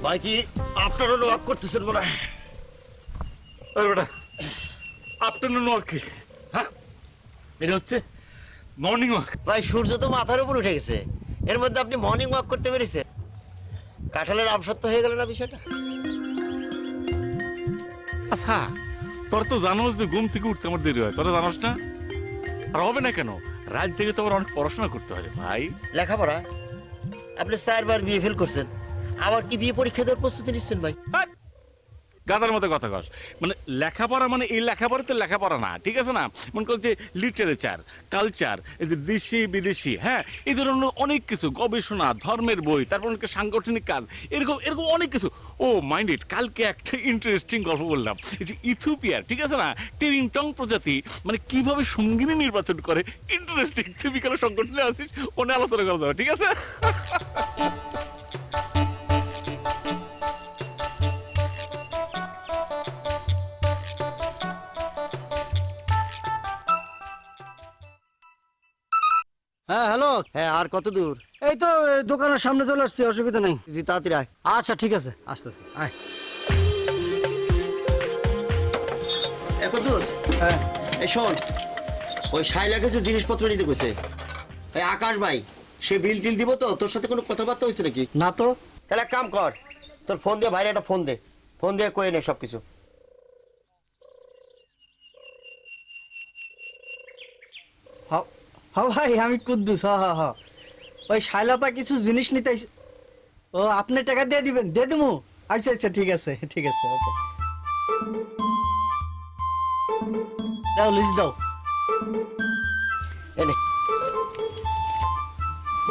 ভাই কি আপনারও ওয়াক করতেছেন মনে হয়? আরে বেটা আফটারনুন ওয়াক কি? হ্যাঁ এটা হচ্ছে মর্নিং ওয়াক। ভাই সূর্য তো মাথার উপর উঠে গেছে, এর মধ্যে আপনি মর্নিং ওয়াক করতে পেরেছেন? কাঁঠালের আমসত্ব হয়ে গেল না বিষয়টা? আচ্ছা তোর তো জানোস যে ঘুম থেকে উঠতে আমার দেরি হয়, তোরা জানোস না? আর হবে না কেন, রাত জেগে তো আবার অনেক পড়াশোনা করতে হয় রে ভাই। লেখাপড়া? আপনি 4 বার বিয়ে ফেল করছেন, আবার কি বিয়ে পরীক্ষা দেওয়ার প্রস্তুতি নিচ্ছেন ভাই? গাদার মতো কথা কস। মানে লেখাপড়া মানে এই লেখাপড়া তো লেখাপড়া না, ঠিক আছে না? মনে কর যে লিটারেচার, কালচার, এই যে দেশি বিদেশি, হ্যাঁ এই ধরনের অনেক কিছু, গবেষণা, ধর্মের বই, তারপর অনেক সাংগঠনিক কাজ, এরকম এরকম অনেক কিছু। ও মাইন্ড ইট, কালকে একটা ইন্টারেস্টিং গল্প বললাম, এই যে ইথিওপিয়ার, ঠিক আছে না, টেরিংটং প্রজাতি মানে কিভাবে সঙ্গিনী নির্বাচন করে, ইন্টারেস্টিং। তুই বিকালে সংগঠনে আসিস, ওনে আলোচনা করা যাবে, ঠিক আছে? হ্যাঁ হ্যালো। হ্যাঁ, আর কত দূর? এই তো দোকানের সামনে চলে আসছি, অসুবিধা নেই। জি তাড়াতাড়ি আয়। আচ্ছা ঠিক আছে, আসতেছি, আয়। কত দূর? হ্যাঁ এই শোন, ওই শাইলা কিছু জিনিসপত্র নিতে কইছে। এই আকাশ ভাই, সে বিল টিল দিব তো? তোর সাথে কোনো কথাবার্তা হয়েছে নাকি? না তো। তাহলে এক কাম কর, তোর ফোন দিয়ে ভাইরে একটা ফোন দে, ফোন দিয়ে কয়ে নে সবকিছু। হ্যাঁ ভাই, আমি কুদ্দুস। হ্যাঁ হ্যাঁ হ্যাঁ, ওই শাইলাপা কিছু জিনিস নিতে ও আপনি টাকা দিয়ে দিবেন? দিয়ে দেবো। আচ্ছা আচ্ছা ঠিক আছে ঠিক আছে, ওকে। দাও লিস্ট দাও। এনে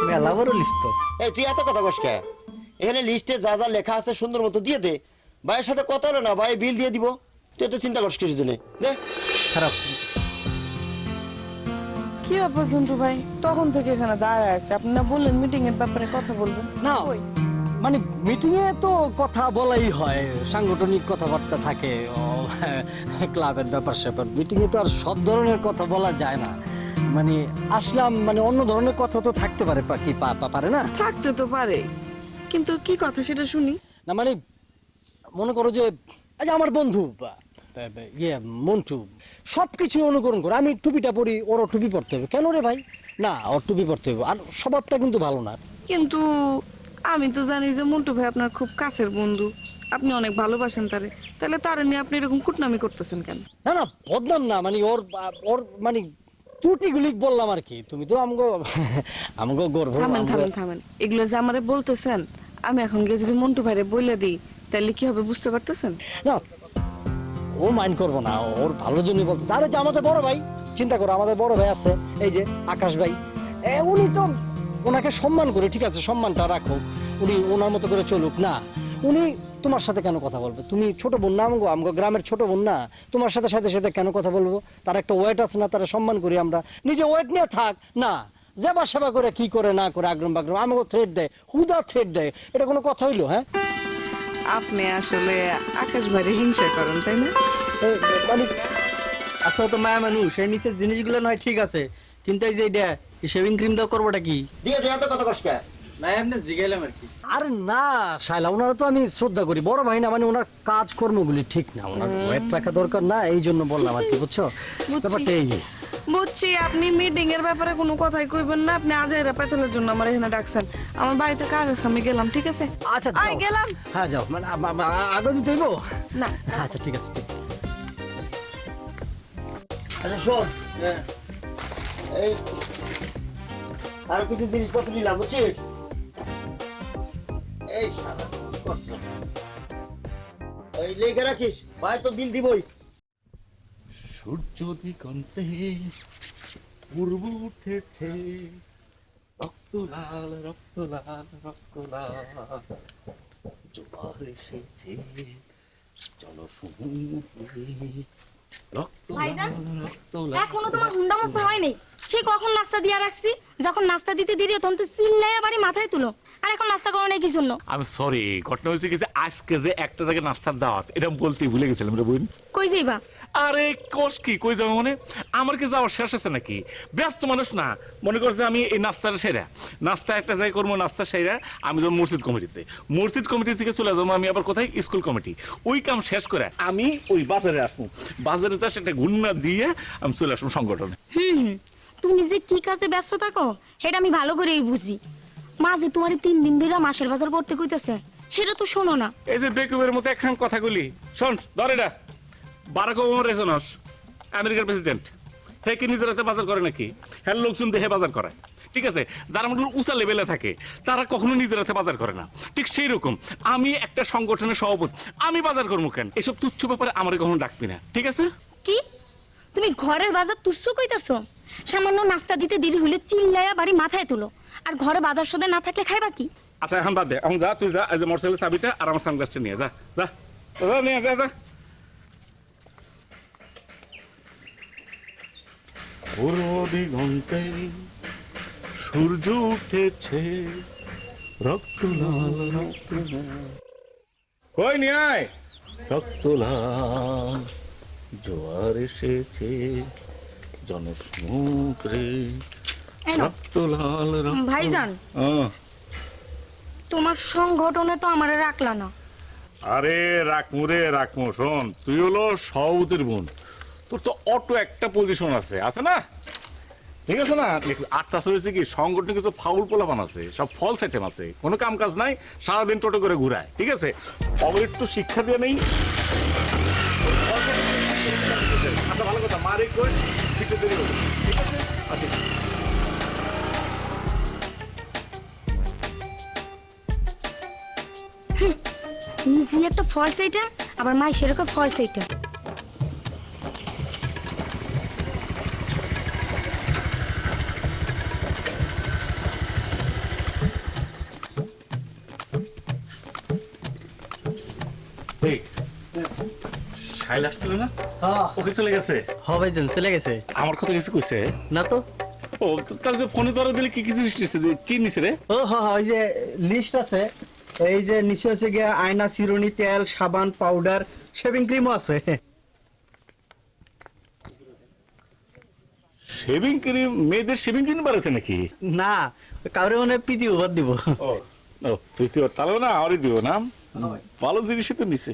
মেলা বড় লিস্ট তো। এই তুই এত কথা কস কে? এখানে লিস্টে যা যা লেখা আছে সুন্দর মতো দিয়ে দে। ভাইয়ের সাথে কথা হলো না, ভাই বিল দিয়ে দিব। তুই এত চিন্তা করছিস কিছু জন্য দে। খারাপ। কি ব্যাপার ঝন্টু ভাই, তখন থেকে এখানে দাঁড়ায় আছে? আপনি না বললেন মিটিং এর ব্যাপারে কথা বলবেন? না কই? মানে মিটিং এ তো কথা বলাই হয়, সাংগঠনিক কথাবার্তা থাকে, ক্লাবের ব্যাপার স্যাপার। মিটিং এ তো আর সব ধরনের কথা বলা যায় না। মানে আসলাম, মানে অন্য ধরনের কথা তো থাকতে পারে, কি পারে না? থাকতে তো পারে, কিন্তু কি কথা সেটা শুনি। না মানে মনে করো যে আজ আমার বন্ধু ইয়ে মন্টু সবকিছু অনুকরণ করে। আমি টুপিটা পরি, ওরও টুপি পরতে হবে। কেন রে ভাই? না, ওর টুপি পরতে হবে। আর স্বভাবটা কিন্তু ভালো না। কিন্তু আমি তো জানি যে মন্টু ভাই আপনার খুব কাছের বন্ধু, আপনি অনেক ভালোবাসেন তারে, তাহলে তারে নিয়ে আপনি এরকম কুটনামি করতেছেন কেন? না না, বদনাম না, মানে ওর ওর মানে ত্রুটিগুলি বললাম আর কি। তুমি তো আমগো গর্ব। থামেন থামেন থামেন, এগুলো যে আমারে বলতেছেন, আমি এখন গিয়ে যদি মন্টু ভাইরে বলে দিই তাহলে কি হবে বুঝতে পারতেছেন? না, ও মাইন্ড করবো না, ওর ভালোর জন্য বলতেছে। আরে যে আমাদের বড় ভাই, চিন্তা করো, আমাদের বড় ভাই আছে এই যে আকাশ ভাই, উনি তো ওনাকে সম্মান করে, ঠিক আছে সম্মানটা রাখো, উনি ওনার মতো করে চলুক না। উনি তোমার সাথে কেন কথা বলবে? তুমি ছোট বোন না, আমগো গ্রামের ছোট বোন না? তোমার সাথে সাথে সাথে কেন কথা বলবো? তার একটা ওয়েট আছে না, তারা সম্মান করি আমরা। নিজে ওয়েট নিয়ে থাক না, যেবা সেবা করে কি করে না করে আগ্রম বাগ্রম আমাকে থ্রেট দেয়, হুদা থ্রেট দেয়। এটা কোনো কথা হইলো? হ্যাঁ, আপনি আসলে আকাশ ভাইরে হিংসা করেন, তাই না? মানে আচ্ছা, তো মায়া মানুষ, এই নিচের জিনিসগুলো নয় ঠিক আছে, কিন্তু এই যে এটা শেভিং ক্রিম দাও, করবোটা কি? দিয়ে দে, এত কথা কস কে? না এমনি জিগাইলাম আর কি। আরে না শাইলা, ওনারা তো আমি শ্রদ্ধা করি, বড় ভাই না, মানে ওনার কাজ কর্মগুলি ঠিক না, ওনার ওয়েট রাখা দরকার না, এই জন্য বললাম আর কি, বুঝছো ব্যাপারটা? এই বুঝছি, আপনি মিটিং এর ব্যাপারে কোনো কথাই কইবেন না। আপনি আজাইরা পেছালের জন্য আমার এখানে ডাকছেন। আমার বাড়িতে কাজ আছে, আমি গেলাম, ঠিক আছে? আচ্ছা আই গেলাম। হ্যাঁ যাও, মানে আগে দিতে হইব না আচ্ছা ঠিক আছে, ঠিক। আচ্ছা শোন, এই আরো কিছু জিনিসপত্র নিলাম, বুঝছিস? এই শালা কি করছো? এই লেগে রাখিস, ভাই তো বিল দিবই। সূর্য দিগন্তে পূর্ব উঠেছে, রক্ত লাল রক্ত লাল রক্ত লাল, জোয়ার এসেছে চলো সমুদ্রে, রক্ত লাল রক্ত লাল। এখনো তোমার হুন্ডা মশা হয়নি? সে কখন নাস্তা দিয়া রাখছি, যখন নাস্তা দিতে দেরি তখন তো চিল্লাইয়া বাড়ি মাথায় তুলো। আর এখন নাস্তা করো নাই কি জন্য? আমি সরি, ঘটনা হয়েছে কি যে আজকে যে একটা জায়গায় নাস্তার দাওয়াত, এটা বলতে ভুলে গেছিলাম রে বোন। কই যাইবা? আরে কোষ কি কই যাবো মানে আমার কি যাওয়ার শেষ আছে নাকি? ব্যস্ত মানুষ না, মনে করছে আমি এই নাস্তার সেরা নাস্তা একটা যাই করবো, নাস্তা সেরা আমি যাবো মসজিদ কমিটি থেকে চলে যাবো আমি আবার কোথায় স্কুল কমিটি। ওই কাম শেষ করে আমি ওই বাজারে আসবো, বাজারে যাস একটা গুন্না দিয়ে আমি চলে আসবো সংগঠনে। তুমি যে কি কাজে ব্যস্ত থাকো সেটা আমি ভালো করেই বুঝি। মা যে তোমার 3 দিন ধরে মাসের বাজার করতে কইতেছে সেটা তো শোনো না। এই যে বেকুবের মতো একখান কথাগুলি শোন, ধর এটা বারাক ওবামা রেজনস আমেরিকার প্রেসিডেন্ট, সে কি নিজের হাতে বাজার করে নাকি? হ্যাঁ, লোকজন দেহে বাজার করে, ঠিক আছে। যারা মনে উঁচা লেভেলে থাকে তারা কখনো নিজের হাতে বাজার করে না। ঠিক সেই রকম আমি একটা সংগঠনের সভাপতি, আমি বাজার করবো কেন? এসব তুচ্ছ ব্যাপারে আমার কখনো ডাকবি না, ঠিক আছে? কি তুমি ঘরের বাজার তুচ্ছ কইতাছো? সামান্য নাস্তা দিতে দেরি হলে চিল্লায়া বাড়ি মাথায় তুলো, আর ঘরে বাজার সদে না থাকলে খাইবা কি? আচ্ছা এখন বাদ দে, এখন যা তুই যা, এই যে মোটরসাইকেলের চাবিটা আর আমার সানগ্লাসটা নিয়ে যা, যা যা নিয়ে যা যা। পূর্ব দিগন্তে সূর্য উঠেছে, রক্ত লাল রক্ত কই নিয়ে আয়, রক্ত লাল জোয়ার এসেছে জনসমুদ্রে, এই নাও। রক্ত লাল রক্ত। ভাইজান, তোমার সংগঠনে তো আমারে রাখলা না। আরে রাখমু শোন, তুই হলো সভাপতির বোন, তোর তো অটো একটা পজিশন আছে না, ঠিক আছে না? আর তাছাড়া হচ্ছে কি সংগঠনে কিছু ফাউল পোলাপান আছে, সব ফলস আইটেম আছে, কোনো কাম কাজ নাই, সারাদিন টোটো করে ঘুরায়, ঠিক আছে? অবর একটু শিক্ষা দিয়ে নেই। আচ্ছা ভালো কথা, মারে কই একটু দেরি হবে, ঠিক আছে? আচ্ছা নিজে একটা ফলস আইটেম, আবার মাই সেরকম ফলস আইটেম। শাইল আসছিল না, হ্যাঁ ওকে চলে গেছে। ভাইজান চলে গেছে। আমার কথা কিছু কইছে না তো। ও তাহলে যে ফোনে ধরে দিলে কি কি জিনিস নিচ্ছে, কি নিছে রে? ও হ্যাঁ, ওই যে লিস্ট আছে, এই যে নিচে হচ্ছে গিয়ে আয়না, চিরুনি, তেল, সাবান, পাউডার, শেভিং ক্রিমও আছে। শেভিং ক্রিম, মেয়েদের শেভিং ক্রিম বাড়াচ্ছে নাকি? না, কাউরে মানে প্রীতি উপহার দিব। ও তুই তাহলে না আমারই দিব না, ভালো জিনিসই তো নিছে।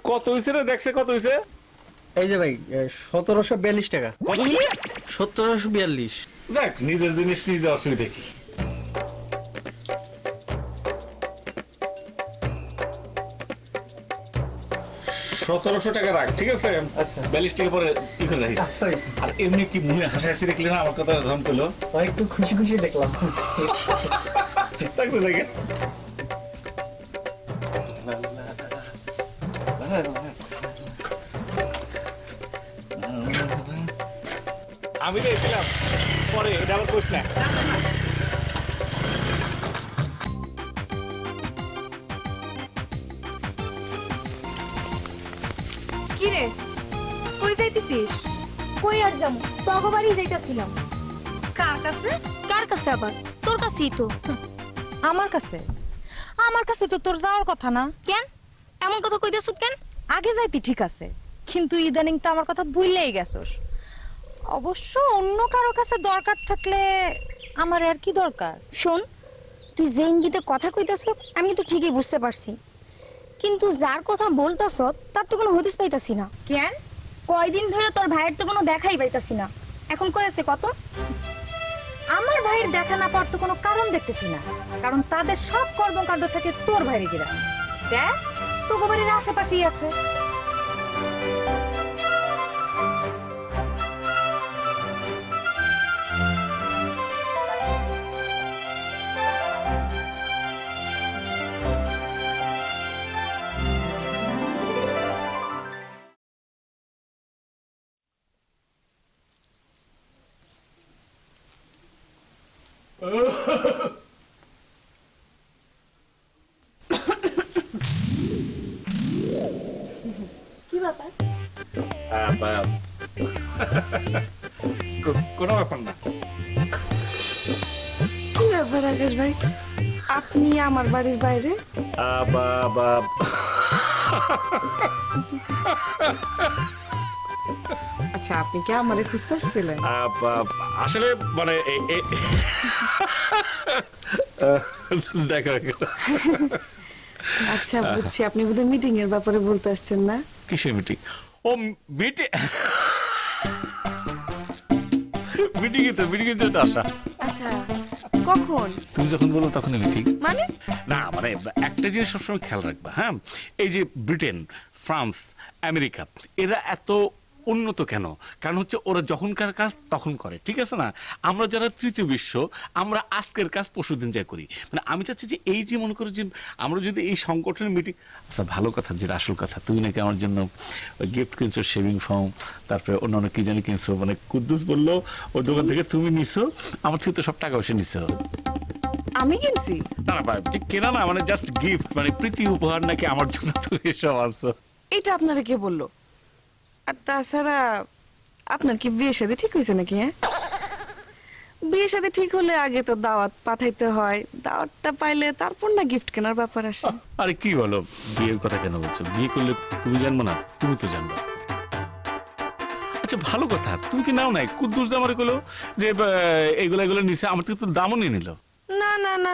কত হয়েছে রে, দেখছে কত হয়েছে? এই যে ভাই 1742 টাকা। কত দিলি? 1742। যাক, নিজের জিনিস নিজে অসুবিধা কি? $1700 রাখ, ঠিক আছে? আচ্ছা। 42 টাকা পরে কি করে রাখিস। আচ্ছা, আর এমনি কি মুখে হাসি দেখলি না আমার কথা জম পেলো? একটু খুশি খুশি দেখলাম। থাকতে থাকে। আমি দেখছিলাম পরে, এটা আবার কোশ না। কি রে, কই যাইতেছিস? কই আর যাবো, তগো বাড়ি যাইতাছিলাম। কার কাছে? কার কাছে আবার? তোর কাছেই তো। আমার কাছে? আমার কাছে তো তোর যাওয়ার কথা না। কেন এমন কথা কইতেছ কেন? আগে যাইতি ঠিক আছে, কিন্তু ইদানিং তো আমার কথা ভুললেই গেছস। অবশ্য অন্য কারো কাছে দরকার থাকলে আমার আর কি দরকার। শোন, তুই যে ইঙ্গিতে কথা কইতাছ আমি তো ঠিকই বুঝতে পারছি, কিন্তু যার কথা বলতাছ তার তো কোনো হদিস পাইতাছি না। কেন? কয়দিন ধরে তোর ভাইয়ের তো কোনো দেখাই পাইতাছি না, এখন কই আছে কত? আমার ভাইয়ের দেখা না পাওয়ার তো কোনো কারণ দেখতেছি না, কারণ তাদের সব কর্মকাণ্ড থাকে তোর ভাইয়ের গিরা। দেখ, তোর বাড়ির আশেপাশেই আছে। কি ব্যাপার? কোনো ব্যাপার না। কি ব্যাপার আকাশ ভাই, আপনি আমার বাড়ির বাইরে? আচ্ছা আপনি কি আমারে খুঁজতে আসছিলেন? আসলে মানে দেখো আচ্ছা বুঝছি, আপনি বোধহয় মিটিং এর ব্যাপারে বলতে আসছেন না? কিসের মিটিং? ও মিটিং, মিটিং এর জন্য আসা। আচ্ছা কখন? তুমি যখন বলো তখনই মিটিং। মানে না মানে একটা জিনিস সবসময় খেয়াল রাখবা, হ্যাঁ, এই যে ব্রিটেন, ফ্রান্স, আমেরিকা, এরা এত উন্নত কেন? কারণ হচ্ছে ওরা যখনকার কাজ তখন করে, ঠিক আছে না? আমরা যারা তৃতীয় বিশ্ব, আমরা আজকের কাজ পরশুদিন যা করি। মানে আমি চাচ্ছি যে এই যে মনে করো যে আমরা যদি এই সংগঠনের মিটিং, আচ্ছা ভালো কথা, যেটা আসল কথা, তুমি নাকি আমার জন্য গিফট কিনছো, শেভিং ফোম, তারপরে অন্যান্য কি জানি কিনছো, মানে কুদ্দুস বললো ওই দোকান থেকে তুমি নিছো, আমার থেকে তো সব টাকা পয়সা নিছো। আমি কিনছি? না না ঠিক কেনা না, মানে জাস্ট গিফট, মানে প্রীতি উপহার নাকি আমার জন্য তুমি এসব আনছো। এটা আপনারা কে বললো? আর তাছাড়া আপনার কি বিয়ে শাদী ঠিক হয়েছে নাকি? হ্যাঁ, বিয়ে শাদী ঠিক হলে আগে তো দাওয়াত পাঠাইতে হয়, দাওয়াতটা পাইলে তারপর না গিফট কেনার ব্যাপার আসে। আরে কি বলো, বিয়ের কথা কেন বলছো? বিয়ে করলে তুমি জানবো না? তুমি তো জানবা। আচ্ছা ভালো কথা, তুমি কি নাও নাই? কুদ্দুস আমারে কইলো যে এগুলো নিছে, আমার থেকে তো দামও নিয়ে নিল। না না না,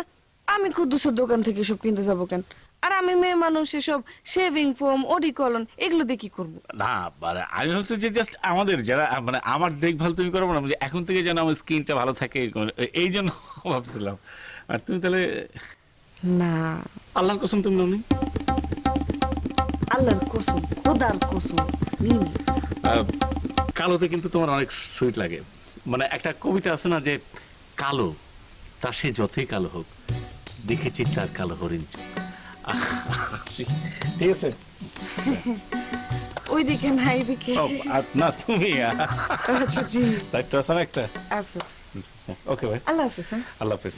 আমি কুদ্দুসের দোকান থেকে সব কিনতে যাবো কেন? আর আমি মেয়ে মানুষ, এসব শেভিং ফোম, অডিকলন এগুলো দিয়ে কি করবো? না মানে আমি ভাবছি যে জাস্ট আমাদের যারা মানে আমার দেখভাল তুমি করবো না, যে এখন থেকে যেন আমার স্কিনটা ভালো থাকে, এই জন্য ভাবছিলাম। আর তুমি তাহলে না, আল্লাহর কসম তুমি নাও নি? আল্লাহর কসম, খোদার কসম। কালোতে কিন্তু তোমার অনেক সুইট লাগে। মানে একটা কবিতা আছে না যে কালো তা সে যতই কালো হোক, দেখেছি তার কালো হরিণ চোখ। ঠিক আছে, ওইদিকে না এইদিকে। না তুমি আচ্ছা জি, দায়িত্ব আছে না একটা। আচ্ছা ওকে ভাই, আল্লাহ হাফেজ। হ্যাঁ আল্লাহ হাফেজ।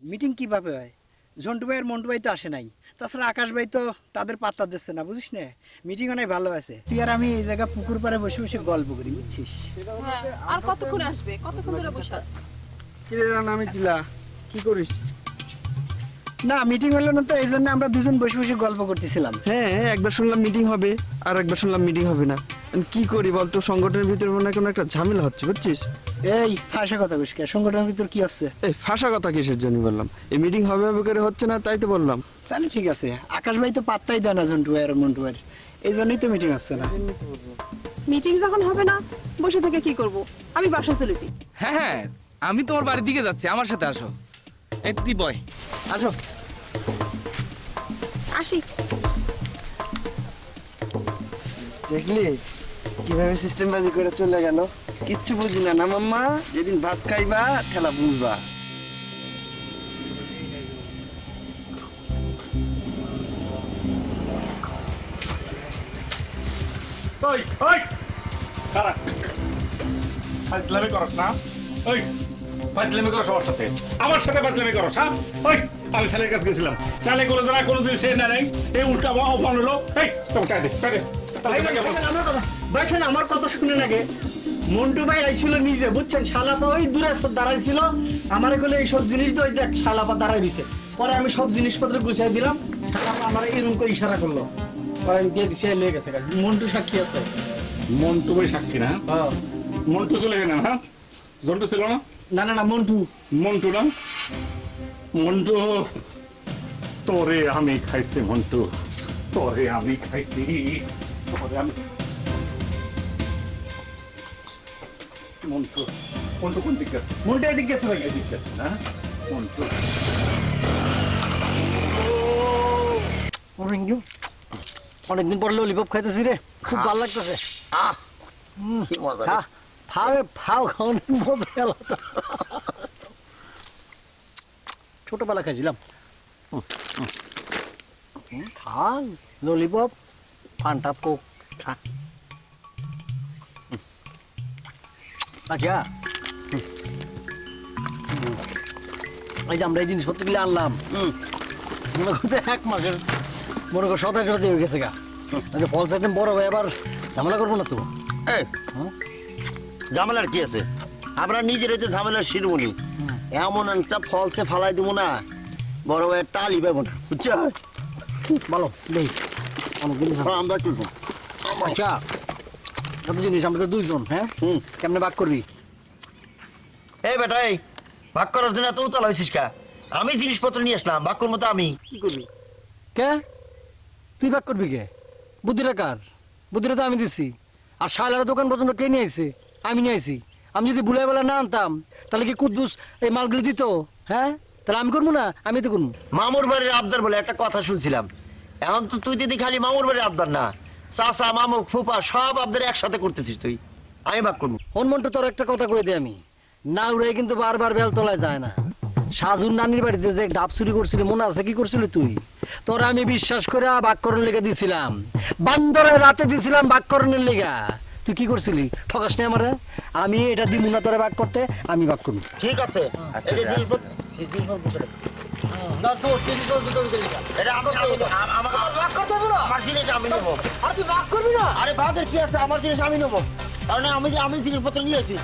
মিটিং কিভাবে হয়? ঝন্টু ভাই আর মন্টু ভাই তো আসে নাই, তাছাড়া আকাশ ভাই তো তাদের পাত্তা দিচ্ছে না, বুঝিস না? মিটিং অনেক ভালো আছে, তুই আর আমি এই জায়গা পুকুর পাড়ে বসে বসে গল্প করি, বুঝছিস? আর কতক্ষণ আসবে? কতক্ষণ ধরে বসে আছিস? কিরে আমি দিলা কি করিস? না মিটিং হলো না তো, এই জন্য আমরা দুজন বসে বসে গল্প করতেছিলাম। হ্যাঁ একবার শুনলাম মিটিং হবে আর একবার শুনলাম মিটিং হবে না। কি করি বলতো, সংগঠনের ভিতরে মনে হয় কোনো একটা ঝামেলা হচ্ছে, বুঝছিস? এই ফাঁসা কথা বলিস কে? সংগঠনের ভিতর কি হচ্ছে? এই ফাঁসা কথা কিসের জন্য বললাম? এই মিটিং হবে হবে করে হচ্ছে না, তাই তো বললাম। তাহলে ঠিক আছে, আকাশ ভাই তো পাত্তাই দেয় না ঝন্টু ভাই আর মন্টু ভাই, এই জন্যই তো মিটিং হচ্ছে না। মিটিং যখন হবে না, বসে থেকে কি করব? আমি বাসা চলে যাই। হ্যাঁ আমি তোমার বাড়ির দিকে যাচ্ছি, আমার সাথে আসো। এই তুই বয়, আসো। আসি। দেখলি কিভাবে সিস্টেম বাজি করে চলে গেল? কিচ্ছু বুঝি না না মাম্মা, যেদিন ভাত খাইবা খেলা বুঝবা। ওই ওই খারাপ ফাজলামি করস না? ওই ফাজলামি করস আমার সাথে, আমার সাথে ফাজলামি করস? হ্যাঁ ওই আমি ছেলের কাছে গেছিলাম, চালে কোনো জায়গায় কোনো জিনিস না নাই, এই উল্টা অপমান হলো। এই তোকে টাকা দে, টাকা দে। ভাইছেন আমার কথা শুনে নাকি? মন্টু ভাই আইছিল নিজে, বুঝছেন? শালাপা ওই দূরে দাঁড়াইছিল, আমার বলে এইসব জিনিস তো ওই দেখ শালাপা দাঁড়াই দিছে। পরে আমি সব জিনিসপত্র গুছিয়ে দিলাম, শালাপা আমার এরকম করে ইশারা করলো, পরে আমি দিয়ে দিছি, লেগে গেছে। মন্টু সাক্ষী আছে। মন্টু ভাই সাক্ষী না? মন্টু চলে গেলেন? হ্যাঁ জন্টু ছিল না? না না না মন্টু। মন্টু না? মন্টু তোরে আমি খাইছি, মন্টু তোরে আমি খাইছি, তোরে আমি। মন্টু মন্টু কোন দিকে? মন্টু এদিক গেছে ভাই। এদিক গেছে না? মন্টু অনেকদিন পরে ললিপপ খাইতেছি রে, খুব ভালো লাগতেছে। ফাও খাওয়ানোর মজা আলাদা। ছোটবেলা খাইছিলাম। খা ললিপপ, ফান্টা, কোক খা। আচ্ছা এই যে আমরা এই জিনিসপত্রগুলো আনলাম, মনে করতে 1 মাসের মনে কর 17 হয়ে গেছে গা। ফল চাইতে বড় ভাই আবার ঝামেলা করবো না তো? এই ঝামেলার কি আছে? আমরা নিজের হয়তো ঝামেলার শিরোমণি, এমন একটা ফলসে ফালাই দিব না, বড় ভাইয়ের তালি পাবো না, বুঝছো? বলো নেই অনেক জিনিস আছে। আমরা তুলবো। আচ্ছা কত জিনিস, আমরা তো দুইজন, হ্যাঁ কেমনে ভাগ করবি? এই বেটা, এই ভাগ করার জন্য এত উতলা হয়েছিস কা? আমি জিনিসপত্র নিয়ে আসলাম, ভাগ করবো তো আমি। কি করবি? কে তুই ভাগ করবি? কে বুদ্ধিটা কার? বুদ্ধিটা তো আমি দিছি। আর শালার দোকান পর্যন্ত কে নিয়ে আইছে? আমি নিয়ে আইছি। আমি যদি ভুলে বেলা না আনতাম তাহলে কি কুদ্দুস এই মালগুলি দিত? হ্যাঁ তাহলে আমি করবো না? আমি তো করবো। মামুর বাড়ির আবদার বলে একটা কথা শুনছিলাম, এখন তো তুই দিদি খালি মামুর বাড়ির আবদার না, চাচা মামু ফুপা সব আবদার একসাথে করতেছিস তুই। আমি ভাগ করবো। হনুমন্টু তোর একটা কথা কয়ে দে, আমি না উড়ে কিন্তু বারবার বেলতলায় যায় না। সাজুর নানির বাড়িতে যে ডাব চুরি করছিলি মনে আছে? কি করছিলি তুই? তোরা আমি বিশ্বাস করে ভাগকরণের লেগে দিছিলাম, বান্দরের রাতে দিছিলাম ভাগকরণের লেগা। তুই কি করছিলি? ঠকাস নি আমারে। আমি এটা দিব না তোরা ভাগ করতে, আমি ভাগ করবো। ঠিক আছে, এই যে জিনিসপত্র এটা আমার জিনিস আমি নেবো। আর তুই ভাগ করবি না? আরে ভাগের কি আছে, আমার জিনিস আমি নেবো, কারণ আমি জিনিসপত্র নিয়েছি।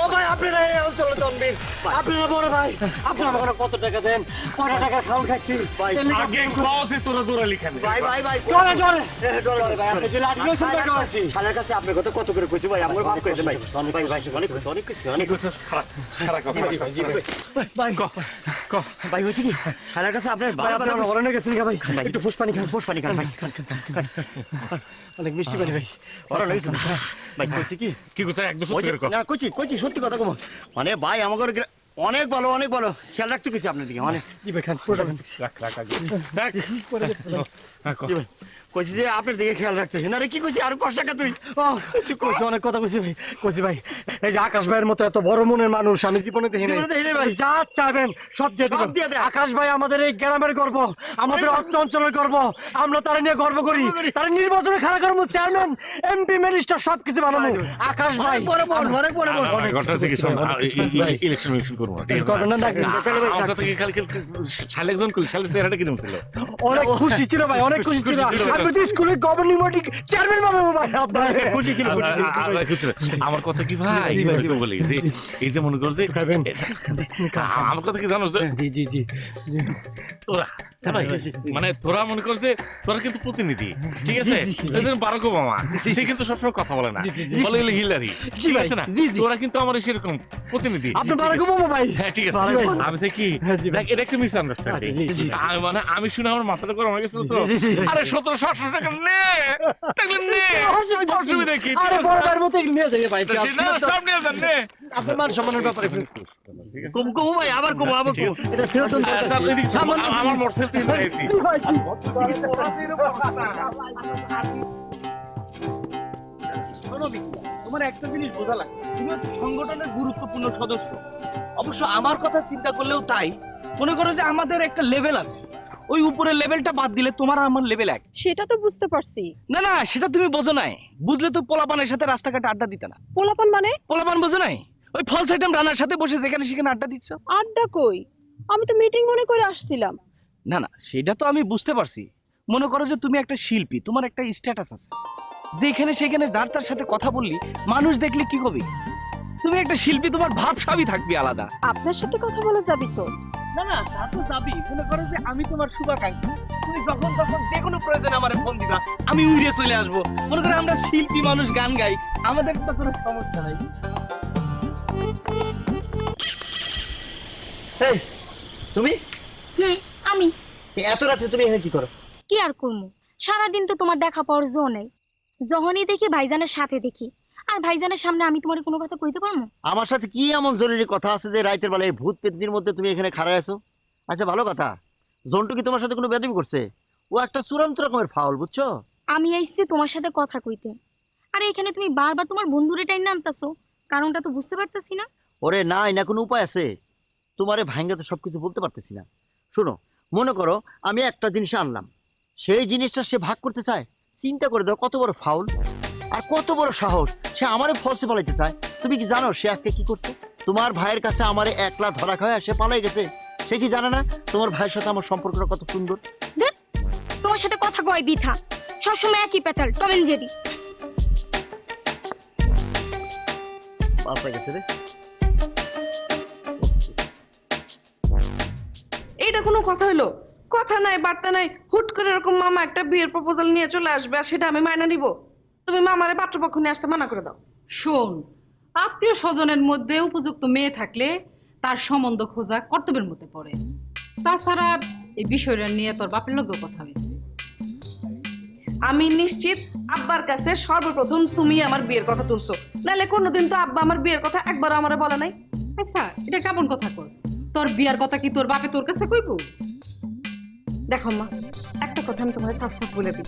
ও ভাই আপনারা এই অঞ্চলে জন্মেন, আপনারা বড় ভাই, আপনারা আমাকে কত টাকা দেন? কয়টা টাকা খাওয়া খাচ্ছি? আগে কসে তোরা দৌড়ালি কেন? ভাই ভাই ভাই জোরে জোরে জোরে ভাই, আপনি যে লাঠি লইছেন টাকা আছে। শালার কাছে আপনার কথা কত করে কইছি ভাই, আমার ভাব করে দেন ভাই। ভাই ভাই অনেক কিছু খারাপ কথা। ভাই ভাই হয়েছে কি, শালার কাছে আপনার ভাই আপনারা অরণ্যে গেছেন ভাই, একটু ফুস পানি খান। পোষ পানি খান ভাই, অনেক মিষ্টি পানি ভাই। ওরা লইছে ভাই। কইছি কি কি করছ? একদম সত্যি করে কথা। না কইছি সত্যি কথা কম, মানে ভাই আমাদের অনেক ভালো খেয়াল রাখতে কইছি আপনার দিকে, মানে জি ভাই খান পুরোটা খান। রাখ আগে। রাখ। হ্যাঁ, কর। কি ভাই কইছি যে আপনার দিকে খেয়াল রাখতে। না রে কি কইছি, আর কষ্ট টাকা তুই তুই কইছি অনেক কথা কইছি ভাই, কইছি ভাই এই যে আকাশ ভাইয়ের মতো এত বড় মনের মানুষ আমি জীবনে দেখি নাই। জীবনে দেখি নাই ভাই। যা চাইবেন সব দিয়ে সব দিয়ে দিবেন। দেন। আকাশ ভাই আমাদের এই গ্রামের গর্ব, আমাদের অত্র অঞ্চলের গর্ব, আমরা তারা নিয়ে গর্ব করি। তারা নির্বাচনে খেলা করবো, চেয়ারম্যান এমপি মিনিস্টার সবকিছু বানাবো। আকাশ ভাই অনেক বড় ঘটনা হচ্ছে কি, শোন, ইলেকশন করবো না, ঠিক আছে? করবেন না, ডাকেন। আমার কথা কি কালকে শালে একজন কইল, শালের চেহারাটা কিরকম ছিল? অনেক খুশি ছিল ভাই, অনেক খুশি ছিল। আমি তো স্কুলে গভর্নিং বডি চেয়ারম্যান বানাবো ভাই। আপনার খুশি ছিল? আমার কথা কি ভাই, একটু বলি যে এই যে মনে কর যে আমার কথা কি জানো? জি জি জি তোরা ভাই, মানে তোরা মনে কর যে তোরা কিন্তু প্রতিনিধি, ঠিক আছে? যেদিন বারাক ওবামা, সে কিন্তু সবসময় কথা বলে না, বলে গেলে হিলারি, ঠিক আছে না? তোরা কিন্তু আমার সেরকম প্রতিনিধি। আপনি বারাক ওবামা ভাই? হ্যাঁ ঠিক আছে। আমি চাই কি, দেখ এটা একটা মিসআন্ডারস্ট্যান্ডিং। মানে আমি শুনে আমার মাথাটা গরম হয়ে গেছিল তো। আরে 1700-1800 টাকা নে, টাকা নে, অসুবিধা কি? আরে বড় ভাইয়ের মতো নিয়ে যাবে ভাই। সব নিয়ে যান নে। আপনার মান সম্মানের ব্যাপারে কম ভাই, আবার কম এটা ফেরত দেন। আচ্ছা, আপনি এদিকে চলুন, আমার মোটরসাইকেল থেকে নিয়ে আসি। জি ভাই, জি। শোনো বিকি, তোমার একটা জিনিস বোঝা লাগে, তুমি হচ্ছে সংগঠনের গুরুত্বপূর্ণ সদস্য। অবশ্য আমার কথা চিন্তা করলেও তাই। মনে করো যে আমাদের একটা লেভেল আছে, ওই উপরের লেভেলটা বাদ দিলে তোমার আর আমার লেভেল এক। সেটা তো বুঝতে পারছি। না না, সেটা তুমি বোঝো নাই। বুঝলে তো পোলাপানের সাথে রাস্তাঘাটে আড্ডা দিতে না। পোলাপান মানে? পোলাপান বোঝো নাই? ওই ফলস আইটেম রানার সাথে বসে যেখানে সেখানে আড্ডা দিচ্ছ। আড্ডা কই? আমি তো মিটিং মনে করে আসছিলাম। না না, সেটা তো আমি বুঝতে পারছি। মনে করো যে তুমি একটা শিল্পী, তোমার একটা স্ট্যাটাস আছে, যেখানে সেখানে যার তার সাথে কথা বললি মানুষ দেখলে কি হবে? তুমি একটা শিল্পী, তোমার ভাবসাবই থাকবে আলাদা। আপনার সাথে কথা বলা যাবি তো? না না, তা তো যাবি। মনে করো যে আমি তোমার শুভাকাঙ্ক্ষী, তুমি যখন তখন যে কোনো প্রয়োজনে আমারে ফোন দিবা, আমি উড়ে চলে আসবো। মনে করো আমরা শিল্পী মানুষ, গান গাই, আমাদের তো কোনো সমস্যা নাই। এই তুমি আমি এত রাতে তুমি এখানে কি করো? কি আর করবো, সারাদিন তো তোমার দেখা পাওয়ার জো নেই। যখনই দেখি ভাইজানের সাথে দেখি, আর ভাইজানের সামনে আমি তোমার কোনো কথা কইতে পারবো? আমার সাথে কি এমন জরুরি কথা আছে যে রাতের বেলায় ভূত পেতনির মধ্যে তুমি এখানে খাড়া আছো? আচ্ছা ভালো কথা, জন্টু কি তোমার সাথে কোনো বেয়াদবি করছে? ও একটা চূড়ান্ত রকমের ফাউল, বুঝছো? আমি আইছি তোমার সাথে কথা কইতে, আর এখানে তুমি বারবার তোমার বন্ধুরে টাইম নামতাছো, কারণটা তো বুঝতে পারতেছি না। ওরে না কোনো উপায় আছে? তোমারে ভাঙ্গা তো সবকিছু বলতে পারতেছি না। শোনো, মনে করো আমি একটা জিনিস আনলাম, সেই জিনিসটা সে ভাগ করতে চায়, চিন্তা করে দাও কত বড় ফাউল। আর কত বড় সাহস, সে আমারে ফলসে পালাইতে চায়। তুমি কি জানো সে আজকে কি করছে? তোমার ভাইয়ের কাছে আমারে একলা ধরা খাওয়া সে পালাই গেছে। সে কি জানে না তোমার ভাইয়ের সাথে আমার সম্পর্কটা কত সুন্দর? দেখ তোমার সাথে কথা কয় বিথা, সবসময় একই প্যাটার্ন, টম এন্ড জেরি। পাল্টা গেছে রে। এইটা কোনো কথা হলো? কথা নাই বার্তা নাই, হুট করে এরকম মামা একটা বিয়ের প্রপোজাল নিয়ে চলে আসবে আর সেটা আমি মাইনা নিব? তুমি মামারে পাত্রপক্ষ নিয়ে আসতে মানা করে দাও। শোন, আত্মীয় স্বজনের মধ্যে উপযুক্ত মেয়ে থাকলে তার সম্বন্ধ খোঁজা কর্তব্যের মধ্যে পড়ে। তাছাড়া এই বিষয়টা নিয়ে তোর বাপের লোকেও কথা হয়েছে। আমি নিশ্চিত আব্বার কাছে সর্বপ্রথম তুমি আমার বিয়ের কথা তুলছো, নাহলে কোনোদিন তো আব্বা আমার বিয়ের কথা একবার আমারে বলে নাই। আচ্ছা, এটা কেমন কথা কস? তোর বিয়ার কথা কি তোর বাপে তোর কাছে কইব? দেখো মা, একটা কথা আমি তোমার সাফ সাফ বলে দিই,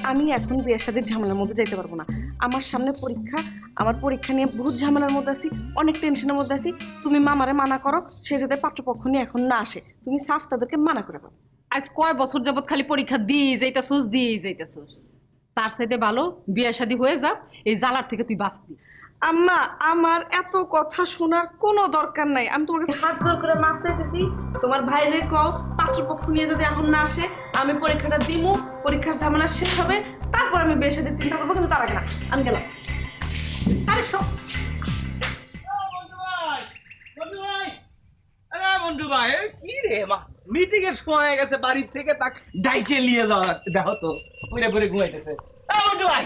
আমি এখন বিয়ের সাথে ঝামেলার মধ্যে যাইতে পারবো না। আমার সামনে পরীক্ষা, আমার পরীক্ষা নিয়ে বহুত ঝামেলার মধ্যে আছি, অনেক টেনশনের মধ্যে আছি। তুমি মামারে মানা করো, সে যাতে পাত্রপক্ষ নিয়ে এখন না আসে। তুমি সাফ তাদেরকে মানা করে দাও। আজ কয় বছর যাবত খালি পরীক্ষা দিয়ে যাইতাছোস। তার চাইতে ভালো বিয়ে শাদী হয়ে যাক, এই জ্বালার থেকে তুই বাঁচবি। আম্মা, আমার এত কথা শোনার কোনো দরকার নাই। আমি তোমার কাছে হাত জোর করে মাপ চাইতেছি, তোমার ভাইরে কও পাত্রপক্ষ নিয়ে যদি এখন না আসে, আমি পরীক্ষাটা দিমু, পরীক্ষার ঝামেলা শেষ হবে, তারপর আমি বিয়ের সাথে চিন্তা করবো, কিন্তু তার আগে না। আমি গেলাম। আরে সব মন্টু ভাই, কি রে মা, মিটিং এর সময় হয়ে গেছে, বাড়ির থেকে তাক ডাইকে নিয়ে যাওয়া, দেখো তো পরে পরে ঘুমাইতেছে। মন্টু ভাই,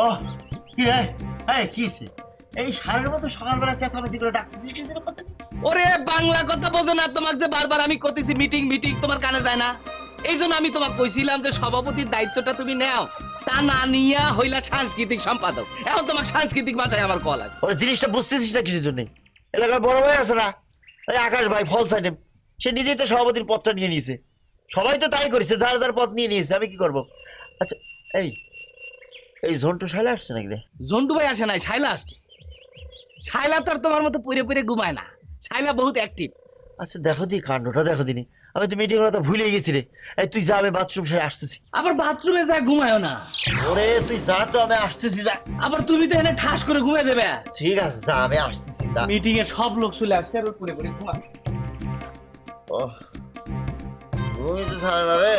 ও কি রে? এই কি হইছে? এই সারের মতো সকালবেলা চেঁচামেচি করে ডাকতেছিস কি জন্য? কথা নেই? ওরে বাংলা কথা বোঝো না? তোমাকে যে বারবার আমি কইতেছি মিটিং মিটিং, তোমার কানে যায় না? এই জন্য আমি তোমাকে কইছিলাম যে সভাপতির দায়িত্বটা তুমি নাও, তা না নিয়া হইলা সাংস্কৃতিক সম্পাদক। এখন তোমাকে সাংস্কৃতিক ভাষায় আমার কল আছে। ওরা জিনিসটা বুঝতেছিস না কিসের জন্য? এলাকার বড় ভাই আছে না, ওই আকাশ ভাই ফল সাইডেম, সে নিজেই তো সভাপতির পদটা নিয়ে নিয়েছে। সবাই তো তাই করেছে, যার যার পদ নিয়ে নিয়েছে, আমি কি করব? আচ্ছা এই এই ঝন্টু শাইলা আসছে নাকি রে? জন্টু ভাই আসে নাই, শাইলা আসছে। শাইলা তো আর তোমার মতো পুরে পুরে ঘুমায় না, শাইলা বহুত অ্যাক্টিভ। আচ্ছা দেখো দি কাণ্ডটা দেখো দিনি, আমি তো মিটিং কথা ভুলে গেছি রে। এই তুই যা, আমি বাথরুম সাইড আসতেছি। আবার বাথরুমে যা ঘুমায়ও না। ওরে তুই যা তো, আমি আসতেছি, যা। আবার তুমি তো এনে ঠাস করে ঘুমিয়ে দেবে। ঠিক আছে যা, আমি আসতেছি, যা। মিটিং এর সব লোক চলে আসছে আর পুরে পুরে ঘুমা। ও ঘুমিয়ে তো ছাড়ে না রে।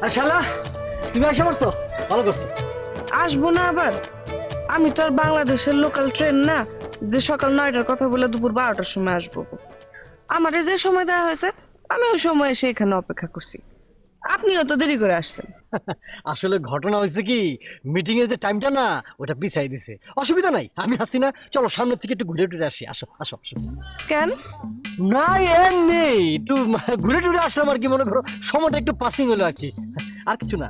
আর শালা তুমি আসা পড়ছো, ভালো করছো। আসবো না আবার? আমি তো আর বাংলাদেশের লোকাল ট্রেন না যে সকাল 9টার কথা বলে দুপুর 12টার সময় আসবো। আমারে যে সময় দেওয়া হয়েছে আমি ওই সময় এসে এখানে অপেক্ষা করছি। আপনিও তো দেরি করে আসছেন। আসলে ঘটনা হয়েছে কি, মিটিং এর যে টাইমটা না ওটা পিছাই দিছে। অসুবিধা নাই, আমি আসি না, চলো সামনের থেকে একটু ঘুরে টুরে আসি। আসো আসো আসো। কেন? না এমনি একটু ঘুরে টুরে আসলাম আর কি, মনে করো সময়টা একটু পাসিং হলো আর কি, আর কিছু না।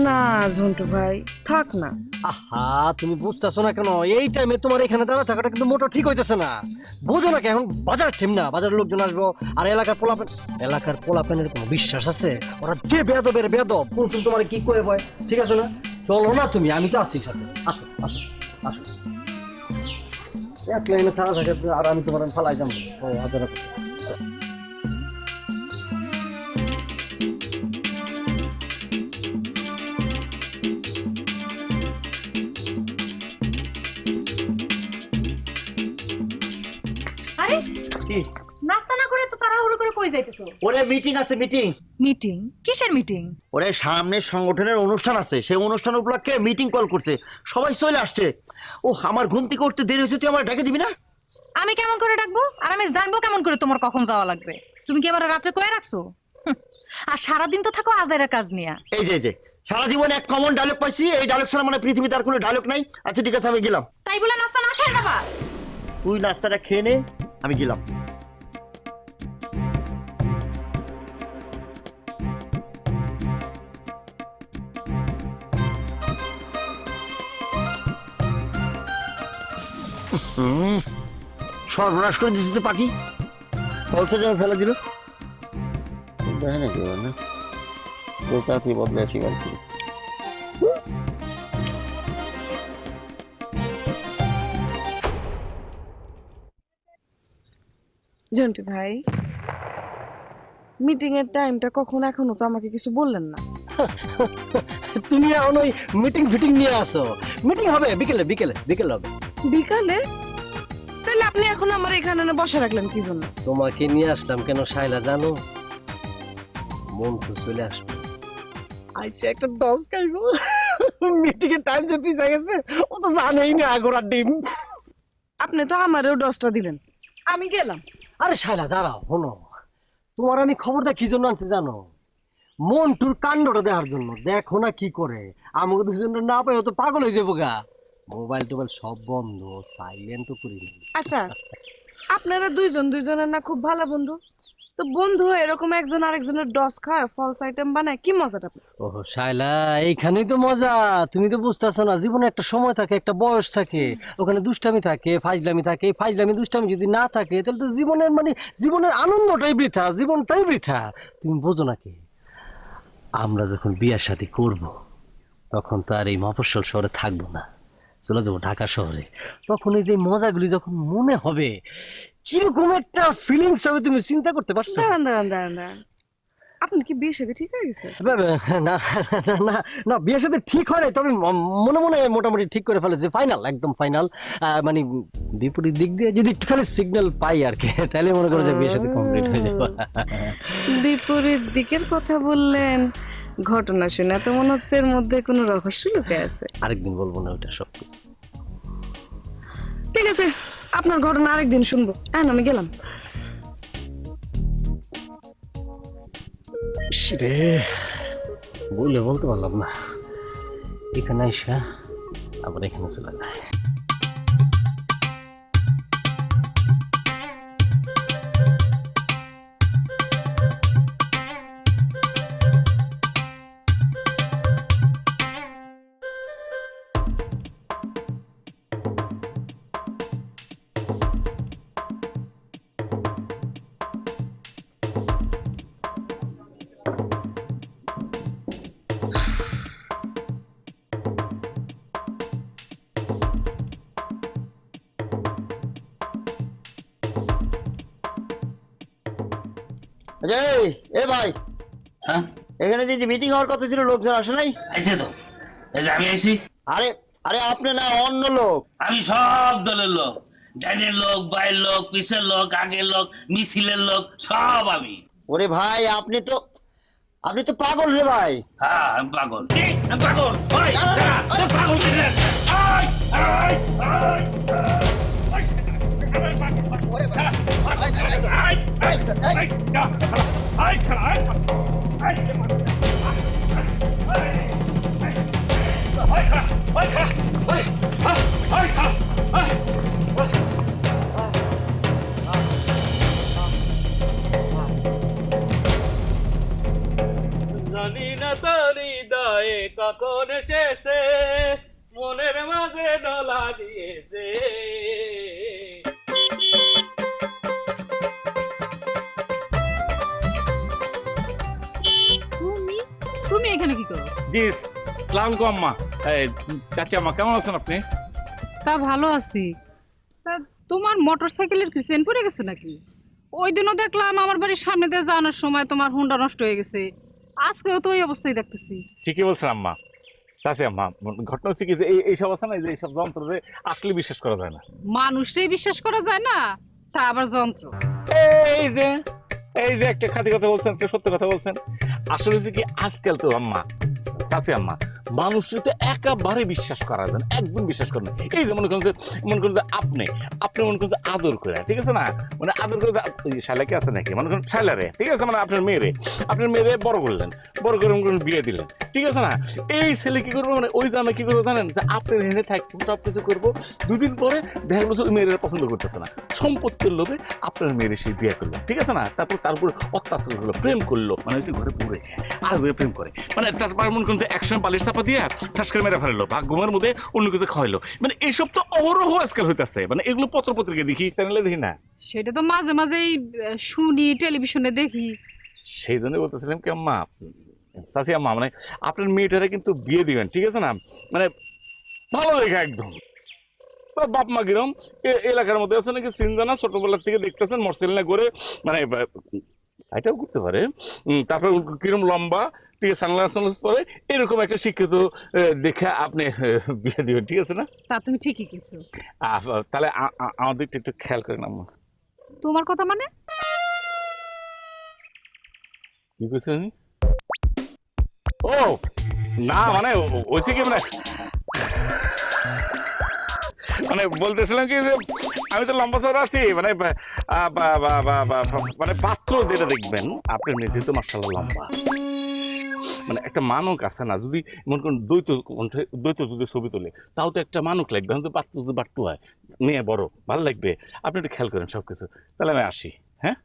না ঝন্টু ভাই, থাক না। আহা তুমি বুঝতেছো না কেন? এই টাইমে তোমার এখানে দাঁড়া থাকাটা কিন্তু মোটো ঠিক হইতেছে না। বোঝো না কি, এখন বাজার ঠেম না, বাজারের লোকজন আসবো, আর এলাকার পোলাপেনের কোনো বিশ্বাস আছে? ওরা যে বেদবের বেদব, কোন তোমার কি কয়ে বয়, ঠিক আছে না? চলো না তুমি, আমি তো আছি সাথে। আসো আসো আসো। এক লাইনে থাকা থাকে আর আমি তোমার ফালাই যাবো। ও হাজার আরে কি? নাস্তা না করে তো তাড়াহুড়ো করে কই যাইতেছো? ওরে মিটিং আছে, মিটিং। মিটিং? কিসের মিটিং? ওরে সামনে সংগঠনের অনুষ্ঠান আছে, সেই অনুষ্ঠান উপলক্ষে মিটিং কল করছে, সবাই চলে আসছে। ও আমার ঘুম থেকে উঠতে দেরি হয়েছে, তুই আমার ডেকে দিবি না? আমি কেমন করে ডাকবো? আর আমি জানবো কেমন করে তোমার কখন যাওয়া লাগবে? তুমি কি আবার রাত্রে কয়ে রাখছো? আর সারাদিন তো থাকো আজাইরা কাজ নিয়ে। এই যে সারা জীবনে এক কমন ডায়লগ পাইছি, এই ডায়লগ ছাড়া মানে পৃথিবীতে আর কোনো ডায়লগ নাই। আচ্ছা ঠিক আছে, আমি গেলাম। তাই বলে নাস্তা না খেয়ে যাবা? তুই নাস্তাটা খেয়ে নে, আমি গেলাম। সর্বনাশ করে দিচ্ছে তো পাখি, ফল সাইডে ফেলে দিল। দেখে নাকি না তাড়াতাড়ি বদলে আসি গল্প। জন্টু ভাই, মিটিং এর টাইমটা কখন, এখনো তো আমাকে কিছু বললেন না। তুমি এখন ওই মিটিং ফিটিং নিয়ে আসো। মিটিং হবে বিকেলে, বিকেলে বিকেলে হবে। বিকালে? তাহলে আপনি এখন আমার এখানে না বসে রাখলেন কি জন্য? তোমাকে নিয়ে আসলাম কেন শাইলা জানো? মন্টু চলে আসবে, আইসা একটা ডস খাইবো। মিটিং এর টাইম যে পিছা গেছে ও তো জানেই না আগোড়ার ডিম। আপনি তো আমারও ডসটা দিলেন, আমি গেলাম। আরে শাইলা দাঁড়াও, শোনো, তোমার আমি খবরটা কি জন্য আনছি জানো? মন্টুর কাণ্ডটা দেখার জন্য। দেখো না কি করে, আমাকে দুজনটা না পাই ও তো পাগল হয়ে যাবো গা। মোবাইল টোবাইল সব বন্ধ, সাইলেন্ট করি নি। আচ্ছা, আপনারা দুইজনের না খুব ভালো বন্ধু, তো বন্ধু এরকম একজন আরেকজনের ডস খায়, ফলস আইটেম বানায়, কি মজাটা? ও শাইলা, এইখানেই তো মজা। তুমি তো বুঝতেছো না, জীবনে একটা সময় থাকে, একটা বয়স থাকে, ওখানে দুষ্টামি থাকে, ফাইজলামি থাকে। ফাইজলামি দুষ্টামি যদি না থাকে তাহলে তো জীবনের জীবনের আনন্দটাই বৃথা, জীবনটাই বৃথা। তুমি বোঝো নাকি, আমরা যখন বিয়ার শাদী করব তখন তো আর এই মফস্বল শহরে থাকবো না, চলে যাবো ঢাকা শহরে। তখন এই যে মজাগুলি যখন মনে হবে, কিরকম একটা ফিলিংস হবে তুমি চিন্তা করতে পারছো? দাঁড়ান, আপনি কি বিয়ে সাথে ঠিক হয়ে গেছে? না না না, বিয়ের সাথে ঠিক হয় নাই, তবে মনে মনে মোটামুটি ঠিক করে ফেলেছে। ফাইনাল, একদম ফাইনাল। মানে বিপরীত দিক দিয়ে যদি একটুখানি সিগন্যাল পাই আর কি, তাহলে মনে করো যে বিয়ের সাথে কমপ্লিট হয়ে যাবে। বিপরীত দিকের কথা বললেন, ঘটনা শুনে তো মনে হচ্ছে এর মধ্যে কোনো রহস্য লুকিয়ে আছে। আরেকদিন বলবো না ওটা সব কিছু। ঠিক আছে, আপনার ঘটনা আরেকদিন শুনবো। হ্যাঁ, আমি গেলাম। রে, বলে বলতে পারলাম না, এখানে আইসা আবার এখানে চলে যায়। এ ভাই, হ্যাঁ, এখানে যে মিটিং হওয়ার কথা ছিল, লোকজন আসে নাই? আইছে তো, এই যে আমি আইছি। আরে আরে আপনি না, অন্য লোক। আমি সব দলের লোক, ডাইনের লোক, বাইরের লোক, পিছের লোক, আগের লোক, মিছিলের লোক, সব আমি। ওরে ভাই, আপনি তো পাগল রে ভাই। হ্যাঁ, আমি পাগল। কি? আমি পাগল? ওই, দাঁড়া, তোর পাগল কে রে? আয়, আয়, আয়, জানি না তোর হৃদয়ে কখন শেষে মনের মাঝে ডলা দিয়েছে। তুমি এখানে কি করো? জি, সালাম আলাইকুম আম্মা। চাচি আম্মা, কেমন আছেন আপনি? তা ভালো আছি। তা তোমার মোটরসাইকেলের কি চেন পড়ে গেছে নাকি? ওই দিনও দেখলাম আমার বাড়ির সামনে দিয়ে যাওয়ার সময় তোমার হুন্ডা নষ্ট হয়ে গেছে, আজকেও তো ওই অবস্থায় দেখতেছি। ঠিকই বলছেন আম্মা। চাচি আম্মা, ঘটনা হচ্ছে কি যে এইসব আছে না, যে এইসব যন্ত্রে আসলে বিশ্বাস করা যায় না। মানুষই বিশ্বাস করা যায় না, তা আবার যন্ত্র। এই যে একটা খাঁটি কথা বলছেন, একটা সত্য কথা বলছেন। আসলে হচ্ছে কি, আজকাল তো আম্মা, চাচি আম্মা, মানুষের তো একেবারে বিশ্বাস করা যায় না, একদম বিশ্বাস করেন। এই যে মনে করেন যে আপনি মনে করেন যে আদর করে, ঠিক আছে না, মানে আদর করে শালাকে আছে নাকি, মনে করেন শালারে, ঠিক আছে, মানে আপনার মেয়েরে বড় করলেন, বড় করে মনে করেন বিয়ে দিলেন, ঠিক আছে না। এই ছেলে কি করবো, মানে ওই জামা কি করবো জানেন, যে আপনার হেনে থাকবো, সব কিছু করবো, দুদিন পরে দেখা গেলো যে ওই মেয়েরা পছন্দ করতেছে না, সম্পত্তির লোভে আপনার মেয়েরে সেই বিয়ে করলো, ঠিক আছে না। তারপর অত্যাচার করলো, প্রেম করলো, মানে ঘরে পুরে আর প্রেম করে, মানে তারপর মনে করেন যে একসময় বালির চাপা দিয়া ঠাস করে মেরে ফেললো, ভাগ্যমের মধ্যে অন্য কিছু খাওয়াইলো। মানে এসব তো অহরহ আজকাল হইতেছে, মানে এগুলো পত্রপত্রিকা দেখি, চ্যানেলে দেখি না। সেটা তো মাঝে মাঝেই শুনি, টেলিভিশনে দেখি। সেই জন্য বলতেছিলাম কি আম্মা, চাচি আম্মা, মানে আপনার মেয়েটারে কিন্তু বিয়ে দিবেন, ঠিক আছে না? মানে ভালো দেখা একদম। বাপ মা কিরম এলাকার মধ্যে আছে নাকি চিন্তা, ছোটবেলার থেকে দেখতেছেন মরসেলিনা করে, মানে এটাও করতে পারে। তারপর কিরম লম্বা, ঠিক আছে, সানগ্লাস পরে, এরকম একটা শিক্ষিত দেখে আপনি বিয়ে দিবেন, ঠিক আছে না? তা তুমি ঠিকই কইছো। তাহলে আমাদের একটু খেয়াল করেন আম্মা। তোমার কথা মানে? কি কইছি আমি? ও না, মানে ওইসে কি, মানে বলতেছিলাম কি যে আমি তো লম্বা চড়া আছি, মানে মানে পাত্র যেটা দেখবেন আপনার মেয়ে যেহেতু মাশাআল্লাহ লম্বা, মানে একটা মানক আছে না, যদি মনে করেন দ্বৈত যদি ছবি তোলে তাও তো একটা মানক লাগবে। আমি তো পাত্র যদি বাট্টু হয়, মেয়ে বড়, ভালো লাগবে। আপনি একটু খেয়াল করেন সবকিছু। তাহলে আমি আসি। হ্যাঁ,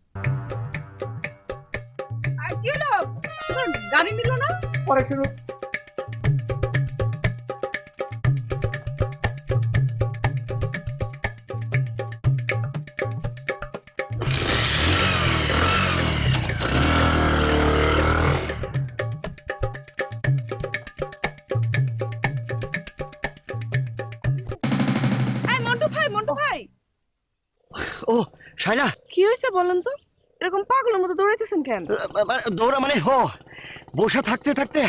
আর কি হলো, গাড়ি নিল না? পরে শুরু। মন্টু ভাই, ও শাইলা, কি হয়েছে বলেন তো? এরকম পাগলের মতো দৌড়াইতেছেন কেন? দৌড়া মানে বসে থাকতে থাকতে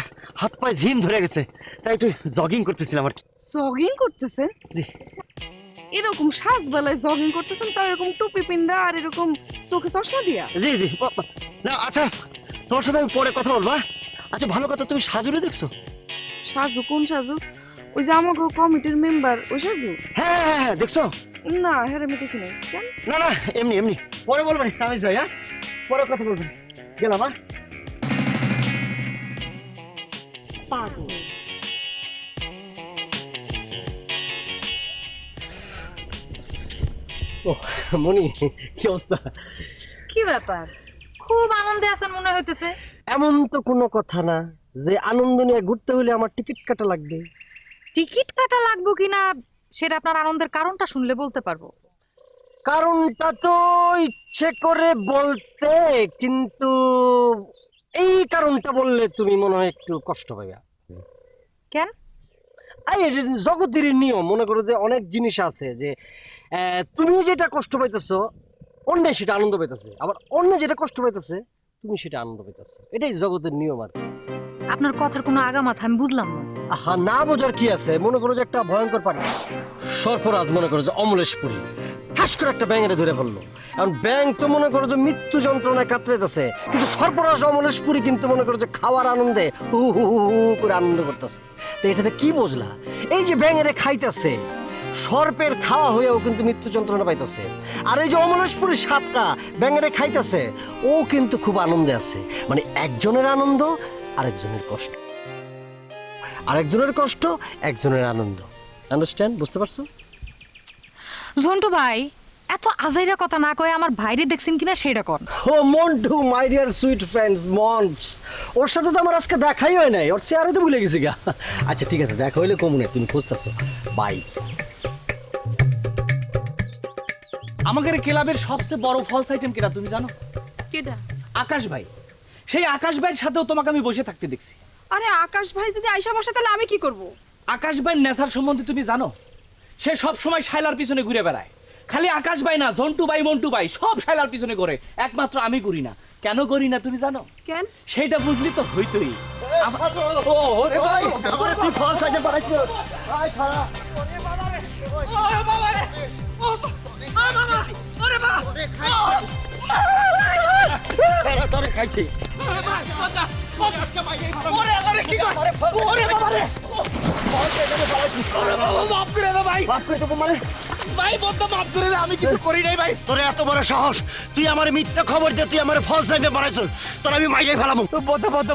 হাত পায়ে ঝিম ধরে গেছে, তাই একটু জগিং করতেছিলাম আর কি। জগিং করতেছেন? জি। এরকম সাজবেলায় জগিং করতেছেন, তাও এরকম টুপি পিন্দা আর এরকম চোখে চশমা দিয়া? জি জি। না আচ্ছা, তোমার সাথে আমি পরে কথা বলবো। আচ্ছা ভালো কথা, তুমি সাজুরে দেখছো? সাজু? কোন সাজু? ওই যে আমাকে কমিটির মেম্বার ওই সাজু? হ্যাঁ হ্যাঁ হ্যাঁ, দেখছো? না, হ্যাঁ আমি দেখি নাই। কেন? না না, এমনি এমনি। পরে বলবেন, আমি যাই। হ্যাঁ, পরে কথা বলবেন। গেলাম। পাগল। ও মনি, কি অবস্থা? কি ব্যাপার, খুব আনন্দে আছেন মনে হইতেছে। এমন তো কোনো কথা না যে আনন্দ নিয়ে ঘুরতে হলে আমার টিকিট কাটা লাগবে। টিকিট কাটা লাগবে কিনা সেটা আপনার আনন্দের কারণটা শুনলে বলতে পারবো। কারণটা তো ইচ্ছে করে বলতে, কিন্তু এই কারণটা বললে তুমি মনে হয় একটু কষ্ট পাইবা। কেন? এই জগতের নিয়ম, মনে করো যে অনেক জিনিস আছে যে তুমি যেটা কষ্ট পাইতেছো অন্য সেটা আনন্দ পাইতেছে, আবার অন্য যেটা কষ্ট পাইতেছে তুমি সেটা আনন্দ পাইতেছো। এটাই জগতের নিয়ম আর কি। আপনার কথার কোনো আগা মাথা আমি বুঝলাম না। আহা, না বোঝার কি আছে? মনে করো যে একটা ভয়ঙ্কর পানি সর্পরাজ, মনে করো যে অমলেশপুরী ঠাস করে একটা ব্যাঙেরে ধরে ফেললো। এখন ব্যাঙ তো মনে করো যে মৃত্যু যন্ত্রণায় কাতরাইতেছে, কিন্তু সর্পরাজ অমলেশপুরী কিন্তু মনে করো যে খাওয়ার আনন্দে হু হু হু হু করে আনন্দ করতেছে। তো এটাতে কি বুঝলা? এই যে ব্যাঙেরে খাইতেছে, সর্পের খাওয়া হয়েও কিন্তু মৃত্যু যন্ত্রণা পাইতেছে। আর এই যে অমলেশপুরী সাপটা ব্যাঙেরে খাইতেছে, ও কিন্তু খুব আনন্দে আছে। মানে একজনের আনন্দ আরেকজনের কষ্ট, আরেকজনের কষ্ট একজনের আনন্দ। আন্ডারস্ট্যান্ড? বুঝতে পারছো? ঝন্টু ভাই, এত আজাইরা কথা না কয়ে আমার ভাইরে দেখছেন কিনা সেটা কর। ও Montu, my dear sweet friends মন্টস, ওর সাথে তো আমার আজকে দেখাই হয় নাই, ওর চেয়ারে তো ভুলে গেছি গা। আচ্ছা ঠিক আছে, দেখা হইলে কমুনে, তুমি খুঁজতেছো। বাই। আমাদের ক্লাবের সবচেয়ে বড় ফলস আইটেম কিনা তুমি জানো? কেডা? আকাশ ভাই। সেই আকাশ ভাইয়ের সাথেও তোমাকে আমি বসে থাকতে দেখছি। আরে আকাশ ভাই যদি আইসা বসে তাহলে আমি কি করব? আকাশ ভাইয়ের নেশার সম্বন্ধে তুমি জানো? সে সব সময় শাইলার পিছনে ঘুরে বেড়ায়। খালি আকাশ ভাই না, জন্টু ভাই, মন্টু ভাই সব শাইলার পিছনে ঘুরে, একমাত্র আমি ঘুরি না। কেন করি না তুমি জানো? কেন? সেইটা বুঝলি তো হইতই। খাইছি। আমি কিছু করি নাই ভাই। তোর এত বড় সাহস, তুই আমার মিথ্যা খবর দিয়ে তুই আমার ফল সাইডে বাড়াইছ, তোর আমি মাইরে ফেলাম।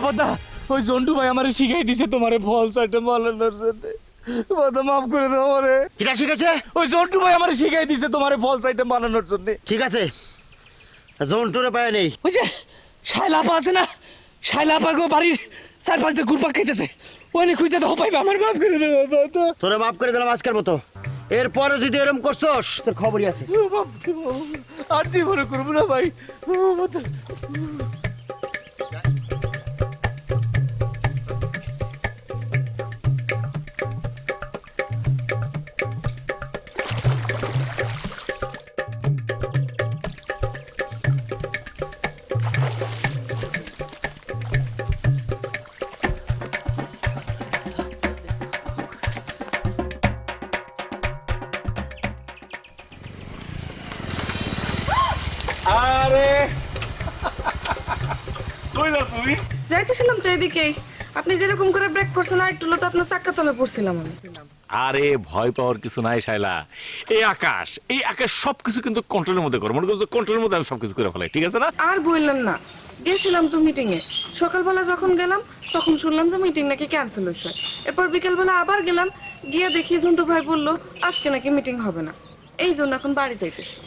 বদা ওই জন্টু ভাই আমারে শিখাই দিছে তোমারে ফল সাইডে মালানোর জন্য। বদা মাফ করে দাও আমারে। কিরা শিখেছে? ওই জন্টু ভাই আমারে শিখাই দিছে তোমারে ফল সাইডে বানানোর জন্য। ঠিক আছে, জন্টুরে পায় নেই। ওই যে শাইলাপা আছে না, শাইলা পাগো বাড়ির চারপাশ দিয়ে ঘুরপাক খাইতেছে ওখানে খুঁজতে তো পাইবে আমার মাফ করে দেবো বাবা তোরে মাফ করে দিলাম আজকের মতো, এরপরে যদি এরকম করছস তোর খবরই আছে। আর জীবনে করবো না ভাই আরে কই যা তুমি? যাইতেছিলাম তো এদিকেই, আপনি যেরকম করে ব্রেক করছেন আর একটু তো আপনার চাক্কা তলে পড়ছিলাম আমি। আরে ভয় পাওয়ার কিছু নাই শাইলা, এই আকাশ সবকিছু কিন্তু কন্ট্রোলের মধ্যে করো, মনে করছো কন্ট্রোলের মধ্যে আমি সবকিছু করে ফেলাই, ঠিক আছে না? আর বললেন না, গেছিলাম তো মিটিং এ, সকালবেলা যখন গেলাম তখন শুনলাম যে মিটিং নাকি ক্যান্সেল হয়েছে। এরপর বিকেলবেলা আবার গেলাম, গিয়ে দেখি ঝন্টু ভাই বললো আজকে নাকি মিটিং হবে না, এই জন্য এখন বাড়ি যাইতেছি।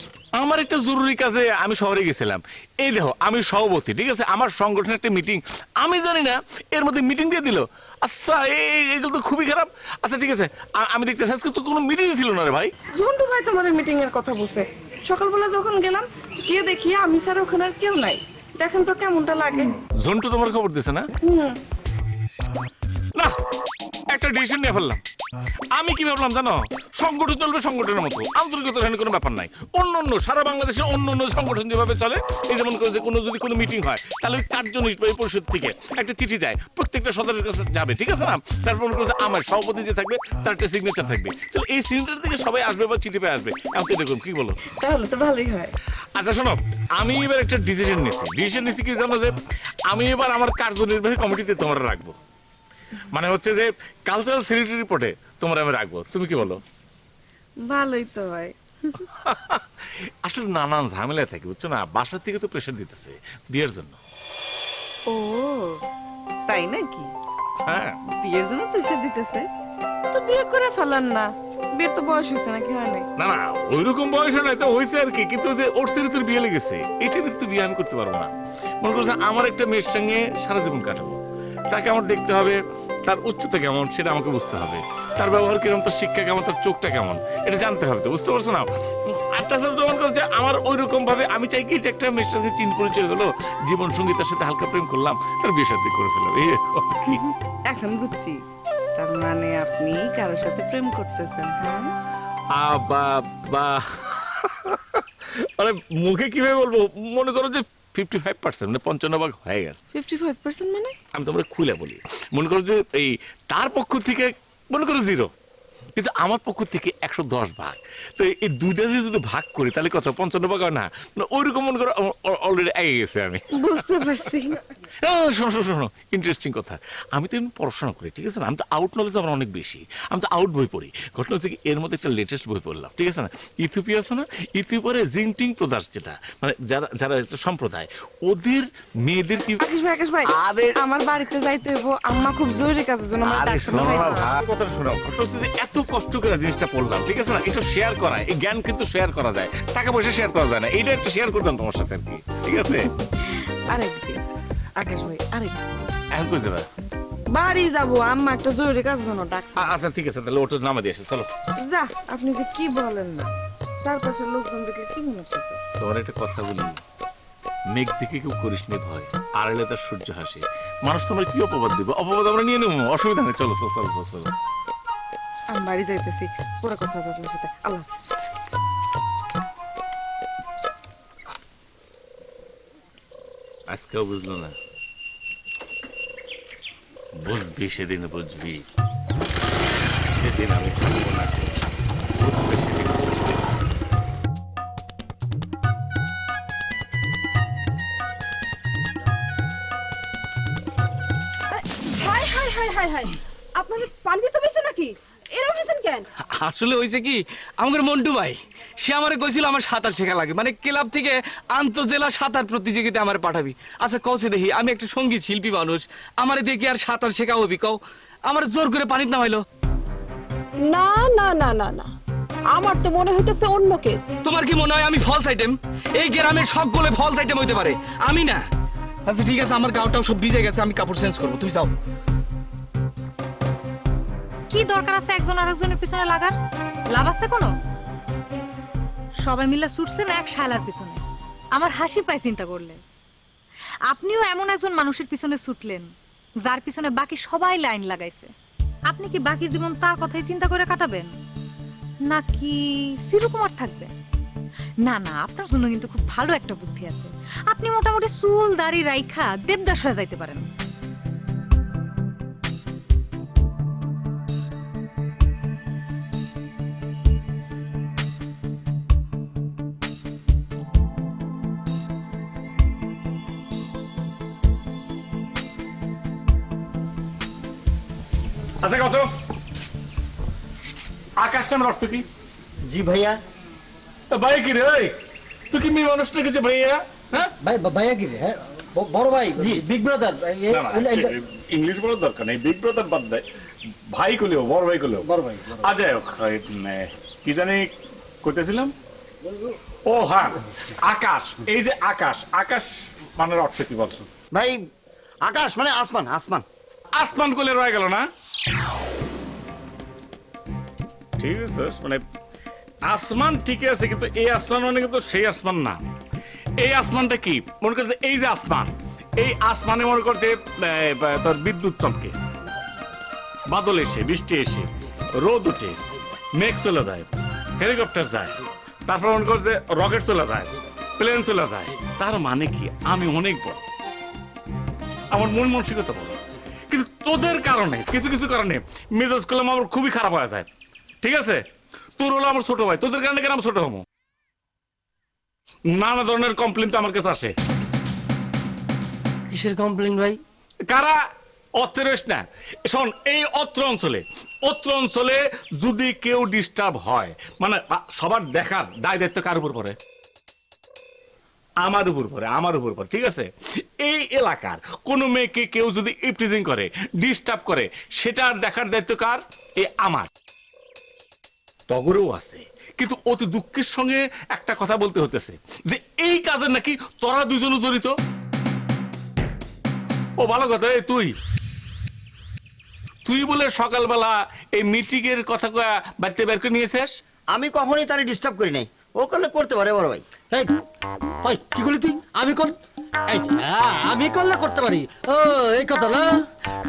আমার একটা জরুরি কাজে আমি শহরে গেছিলাম, এই দেখো আমি সভাপতি, ঠিক আছে, আমার সংগঠনের একটা মিটিং, আমি জানি না এর মধ্যে মিটিং দিয়ে দিল। আচ্ছা এগুলো তো খুবই খারাপ। আচ্ছা ঠিক আছে, আমি দেখতেছি আজকে তো কোনো মিটিং ছিল না রে ভাই। ঝন্টু ভাই তোমার মিটিং এর কথা বলছে, সকালবেলা যখন গেলাম গিয়ে দেখি আমি স্যার ওখানে আর কেউ নাই, দেখেন তো কেমনটা লাগে। ঝন্টু তোমার খবর দিছে না? না, একটা ডিসিশন নিয়ে ফেললাম। আমি কি ভাবলাম জানো, সংগঠন চলবে সংগঠনের মতো, আন্তরিকতার এখানে কোনো ব্যাপার নাই। অন্য সারা বাংলাদেশের অন্য সংগঠন যেভাবে চলে, এই যেমন করে যে যদি কোনো মিটিং হয় তাহলে ওই কার্যনির্বাহী পরিষদ থেকে একটা চিঠি যায়, প্রত্যেকটা সদস্যের কাছে যাবে, ঠিক আছে না? তারপর মনে করছে আমার সভাপতি যে থাকবে তার একটা সিগনেচার থাকবে, তাহলে এই সিগনেচার থেকে সবাই আসবে বা চিঠি পেয়ে আসবে। আমাকে দেখুন কি বলো? তাহলে তো ভালোই হয়। আচ্ছা শোনো, আমি এবার একটা ডিসিশন নিচ্ছি কি জানো, যে আমি এবার আমার কার্যনির্বাহী কমিটিতে তোমরা রাখবো, মানে হচ্ছে যে কালচারাল সেক্রেটারি পদে তোমরা আমি রাখবো। তুমি কি বলো? ভালোই তো হয়। আসলে নানান ঝামেলায় থাকে বুঝছো না, বাসার থেকে তো প্রেশার দিতেছে বিয়ের জন্য। ও তাই নাকি? হ্যাঁ, বিয়ের জন্য প্রেশার দিতেছে, তো বিয়ে করে ফেলান না, বিয়ের তো বয়স হয়েছে নাকি? হয় নাই? না না ওইরকম বয়স নাই তো, হয়েছে আর কি, কিন্তু যে ওর চরিত্রের বিয়ে লেগেছে, এটা কিন্তু বিয়ে আমি করতে পারবো না। মনে করছে আমার একটা মেয়ের সঙ্গে সারা জীবন কাটাবো, তাকে আমার দেখতে হবে, তার উচ্চতা কেমন সেটা আমাকে বুঝতে হবে, তার ব্যবহার কিরকম, তার শিক্ষা কেমন, তার চোখটা কেমন, এটা জানতে হবে তো, বুঝতে পারছো না? আর তাছাড়া তো মনে করছে আমার ওই রকম ভাবে আমি চাই কি যে একটা মেয়ের সাথে চিন পরিচয় হলো, জীবন সঙ্গী, তার সাথে হালকা প্রেম করলাম, তার বিয়ে শাদী করে ফেললাম, এই কি। এখন বুঝছি, তার মানে আপনি কারোর সাথে প্রেম করতেছেন? হ্যাঁ, মানে মুখে কিভাবে বলবো, মনে করো যে 55% মানে 55% হয়ে গেছে। 55% মানে? আমি তোমরা খুলে বলি, মনে করো যে এই তার পক্ষ থেকে মনে করো 0, কিন্তু আমার পক্ষ থেকে 110 ভাগ, তো এই দুইটা যদি ভাগ করি তাহলে কত, 55 হয় না? ওইরকম মনে করো অলরেডি এগিয়ে গেছে আমি। বুঝতে পারছি। শোনো ইন্টারেস্টিং কথা, আমি তো এমনি পড়াশোনা করি, ঠিক আছে না, আমি তো আউট নলেজ আমার অনেক বেশি, আমি তো আউট বই পড়ি। ঘটনা হচ্ছে কি, এর মধ্যে একটা লেটেস্ট বই পড়লাম, ঠিক আছে না, ইথিওপিয়া আছে না, ইথিওপিয়ার জিংটিং প্রদাস, যেটা মানে যারা একটা সম্প্রদায়, ওদের মেয়েদের কি। আকাশ ভাই আমার বাড়িতে যাইতে হইব, আম্মা খুব জরুরি কাজের জন্য আমার ডাকছে। কথা শোনো, ঘটনা হচ্ছে যে এত কষ্ট করে জিনিসটা পড়লাম, ঠিক আছে না, এটা শেয়ার করা, এই জ্ঞান কিন্তু শেয়ার করা যায়, টাকা পয়সা শেয়ার করা যায় না, এইটা একটু শেয়ার করতাম তোমার সাথে আর কি, ঠিক আছে? আরেকদিন আকাশ ভাই, আরেকদিন। এখন কই যাবে? বাড়ি যাবো, আম্মা একটা জরুরি কাজের জন্য ডাকছে। আচ্ছা ঠিক আছে, তাহলে ওটা নামে দিয়ে আসে, চলো। যা, আপনি যে কি বলেন না, চারপাশের লোকজন দেখলে কি মনে করবে? তোমার একটা কথা বলি, মেঘ দিকে কেউ করিস নি ভয়, আড়ালে তার সূর্য হাসে, মানুষ তোমার কি অপবাদ দিবে, অপবাদ আমরা নিয়ে নেবো, অসুবিধা নেই, চলো চলো চলো চলো। আমি বাড়ি যাইতেছি, পুরো কথা হবে আপনার সাথে, আল্লাহ হাফেজ। আজকেও বুঝলো না, বুঝবি সেদিন বুঝবি, যেদিন আমি থাকবো না, বুঝবে সেদিন বুঝবি। High high high high high, আপনাদের পানি দিতে পেয়েছে নাকি? এরকম হয়েছেন কেন? আসলে হয়েছে কি, আমাদের মন্টু ভাই সে আমারে কইছিল আমার সাঁতার শেখা লাগে, মানে ক্লাব থেকে আন্তঃজেলা সাঁতার প্রতিযোগিতা আমার পাঠাবি। আচ্ছা কওছে দেখি, আমি একটা সঙ্গীত শিল্পী মানুষ, আমারে দেখি আর সাঁতার শেখা হবি? কও, আমার জোর করে পানিতে নামাইলো। না না না না না, আমার তো মনে হইতেছে অন্য কেস। তোমার কি মনে হয় আমি ফলস আইটেম? এই গ্রামের সব বলে ফলস আইটেম হইতে পারে, আমি না। আচ্ছা ঠিক আছে, আমার গাওটাও সব ভিজে গেছে, আমি কাপড় চেঞ্জ করবো, তুমি যাও। কি দরকার আছে একজন আরেকজনের পিছনে লাগার? লাভ আছে কোনো? সবাই মিলে ছুটছে না এক শালার পিছনে। আমার হাসি পায় চিন্তা করলে। আপনিও এমন একজন মানুষের পিছনে ছুটলেন যার পিছনে বাকি সবাই লাইন লাগাইছে। আপনি কি বাকি জীবন তার কথাই চিন্তা করে কাটাবেন নাকি চিরকুমার থাকবেন? না না, আপনার জন্য কিন্তু খুব ভালো একটা বুদ্ধি আছে। আপনি মোটামুটি চুল দাড়ি রাইখা দেবদাস হয়ে যাইতে পারেন। আচ্ছা কত আকাশ নামের অর্থ কি? জি ভাইয়া। ভাই কি রে, তুই কি মেয়ে মানুষ রেখেছে ভাইয়া? হ্যাঁ ভাইয়া কি রে? হ্যাঁ বড় ভাই, জি বিগ ব্রাদার। ইংলিশ বলার দরকার নেই, বিগ ব্রাদার বাদ দেয়, ভাই কলেও বড় ভাই কলেও। বড় ভাই। আজ কি জানি করতেছিলাম। ও হ্যাঁ, আকাশ। এই যে আকাশ, আকাশ মানের অর্থ কি বলছো ভাই? আকাশ মানে আসমান, আসমান। আসমান কোলে রয়ে গেল না? ঠিক আছে, মানে আসমান ঠিক আছে, কিন্তু এই আসমান মানে কিন্তু সেই আসমান না। এই আসমানটা কি মনে করছে? এই যে আসমান, এই আসমানে মনে করছে তোর বিদ্যুৎ চমকে, বাদল এসে, বৃষ্টি এসে, রোদ উঠে, মেঘ চলে যায়, হেলিকপ্টার যায়, তারপর মনে করছে রকেট চলে যায়, প্লেন চলে যায়। তার মানে কি আমি অনেক বড়, আমার মন মানসিকতা বড়, কিন্তু তোদের কারণে কিছু কিছু কারণে মেজাজ করলাম আমার খুবই খারাপ হয়ে যায়। ঠিক আছে, তোর হলো আমার ছোট ভাই, তোদের কারণে কেন আমি ছোট হবো? নানা ধরনের কমপ্লেন তো আমার কাছে আসে। কিসের কমপ্লেইন ভাই? কারা অস্ত্রের না শোন, এই অত্র অঞ্চলে যদি কেউ ডিস্টার্ব হয়, মানে সবার দেখার দায় দায়িত্ব কার উপর পড়ে? আমার উপর পড়ে, আমার উপর পড়ে। ঠিক আছে, এই এলাকার কোন মেয়েকে কেউ যদি ইপটিজিং করে, ডিস্টার্ব করে, সেটার দেখার দায়িত্ব কার? এ আমার। তগরেও আছে, কিন্তু অতি দুঃখের সঙ্গে একটা কথা বলতে হতেছে যে এই কাজে নাকি তোরা দুজনও জড়িত। ও ভালো কথা, এই তুই বলে সকালবেলা এই মিটিং এর কথা কয়া বাড়িতে বের করে নিয়েছিস? আমি কখনোই তারে ডিস্টার্ব করি নাই, ও করলে করতে পারে বড় ভাই। এই ওই কি করলি তুই? আমি আমি করলে করতে পারি? ও এই কথা না?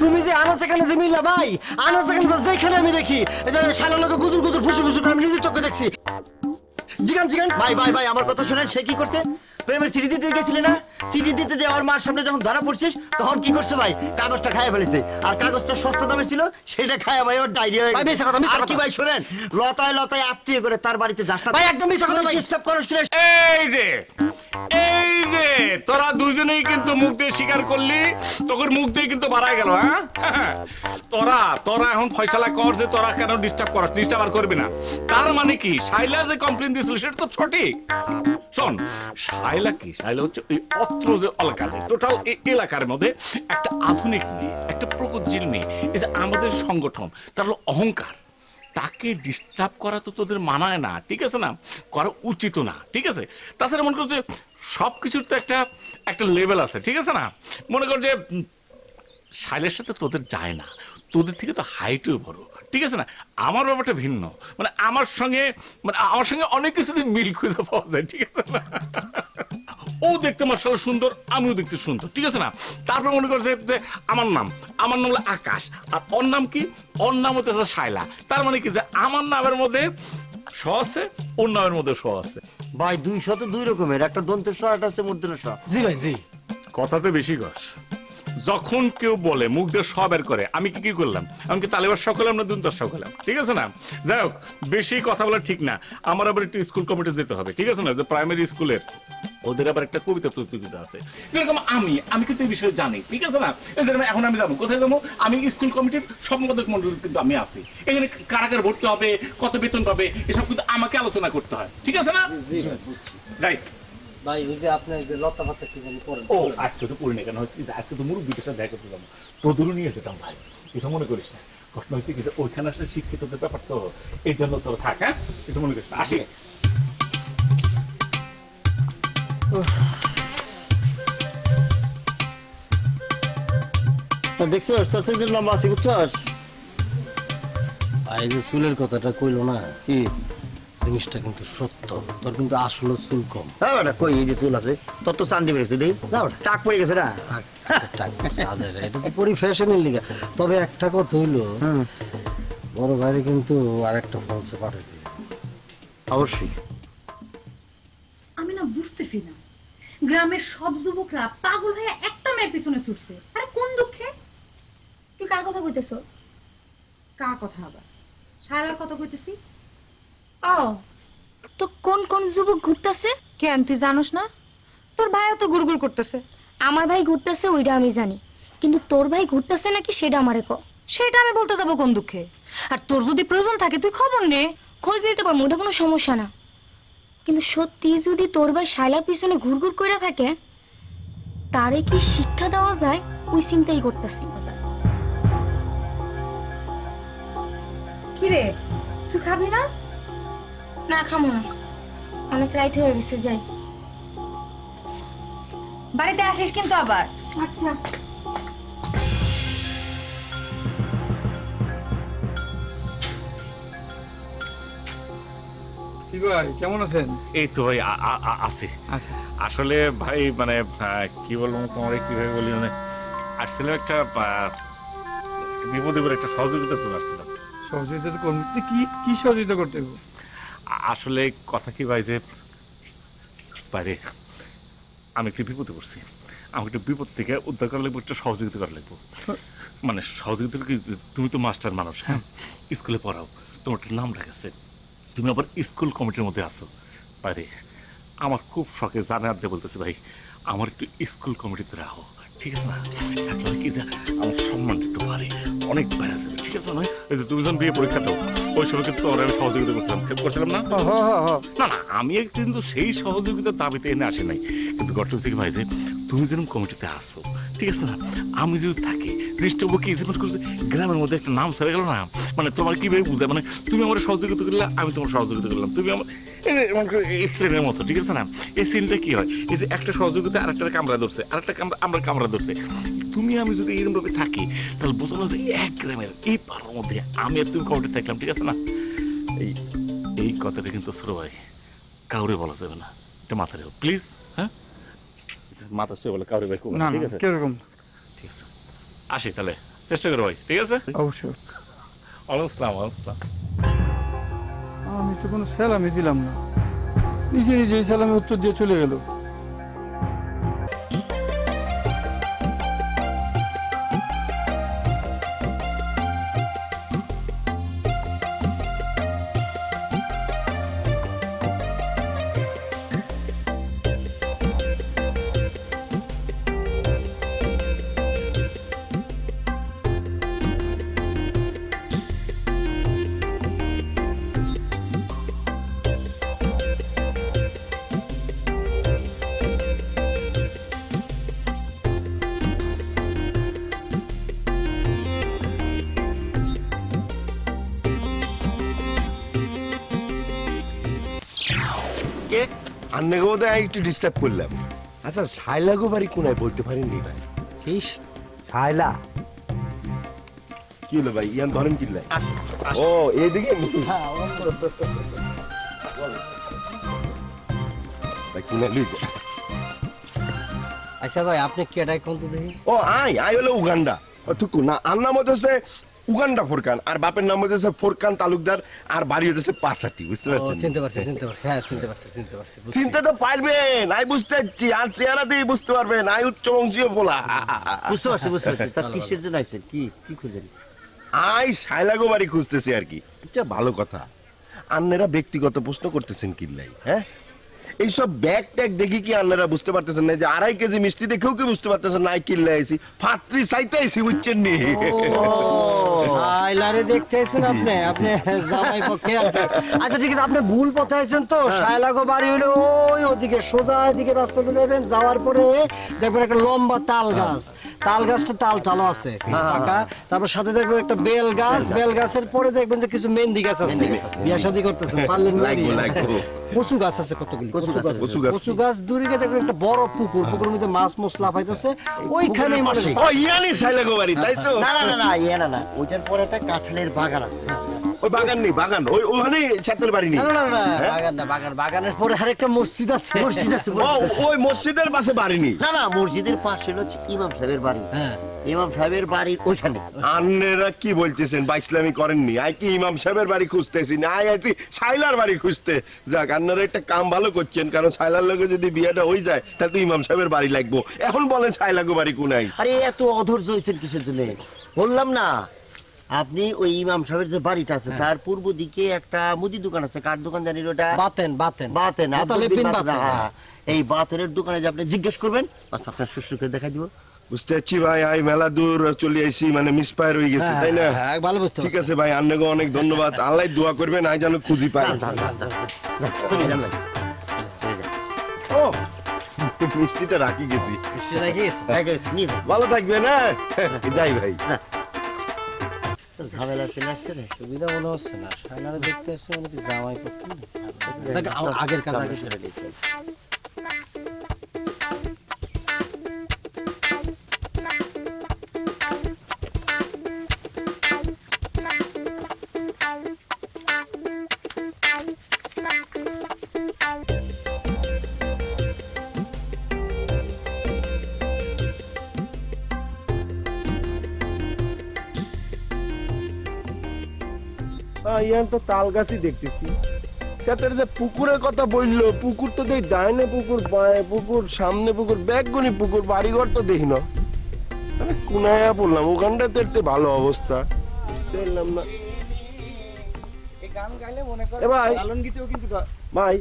তুমি যে আনাচে কানাচে মিলা ভাই, আনাচে কানাচে যেখানে আমি দেখি শালা লোকে গুজুর গুজুর ফুসু ফুসু করে আমি নিজের চোখে দেখছি। জিগান ভাই ভাই ভাই, আমার কথা শুনেন। সে কি করছে? প্রেমের চিঠি দিতে গেছিলি না? চিঠি দিতে যে আমার মার সামনে যখন ধরা পড়ছিস তখন কি করছে ভাই? কাগজটা খাইয়া ফেলেছে, আর কাগজটা সস্তা দামের ছিল, সেটা খাইয়া ভাই ওর ডায়রিয়া হয়ে গেছে। আর কি ভাই শোনেন, লতায় লতায় আত্মীয় করে তার বাড়িতে যাস না ভাই, একদম মিথ্যা কথা ভাই। ডিস্টার্ব করস কি? এই যে তোরা দুজনেই কিন্তু মুখ দিয়ে স্বীকার করলি, তোর মুখ দিয়ে কিন্তু বাড়ায় গেল। হ্যাঁ, তোরা এখন ফয়সালা কর যে তোরা কেন ডিস্টার্ব করস, ডিস্টার্ব আর করবি না। তার মানে কি শাইলা যে কমপ্লেন দিয়েছিল সেটা তো সঠিক। শোন, শাইলা হচ্ছে এই অত্র যে এলাকা, টোটাল এই এলাকার মধ্যে একটা আধুনিক মেয়ে, একটা প্রগতিশীল মেয়ে। এই যে আমাদের সংগঠন, তার হলো অহংকার, তাকে ডিস্টার্ব করা তো তোদের মানায় না। ঠিক আছে না, করা উচিত না। ঠিক আছে, তাছাড়া মনে করছে সবকিছুর তো একটা লেভেল আছে। ঠিক আছে না, মনে কর যে শাইলের সাথে তোদের যায় না, তোদের থেকে তো হাইটও বড়। ঠিক আছে না, আমার ব্যাপারটা ভিন্ন, মানে আমার সঙ্গে অনেক কিছুদিন মিল খুঁজে পাওয়া যায়। ঠিক আছে না, ও দেখতে মাশাআল্লাহ সুন্দর, আমিও দেখতে সুন্দর। ঠিক আছে না, তারপর মনে করছে যে আমার নাম হলো আকাশ, আর ওর নাম কি? ওর নাম হচ্ছে শায়লা। তার মানে কি যে আমার নামের মধ্যে স আছে, ওর নামের মধ্যে স আছে। ভাই 200 তো 2 রকমের, একটা দন্তের স, একটা হচ্ছে মূর্ধন্য স। জি ভাই, জি। কথাতে বেশি গস। যখন কেউ বলে মুখ দিয়ে স বের করে, আমি কি করলাম? আমি কি তালেবার স করলাম না দুন্তর স করলাম? ঠিক আছে না, যাই হোক, বেশি কথা বলা ঠিক না। আমার আবার একটু স্কুল কমিটি যেতে হবে। ঠিক আছে না, যে প্রাইমারি স্কুলের ওদের আবার একটা কবিতা প্রতিযোগিতা আছে। যেরকম আমি কিন্তু এই বিষয়ে জানি। ঠিক আছে না, যেরকম এখন আমি যাবো, কোথায় যাবো? আমি স্কুল কমিটির সম্পাদক মন্ডল কিন্তু আমি আছি। এখানে কারাগার ভর্তি হবে, কত বেতন পাবে, এসব কিন্তু আমাকে আলোচনা করতে হয়। ঠিক আছে না? রাইট ভাই, ওই যে আপনি যে লতা পাতা কি জানি করেন। ও আজকে তো পড়ি না কেন, আজকে তো মুরব্বীদের সাথে দেখা করতে যাবো, তোদেরও নিয়ে যেতাম ভাই, কিছু মনে করিস না। প্রশ্ন হয়েছে কি যে ওইখানে আসলে শিক্ষিতদের ব্যাপার তো, এই জন্য তোর থাক। হ্যাঁ, কিছু মনে করিস না, আসি। দেখছো তোর থেকে লম্বা আছে বুঝছস? এই যে চুলের কথাটা কইলো না, কি জিনিসটা কিন্তু সত্য। তোর কিন্তু আসলে চুল কম। হ্যাঁ বেটা কই এই যে চুল আছে তোর তো চান্দি বেড়েছে দেখ যাও টাক পড়ে গেছে না। এটা তো পুরি ফ্যাশনের লিগা। তবে একটা কথা হইলো, বড় ভাইরে কিন্তু আরেকটা ফলসে পাঠাইতে। অবশ্যই। আমি না বুঝতেছি না, গ্রামের সব যুবকরা পাগল হয়ে একটা মেয়ের পিছনে ছুটছে। আরে কোন দুঃখে? তুই কার কথা কইতেছ? কার কথা আবার? শায়লার কথা কইতেছি। ও তো কোন কোন যুবক ঘুরতেছে? কেন তুই জানোস না? তোর ভাইও তো গুড়গুড় করতেছে। আমার ভাই ঘুরতেছে ওইটা আমি জানি, কিন্তু তোর ভাই ঘুরতেছে নাকি সেটা আমারে ক। সেটা আমি বলতে যাবো কোন দুঃখে? আর তোর যদি প্রয়োজন থাকে তুই খবর নে। খোঁজ নিতে পারবো, ওটা কোনো সমস্যা না। কিন্তু সত্যি যদি তোর ভাই শায়লার পিছনে ঘুরঘুর করে থাকে, তারে কি শিক্ষা দেওয়া যায় ওই চিন্তাই করতেছি। কি রে, তুই খাবি না? না খামো না, অনেক রাইট হয়ে গেছে, যাই। বাড়িতে আসিস কিন্তু আবার। আচ্ছা। কি ভাই কেমন আছেন? এই তো ভাই আছে। আচ্ছা আসলে ভাই মানে কি বলবো তোমার, কিভাবে বলি, মানে আসছিলাম একটা বিপদে করে একটা সহযোগিতা চলে আসছিলাম। সহযোগিতা তো করুন। কি কি সহযোগিতা করতে হবে? আসলে কথা কি ভাই যে বাইরে আমি একটু বিপদে পড়ছি। আমাকে একটু বিপদ থেকে উদ্ধার করা লাগবে, একটু সহযোগিতা করা লাগবে। মানে সহযোগিতা কি, তুমি তো মাস্টার মানুষ, হ্যাঁ, স্কুলে পড়াও, তোমার একটা নাম রাখাচ্ছে, তুমি আবার স্কুল কমিটির মধ্যে আছো। বাইরে আমার খুব শখে জানে আনতে বলতেছে ভাই, আমার একটু স্কুল কমিটিতে রাখো, ঠিক আছে না? থাকলে কি যে আমার সম্মানটা একটু বাড়ে, অনেক বেড়ে যাবে, ঠিক আছে নয়? ওই যে তুমি যখন বিয়ে পরীক্ষা দাও ওই সময় কিন্তু তোর আমি সহযোগিতা করছিলাম না? না না, আমি কিন্তু সেই সহযোগিতার দাবিতে এনে আসি নাই, কিন্তু ঘটনা হচ্ছে কি ভাই যে তুমি যেরকম কমিটিতে আসো, ঠিক আছে না, আমি যদি থাকি জিনিসটা কি করছে, গ্রামের মধ্যে একটা নাম ছেড়ে গেল না। মানে তোমার কিভাবে বুঝে, মানে তুমি আমার সহযোগিতা করলে আমি তোমার সহযোগিতা করলাম, তুমি আমার এই শ্রেণীর মতো, ঠিক আছে না? এই শ্রেণীটা কি হয়, এই যে একটা সহযোগিতা আরেকটা কামড়া ধরছে, আরেকটা আমরা কামড়া ধরছে, তুমি আমি যদি এরকম ভাবে থাকি তাহলে বোঝানো যে এক গ্রামের এই পাড়ার মধ্যে আমি আর তুমি কমিটি থাকলাম, ঠিক আছে না? এই এই কথাটা কিন্তু ছোট ভাই কাউরে বলা যাবে না, এটা মাথায় রেখো প্লিজ। হ্যাঁ, মাথা সে বলে কাউরে ভাই, ঠিক আছে? কিরকম? ঠিক আছে, আসি তাহলে, চেষ্টা করো ভাই, ঠিক আছে? অবশ্যই। আসসালাম আসসালাম। আমি তো কোনো সালামি দিলাম না, নিজে নিজেই সালামি উত্তর দিয়ে চলে গেল। কে আন্নাকে বোধ হয় একটু ডিস্টার্ব করলাম। আচ্ছা শায়লা গো বাড়ি কোনায় বলতে পারেননি ভাই? কি শায়লা কি হলো ভাই, ইয়ান ধরেন কিনলে? ও এইদিকে ভাই কোনায় লুই। আচ্ছা ভাই আপনি কেটাই কোন তো দেখি? ও আই হলো উগান্ডা। ঠিক না, আর নাম হচ্ছে উগান্ডা ফোরকান, আর বাপের নাম হচ্ছে ফোরকান তালুকদার, আর বাড়ি হচ্ছে পাঁচাটি, বুঝতে পারছেন? চিনতে পারছি, হ্যাঁ চিনতে পারছি। চিনতে তো পারবেন, আই বুঝতে পারছি, আর চেহারা দিয়ে বুঝতে পারবেন, আই উচ্চ বংশীয় বলা। বুঝতে পারছি তা কিসের জন্য আইছেন, কি কি খুঁজেন? আই শায়লাগো বাড়ি খুঁজতেছি আর কি। আচ্ছা ভালো কথা, আন্নেরা ব্যক্তিগত প্রশ্ন করতেছেন কিল্লাই? হ্যাঁ, এইসব ব্যাগ ট্যাগ দেখি কি আন্নারা বুঝতে পারতেছেন না যে 2.5 কেজি মিষ্টি দেখেও কি বুঝতে পারতেছেন না কিল্লাই আইছি, ফাত্রি চাইতে আইছি, বুঝছেন নি? শায়লারে দেখতে আইছেন আপনি, আপনি জামাই পক্ষে। আচ্ছা ঠিক আছে, আপনি ভুল পথে আইছেন তো। শায়লাগো বাড়ি হলো ওই ওদিকে, সোজা দিকে রাস্তাতে যাবেন, যাওয়ার পরে দেখবেন একটা লম্বা তাল গাছ, তাল গাছটা তালও আছে পাকা, তারপর সাথে দেখবেন একটা বেল গাছ, বেল গাছের পরে দেখবেন যে কিছু মেহেন্দি গাছ আছে। বিয়া শাদী করতেছেন, পারলেন না? কচু গাছ আছে কতগুলি কচু গাছ আছে। কচু গাছ কচু গাছ দূরে গিয়ে দেখবেন একটা বড় পুকুর, পুকুরের মধ্যে মাছ মোছ লাফাইতেছে, ওইখানে পাশে। ও ইয়ানি ছাইলাগো বাড়ি তাই তো? না না না না ইয়ে না না, ওইটার পরে একটা কাঁঠালের বাগান আছে। ওই বাগান নেই, বাগান ওই ওখানে ছাত্রের বাড়ি নেই। না না না বাগান না, বাগানের পরে আরেকটা মসজিদ আছে। মসজিদ আছে ও ওই মসজিদের পাশে বাড়ি নেই। না না, মসজিদের পাশে হচ্ছে ইমাম সাহেবের বাড়ি। হ্যাঁ ইমাম সাহেবের বাড়ির ওইখানে। আন্নেরা কি বলতেছেন, বাইসলামি করেননি? আই কি ইমাম সাহেবের বাড়ি খুঁজতেছি না, আই আছি সাইলার বাড়ি খুঁজতে। যাক, আন্নারা একটা কাম ভালো করছেন, কারণ সাইলার লগে যদি বিয়েটা হয়ে যায় তাহলে তো ইমাম সাহেবের বাড়ি লাগবো। এখন বলেন সাইলাগো বাড়ি কোনাই? আরে এত অধৈর্য হয়েছেন কিসের জন্য? বললাম না, আপনি ওই ইমাম সাহেবের যে বাড়িটা আছে তার পূর্ব দিকে একটা মুদি দোকান আছে। কার দোকান জানি ওটা? বাতেন বাতেন বাতেন, আব্দুল মোতালেব বিন বিন বাতেন, বাতেন। হ্যাঁ। এই বাতেনের দোকানে যে আপনি জিজ্ঞেস করবেন, বাস আপনার শ্বশুরকে দেখাই দিব। বুঝতে পারছি ভাই, আই মেলা দূর চলে আইছি, মানে মিসফায়ার হয়ে গেছে, তাই না? হ্যাঁ ভালো বুঝতে ঠিক আছে ভাই, আন্নাকে অনেক ধন্যবাদ। আল্লাহ দোয়া করবেন আই যেন খুঁজি পাই। চলে যান ভাই। ও মিষ্টিটা রাখি গেছি। নিয়ে যান। ভালো থাকবেন, হ্যাঁ যাই ভাই। ঝামেলা চলে আসছে রে। সুবিধা মনে হচ্ছে না, সাইনারে দেখতে আসছে মানে কি জামাই করতে। আগের কাজ আগে সেরে নিতে। ইয়ান তো তাল গাছই দেখতেছি। সাথে যে পুকুরের কথা বললো, পুকুর তো দেখ, ডাইনে পুকুর, বাঁয়ে পুকুর, সামনে পুকুর, ব্যাগগুনি পুকুর, বাড়িঘর তো দেখি না। আমি কুনায়া বললাম, ওখানটা তো একটু ভালো অবস্থা দেখলাম না। এ ভাই, ভাই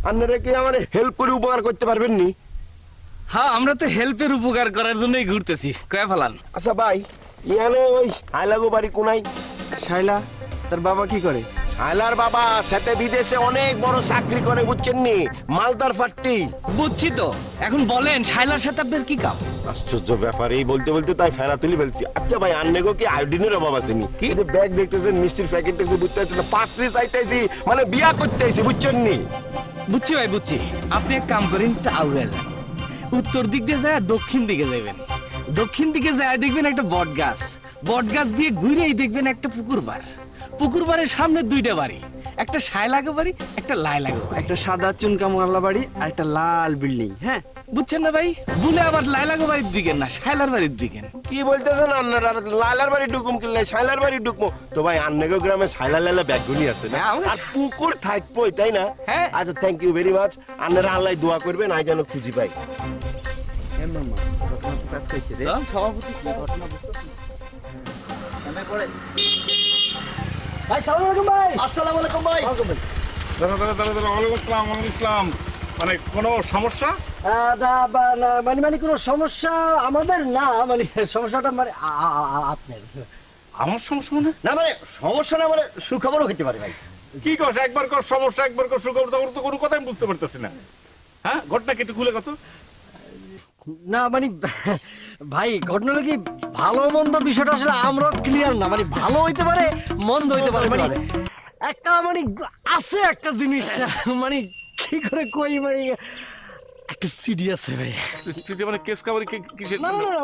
আপনারা কি আমার হেল্প করে উপকার করতে পারবেন নি? হ্যাঁ, আমরা তো হেল্পের উপকার করার জন্যই ঘুরতেছি। কয়ে ফেলান। আচ্ছা ভাই, ইয়ানে ওই আইলাগো বাড়ি কোনাই? শাইলা তার বাবা কি করে? শাইলার বাবা সাথে বিদেশে অনেক বড় চাকরি করে, বুঝছেন নি, মালদার ফাট্টি। বুঝছি তো, এখন বলেন শাইলার সাথে আপনার কি কাম? আশ্চর্য ব্যাপার, এই বলতে বলতে তাই ফেরা তুলি ফেলছি। আচ্ছা ভাই, আন্নেগো কি আয়োডিনের অভাব আসেনি? এই যে ব্যাগ দেখতেছেন, মিষ্টির প্যাকেট দেখতে, বুঝতে পারছেন না, পাত্রী চাইতেছি, মানে বিয়া করতে আইছি, বুঝছেন নি? বুঝছি ভাই, বুঝছি। আপনি এক কাম করেন, আউড়ে যান, উত্তর দিক দিয়ে যায় দক্ষিণ দিকে যাবেন। দক্ষিণ দিকে যায় দেখবেন একটা বট গাছ, বট গাছ দিয়ে ঘুরেই দেখবেন একটা পুকুর বার। পুকুর বারের সামনে দুইটা বাড়ি, একটা শাইলাগো বাড়ি, একটা লাইলাগো বাড়ি। একটা সাদা চুনকা মোহল্লা বাড়ি আর একটা লাল বিল্ডিং। হ্যাঁ, বুঝছেন না ভাই? ভুলে আবার লাইলাগো বাড়ির দিকেন না, শাইলার বাড়ির দিকেন। কি বলতেছেন আন্নারা? লালার বাড়ি ঢুকুম কিনলে শাইলার বাড়ি ঢুকবো তো? ভাই, আন্নেগো গ্রামে শাইলা লালা ব্যাগগুনি আছে না, আর পুকুর থাকবোই, তাই না? হ্যাঁ। আচ্ছা, থ্যাংক ইউ ভেরি মাচ। আন্নারা আল্লাহ দোয়া করবেন আই যেন খুঁজি পাই। ভাই সালাম আলাইকুম ভাই। আসসালামু আলাইকুম ভাই। ইসলাম, মানে কোনো সমস্যা? মানে কোনো সমস্যা আমাদের না, মানে সমস্যাটা মানে আপনার। আমার সমস্যা মানে? না মানে সমস্যা না, মানে সুখবরও হতে পারে ভাই। কি কস? একবার কর সমস্যা, একবার কর সুখবর, তখন তো কোনো কথাই বুঝতে পারতেছি না। হ্যাঁ, ঘটনা কি একটু খুলে কত? না মানে ভাই, ঘটনাটা কি ভালো মন্দ বিষয়টা আসলে আমরা ক্লিয়ার না। মানে ভালো হইতে পারে, মন্দ হইতে পারে। মানে একটা মানে আছে একটা জিনিস, মানে কি করে কই, মানে একটা সিডি আছে ভাই। সিটি মানে কেস কাভারি কিসের? না না না,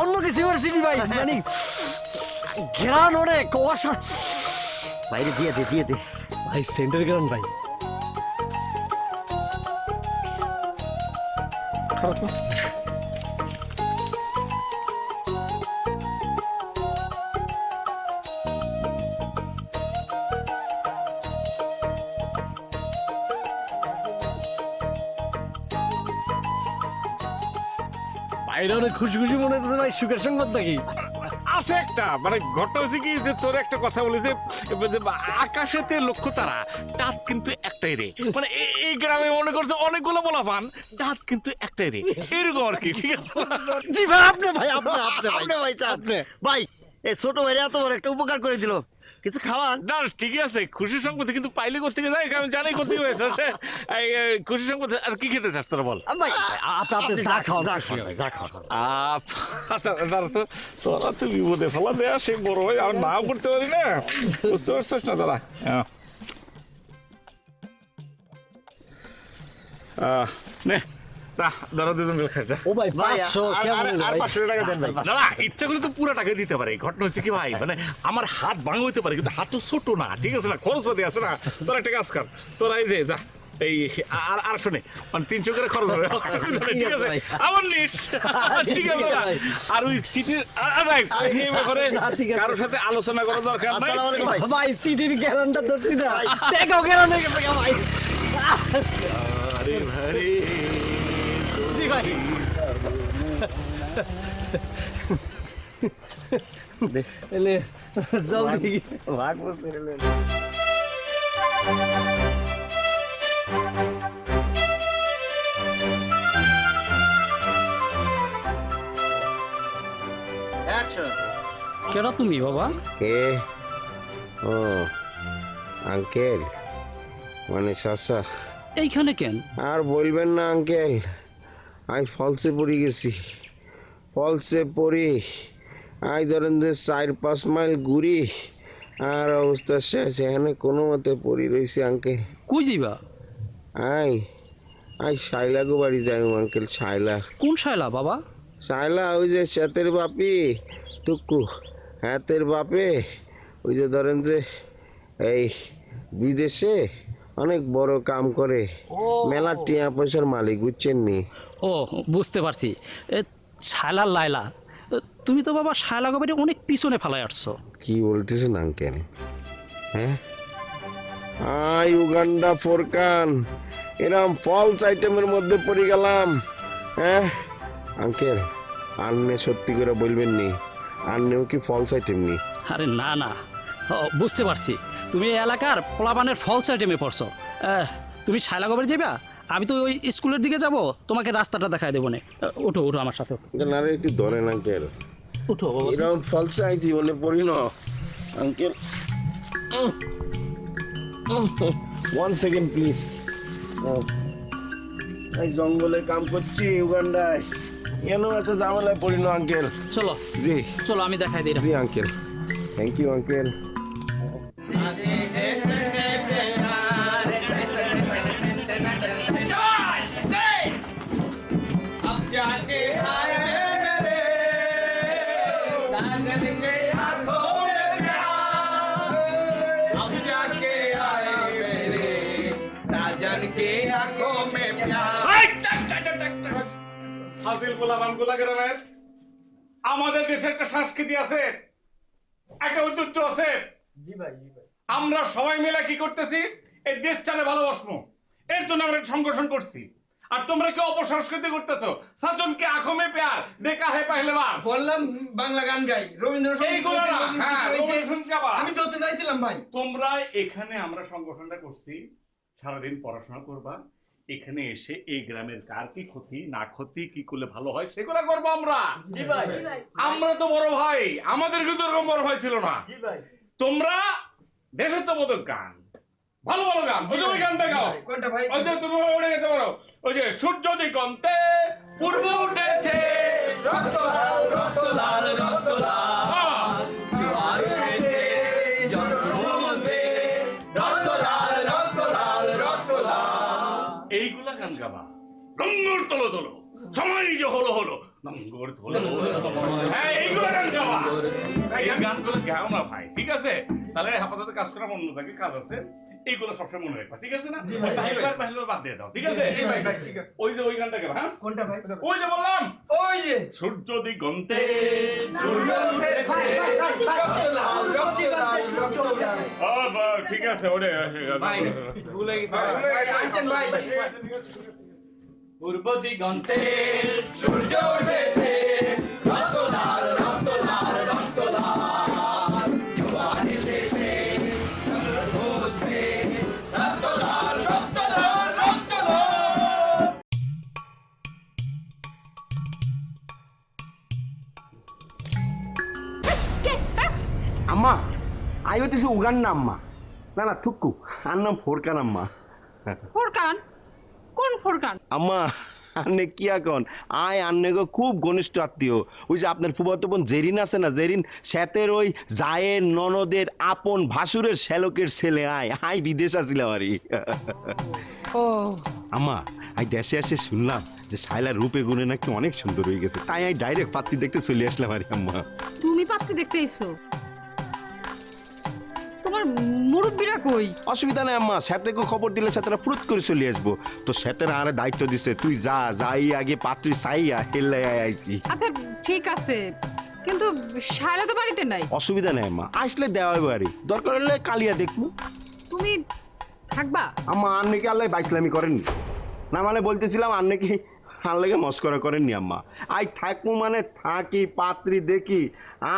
অন্য কিছু সিডি ভাই, মানে গ্রান অনেক অসা। বাইরে দিয়ে দে, দিয়ে দে ভাই, সেন্টার গ্রান ভাই। খারাপ না? বাইরে অনেক খুশি খুশি মনে হচ্ছে ভাই, সুখের সংবাদ নাকি? আছে একটা, মানে ঘটনা হচ্ছে কি, যে তোর একটা কথা বলি যে আকাশেতে লক্ষ্য তারা, চাঁদ কিন্তু একটাই রে। মানে এই গ্রামে মনে করছে অনেকগুলো বলা পান, চাঁদ কিন্তু একটাই রে, এরকম আর কি। ঠিক আছে জি ভাই, আপনি ভাই, আপনি ভাই চাপ ভাই, এই ছোট ভাইরা এত বড় একটা উপকার করে দিল, কিছু খাওয়ান? না, ঠিকই আছে, খুশি সংবাদ, কিন্তু পাইলে করতে যায়, কারণ জানি করতে হয়েছে সে। খুশি সংবাদ, আর কি খেতে চাস তোরা বল? ভাই আপনি যা খাওয়ান, যা খাওয়ান। আচ্ছা, তোরা তো বিপদে ফেলা দেয়া, সে বড় ভাই, আর নাও করতে পারি না, বুঝতে পারছিস না তোরা? নে ধরো দুজন মিলে খাস যা। ও ভাই ভাই 500 কেমন হলো আর ভাই? 500 টাকা দেন ভাই। না ইচ্ছা করলে তো পুরো টাকা দিতে পারে। ঘটনা হচ্ছে কি ভাই, মানে আমার হাত ভাঙা হইতে পারে কিন্তু হাত তো ছোট না, ঠিক আছে না, খরচ পাতি আছে না। তোরা একটা কাজ কর, তোরা এই যে যা এই আর শোনে মানে 300 করে খরচ হবে, ঠিক আছে আমার নিস, ঠিক আছে না? আর ওই চিঠির এই ব্যাপারে কারোর সাথে আলোচনা করার দরকার নাই। আসসালামু আলাইকুম ভাই। ভাই চিঠির গ্যারান্টা ধরছি না, টাকাও গ্যারান্টি গেছে ভাই। আরে ভাই জি ভাই। এলে জলদি ভাগ বলতে গেলে অ্যাকশন। কেন তুমি বাবা? কে? ও আঙ্কেল, মানে চাচা। এইখানে কেন? আর বলবেন না আঙ্কেল, আমি ফলসে পড়ে গেছি। ফলসে পড়ি আই ধরেন যে 4-5 মাইল ঘুরি আর অবস্থা শেষ। এখানে কোনো মতে পড়ি রয়েছি আঙ্কেল। কই যাইবা? আই শাইলা গো বাড়ি যাই আঙ্কেল। শাইলা? কোন শায়লা বাবা? শাইলা ওই যে শ্যাতের বাপি টুকু, হাতের বাপে ওই যে ধরেন যে এই বিদেশে অনেক বড় কাম করে, মেলা টিয়া পয়সার মালিক, বুঝছেন নি? ও বুঝতে পারছি, শায়লা লাইলা। তুমি তো বাবা শায়লা গোবারে অনেক পিছনে ফেলায় আসছো। কি বলতেছেন আঙ্কেল? হ্যাঁ আই উগান্ডা ফোরকান এরম ফলস আইটেমের মধ্যে পড়ে গেলাম। হ্যাঁ আঙ্কেল, আন্নে সত্যি করে বলবেন নি, আন্নেও কি ফলস আইটেম নি? আরে না না, বুঝতে পারছি তুমি এই এলাকার পোলাপানের ফলস আইটেমে পড়ছো। তুমি শায়লা গোবারে যাবা, আমি তো ওই স্কুলের দিকে যাব, তোমাকে রাস্তাটা দেখায় দেবো না। ওঠো ওঠো আমার সাথে। আরে একটু ধরেন আঙ্কেল, উঠো এরকম ফলস আই জীবনে পড়ি না আঙ্কেল। 1 second please. এই জঙ্গলে কাম করছি উগান্ডায়, কেন এত ঝামেলায় পড়ি না আঙ্কেল? চলো জি চলো, আমি দেখাই দিই। জি আঙ্কেল, থ্যাংক ইউ আঙ্কেল। হাসিল পোলাপান গুলা গ্রামের আমাদের দেশে একটা সংস্কৃতি আছে, একটা ঐতিহ্য আছে। আমরা সবাই মিলে কি করতেছি, এই দেশ চালে ভালোবাসবো, এর জন্য আমরা একটা সংগঠন করছি। আর তোমরা কি অপসংস্কৃতি করতেছো? সাজনকে আঁখোं में प्यार देखा है पहले बार বললাম বাংলা গান গাই, এইগুলো না, হ্যাঁ রবীন্দ্রসঙ্গীত গাবা। আমি তো হতে চাইছিলাম ভাই। তোমরা এখানে আমরা সংগঠনটা করছি, সারাদিন পড়াশোনা করবা, এখানে এসে এই গ্রামের কার কি ক্ষতি না ক্ষতি কি করলে ভালো হয় সেগুলো করবো আমরা। জি ভাই। আমরা তো বড় ভাই, আমাদের কিন্তু এরকম বড় ভাই ছিল না। জি ভাই। তোমরা দেশাত্মবোধক গান, ভালো ভালো গান, ওই যে ওই গানটা গাও। কোনটা ভাই? ওই যে তুমি ওটা গেতে পারো, ওই যে সূর্য দিগন্তে পূর্ব উঠেছে রক্ত লাল রক্ত লাল রক্ত লাল, জোয়ার এসেছে জনসমুদ্রে, রক্ত লাল রক্ত লাল রক্ত লাল। এইগুলা গান গাবা। লঙ্গর তোলো তোলো সময় যে হলো হলো, লঙ্গর তোলো হ্যাঁ এইগুলা গান গাবা। এই গানগুলো গাও না ভাই, ঠিক আছে? তাহলে আপাতত কাজ করা অন্য জায়গায় কাজ আছে, এইগুলো সবসময় মনে রাখবা, ঠিক আছে না? পাহিলবার বাদ দিয়ে দাও, ঠিক আছে? ওই যে ওই গানটা গাবা। হ্যাঁ কোনটা ভাই? ওই যে বললাম, ওই যে সূর্য দিগন্তে সূর্য উঠেছে রক্ত লাল রক্ত লাল রক্ত লাল। ঠিক আছে ওরে ভাই ভুলে গেছি ভাই। আসেন ভাই। পূর্ব দিগন্তে সূর্য উঠেছে রক্ত লাল রক্ত লাল রক্ত লাল, জোয়ার এসেছে সমুদ্রে, রক্ত লাল রক্ত লাল রক্ত লাল। আম্মা আই হইতেছে উগান্ডা আম্মা। না না থুক্কু, আর নাম ফোরকান আম্মা। ফোরকান? কোন ফোরকান? আম্মা আন্নে কি এখন, আয় আন্নে গো খুব ঘনিষ্ঠ আত্মীয়। ওই যে আপনার ফুফাতো বোন জেরিন আছে না, জেরিন শ্যাতের ওই জায়ের ননদের আপন ভাসুরের শ্যালকের ছেলে। আয় বিদেশ আসিলাম আরই। ও আম্মা আই দেশে এসে শুনলাম যে শায়লা রূপে গুণে নাকি অনেক সুন্দর হয়ে গেছে, তাই আমি ডাইরেক্ট পাত্রী দেখতে চলে আসলাম আরে আম্মা। তুমি পাত্রী দেখতে এসো? তোমার মুরব্বিরা কই? অসুবিধা নেই আম্মা, সাথেকে খবর দিলে সাথেরা ফুরুত করে চলে আসবো। তো সাথেরা আরে দায়িত্ব দিছে, তুই যা যাই আগে পাত্রী চাইয়া হেল্লাই আইছি। আচ্ছা ঠিক আছে, কিন্তু শায়লা তো বাড়িতে নাই। অসুবিধা নেই আম্মা, আসলে দেওয়া হবে বাড়ি, দরকার হলে কালিয়া দেখবো। তুমি থাকবা? আম্মা আর নাকি আল্লাহ বাইসলামি করেননি, না মানে বলতেছিলাম আর নাকি আল্লাহকে মস্করা করেননি আম্মা। আই থাকবো মানে থাকি, পাত্রী দেখি,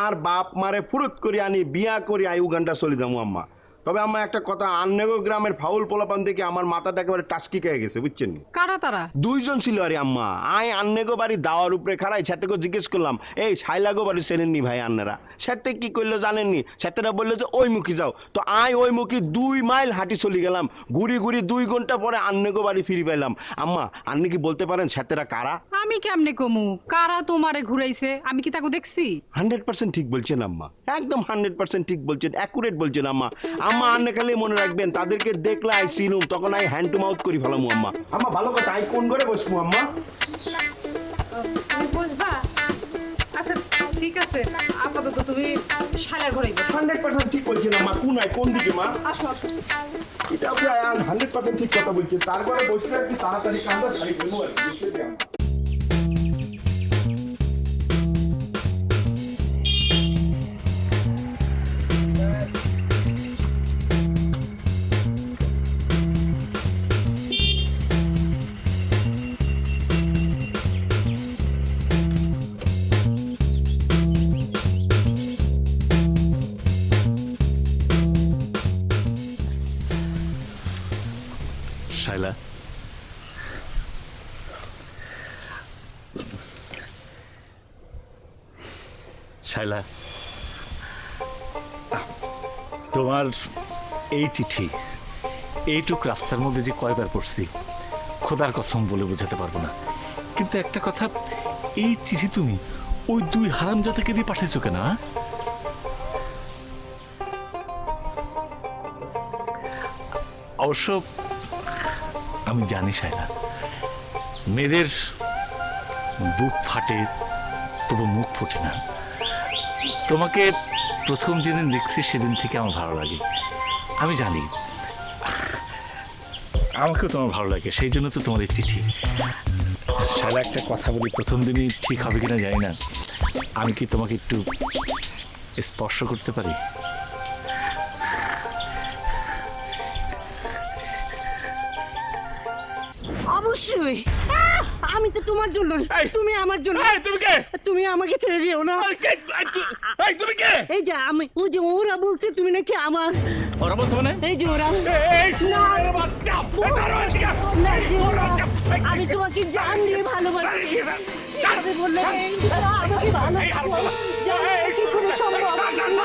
আর বাপ মারে ফুরুত করে আনি, বিয়া করি, আই উগান্ডা চলে যাবো আম্মা। তবে আম্মা একটা কথা, আন্নেগো গ্রামের ফাউল পোলাপান দেখে আমার মাথাটা একেবারে টাস্কি খেয়ে গেছে, বুঝছেন? কারা তারা? দুইজন ছিল আরে আম্মা। আই আন্নেগো বাড়ি দাওয়ার উপরে খাড়াই, সাথেকে জিজ্ঞেস করলাম এই শাইলাগো বাড়ি চেনেননি ভাই আন্নারা? সাথে কি করলো জানেননি? সাথেরা বললো যে ওই মুখী যাও। তো আই ওই মুখী 2 মাইল হাঁটি চলে গেলাম, ঘুরি ঘুরি 2 ঘন্টা পরে আন্নেগো বাড়ি ফিরে পেলাম। আম্মা আন্নে কি বলতে পারেন সাথেরা কারা? আমি কেমনে কমু কারা তোমারে ঘুরাইছে? আমি কি তাকে দেখছি? 100% ঠিক বলছেন আম্মা, একদম 100% ঠিক বলছেন, অ্যাকুরেট বলছেন আম্মা। আম্মা আন্নে খালি মনে রাখবেন, তাদেরকে দেখলে আই চিনুম, তখন আই হ্যান্ড টু মাউথ করি ফেলামু আম্মা। আম্মা ভালো কথা, আই কোন করে বসবো আম্মা? তুমি বুঝবা? আচ্ছা ঠিক আছে, আপাতত তুমি শালার ঘরে বসো। 100% ঠিক বলছেন আম্মা। কোন আই কোন দিকে মা? আসো আসো। এটা আপনি 100% ঠিক কথা বলছেন, তারপরে বসলে আর কি তাড়াতাড়ি কামটা সারি দেবো আর কি, বুঝতে পেরেছি আম্মা। শায়লা, শায়লা, তোমার এই চিঠি এইটুক রাস্তার মধ্যে যে কয়বার পড়ছি খোদার কসম বলে বোঝাতে পারবো না। কিন্তু একটা কথা, এই চিঠি তুমি ওই 2 হারামজাদাকে দিয়ে পাঠিয়েছো কেন? অবশ্য আমি জানি শায়লা, মেয়েদের বুক ফাটে তবু মুখ ফোটে না। তোমাকে প্রথম যেদিন দেখছি সেদিন থেকে আমার ভালো লাগে, আমি জানি আমাকেও তোমার ভালো লাগে, সেই জন্য তো তোমার এই চিঠি। শায়লা একটা কথা বলি, প্রথম দিনই ঠিক হবে কিনা জানি না, আমি কি তোমাকে একটু স্পর্শ করতে পারি? অবশ্যই, আমি তো তোমার জন্য, তুমি আমার জন্য। তুমি কে? তুমি আমাকে ছেড়ে যেও না। তুমি কে? এই যে আমি, ওই যে ওরা বলছে তুমি নাকি আমার। ওরা বলছে মানে? এই যে ওরা, আমি তোমাকে জান দিয়ে ভালোবাসি। কিভাবে বললে আমাকে ভালোবাসি কোনো সম্ভব না।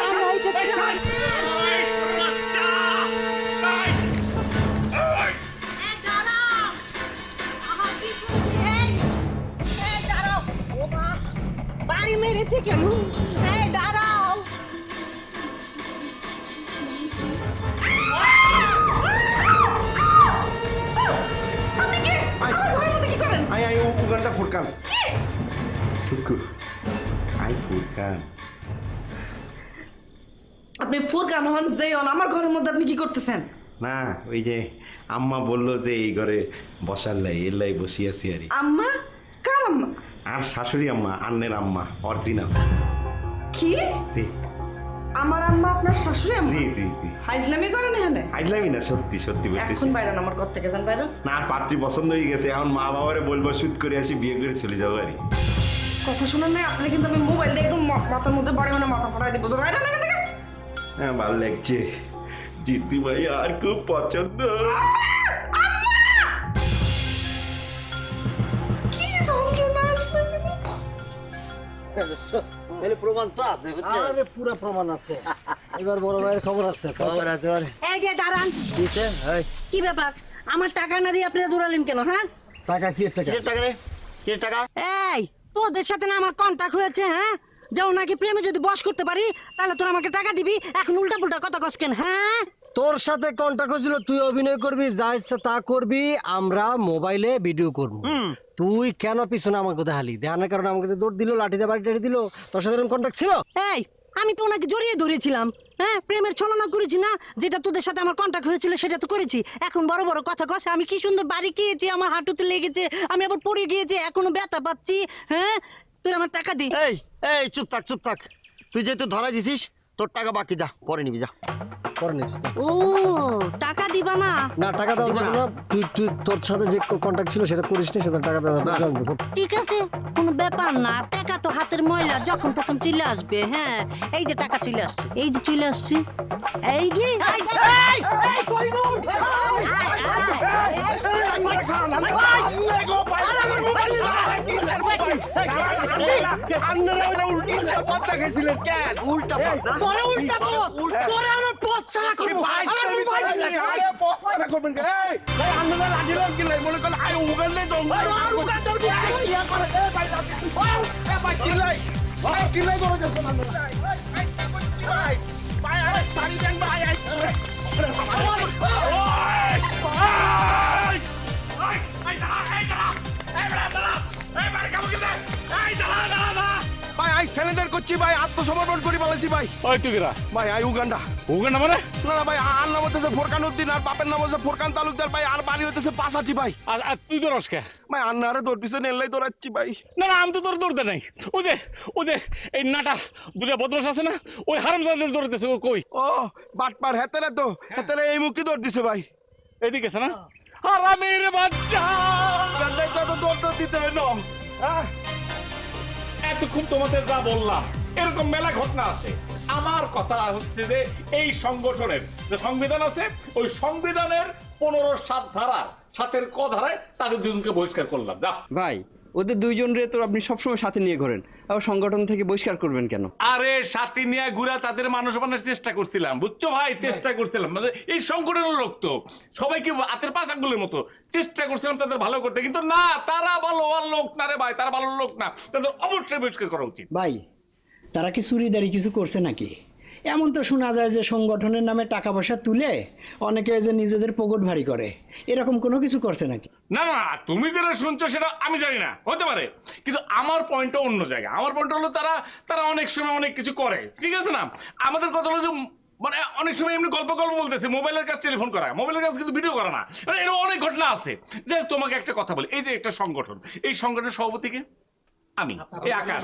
বাড়ি মেরেছে কেন? এই দাঁড়াও। I Uganda Furqan. টুকু আই ফুরকান। আপনি ফুরকান হন যেই হন, আমার ঘরের মধ্যে আপনি কি করতেছেন? না ওই যে আম্মা বললো যে এই ঘরে বসার লাই, এর লাই বসি আছি আর। আম্মা? কার আম্মা? আর শাশুড়ি আম্মা, আন্নের আম্মা, অরিজিনাল। কি? জি। আমার আম্মা আপনার শাশুড়ি আম্মা? জি জি জি। হাইজলামি করেন এখানে? আইলামি না, সত্যি সত্যি বলতেছি। এখন বাইরেন আমার ঘর থেকে, যান বাইরেন। না পাত্রী পছন্দ হয়ে গেছে, এখন মা বাবারে বলবো শুট করে আসি, বিয়ে করে চলে যাবো আর। কথা শুনেন না আপনি, কিন্তু আমি মোবাইল দিয়ে একদম মাথার মধ্যে বাড়ি মানে মাথা ফাটাই দিব। বাইরেন এখান থেকে। হ্যাঁ ভালো লাগছে, জিদ্দি ভাই আর খুব পছন্দ। কি যন্ত্রণা আসলে। প্রমাণ তো আছে, আরে পুরো প্রমাণ আছে। এবার বড় ভাইয়ের খবর আছে। এই যে দাঁড়ান, কি ব্যাপার? আমার টাকা না দিয়ে আপনি দৌড়ালেন কেন? হ্যাঁ টাকা কি টাকা? টাকা রে, কি টাকা? এই তোদের সাথে না আমার কন্টাক্ট হয়েছে, হ্যাঁ? যাও নাকি প্রেমে যদি বশ করতে পারি তাহলে তোর আমাকে টাকা দিবি, এখন উল্টা পুল্টা কথা কস কেন? হ্যাঁ তোর সাথে কন্টাক্ট হয়েছিল, তুই অভিনয় করবি, যা ইচ্ছা তা করবি, আমরা মোবাইলে ভিডিও করব। তুই কেন পিছনে আমাকে দেখালি? দেখানোর কারণে আমাকে দৌড় দিল, লাঠি দিয়ে বাড়ি টাড়ি দিল, তোর সাথে কন্টাক্ট ছিল? এই আমি তো ওনাকে জড়িয়ে ধরেছিলাম, হ্যাঁ প্রেমের ছলনা করেছি না, যেটা তোদের সাথে আমার কন্টাক্ট হয়েছিল সেটা তো করেছি। এখন বড় বড় কথা কস, আমি কি সুন্দর বাড়ি খেয়েছি, আমার হাঁটুতে লেগেছে, আমি আবার পড়ে গিয়েছি, এখনো ব্যথা পাচ্ছি। হ্যাঁ তুই আমার টাকা দে। এই এই চুপ থাক চুপ থাক, তুই যেহেতু ধরা দিছিস তোর টাকা বাকি, যা পরে নিবি যা। পরে নিস। ও টাকা দিবা না? না টাকা দেওয়া যাবে না, তুই তুই তোর সাথে যে কন্টাক্ট ছিল সেটা করিস নি, সেটা টাকা দেওয়া যাবে না। ঠিক আছে, কোনো ব্যাপার না, টাকা তো হাতের ময়লা, যখন তখন চলে আসবে। হ্যাঁ এই যে টাকা চলে আসছে, এই যে চলে আসছে, এই যে ভাই আই সিলিন্ডার করছি ভাই, আত্মসমর্পণ করি বলেছি ভাই। ওই তুই কিরা? ভাই আই উগান্ডা। উগান্ডা মানে? না না ভাই, আর নাম হতেছে ফোরকান উদ্দিন, আর বাপের নাম হচ্ছে ফোরকান তালুকদার ভাই, আর বাড়ি হইতেছে পাঁচাটি ভাই। আর তুই দৌড়াস কে? ভাই আন্নারে দৌড়তেছে, নেল্লাই দৌড়াচ্ছি ভাই। না না, আমি তো তোর দৌড়তে নাই। ও যে এই নাটা দুটা বদমাস আছে না, ওই হারামজাদাদের দৌড়তেছে। ও কই? ও বাটপার হেতেরে তো, হেতেরে এই মুখে দৌড় দিছে ভাই। এদিকে আছে না? হারামের বাচ্চা! নেল্লাই তো দৌড় দিতে হইলো। হ্যাঁ এতক্ষণ তোমাদের যা বললাম এরকম মেলা ঘটনা আছে। আমার কথা হচ্ছে যে এই সংগঠনের যে সংবিধান আছে, ওই সংবিধানের 15-7 ধারার 7-এর ক ধারায় তাদের দুজনকে বহিষ্কার করলাম। যা ভাই ওদের দুইজনরে তো আপনি সবসময় সাথে নিয়ে ঘোরেন, আবার সংগঠন থেকে বহিষ্কার করবেন কেন? আরে সাথে নিয়ে ঘুরা তাদের মানুষ বানানোর চেষ্টা করছিলাম, বুঝছো ভাই? চেষ্টা করছিলাম, মানে এই সংগঠনের লোক তো সবাইকে হাতের পাশাগুলোর মতো চেষ্টা করছিলাম তাদের ভালো করতে, কিন্তু না, তারা ভালো লোক না রে ভাই, তারা ভালো লোক না, তাদের অবশ্যই বহিষ্কার করা উচিত। ভাই তারা কি চুরিদারি কিছু করছে নাকি? এমন তো শোনা যায় যে সংগঠনের নামে টাকা পয়সা তুলে অনেকে যে নিজেদের পকেট ভারী করে, এরকম কোনো কিছু করছে নাকি? না না, তুমি যেটা শুনছো সেটা আমি জানি না, হতে পারে, কিন্তু আমার পয়েন্টটা অন্য জায়গায়। আমার পয়েন্ট হলো তারা অনেক সময় অনেক কিছু করে, ঠিক আছে না? আমাদের কথা হলো যে মানে অনেক সময় এমনি গল্প বলতেছে, মোবাইলের কাছে টেলিফোন করা, মোবাইলের কাছে কিন্তু ভিডিও করা না, মানে এরকম অনেক ঘটনা আছে। যে তোমাকে একটা কথা বলি, এই যে একটা সংগঠন, এই সংগঠনের সভাপতিকে আমি, এই আকাশ।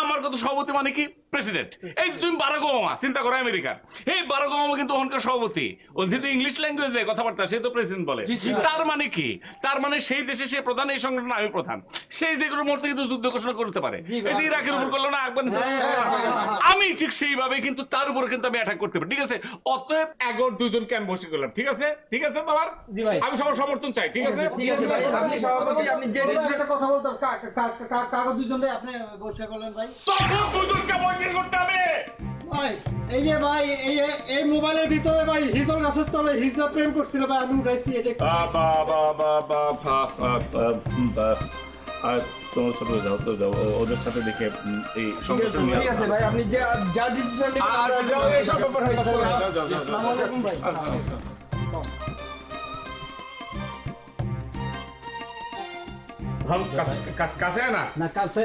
আমার কথা সভাপতি মানে কি? প্রেসিডেন্ট। এই তুমি বারাক ওবামা চিন্তা করো, আমেরিকার এই বারাক ওবামা কিন্তু ওখানকার সভাপতি। ও যেহেতু ইংলিশ ল্যাঙ্গুয়েজে কথাবার্তা, সে তো প্রেসিডেন্ট বলে। তার মানে কি? তার মানে সেই দেশে সে প্রধান, এই সংগঠন আমি প্রধান। সেই যে কোনো মুহূর্তে কিন্তু যুদ্ধ ঘোষণা করতে পারে। এই যে ইরাকের উপর করলো না, আমি ঠিক সেইভাবে কিন্তু তার উপর কিন্তু আমি অ্যাটাক করতে পারি, ঠিক আছে? অতএব 11 দুজনকে আমি বসে করলাম, ঠিক আছে? ঠিক আছে তোমার? আমি সবার সমর্থন চাই, ঠিক আছে? ঠিক আছে ভাই, আপনি সভাপতি, আপনি যে একটা কথা বলতাম, কাগজ দুজনে আপনি বসে করলেন ভাই। দুজনকে বসে করতে হবে ভাই। এই যে ভাই, এই মোবাইলের ভিতরে ভাই হিজল গাছের তলে হিজলা প্রেম করছিল ভাই, আমি উঠাইছি এটা। তোমার সাথে যাও তো, যাও ওদের সাথে দেখে এই সংগঠন নিয়ে। ঠিক আছে ভাই, আপনি যা ডিসিশন নেবেন এই সব ব্যাপার হয়ে গেছে। আসসালামু আলাইকুম ভাই। কাছে না না কাছে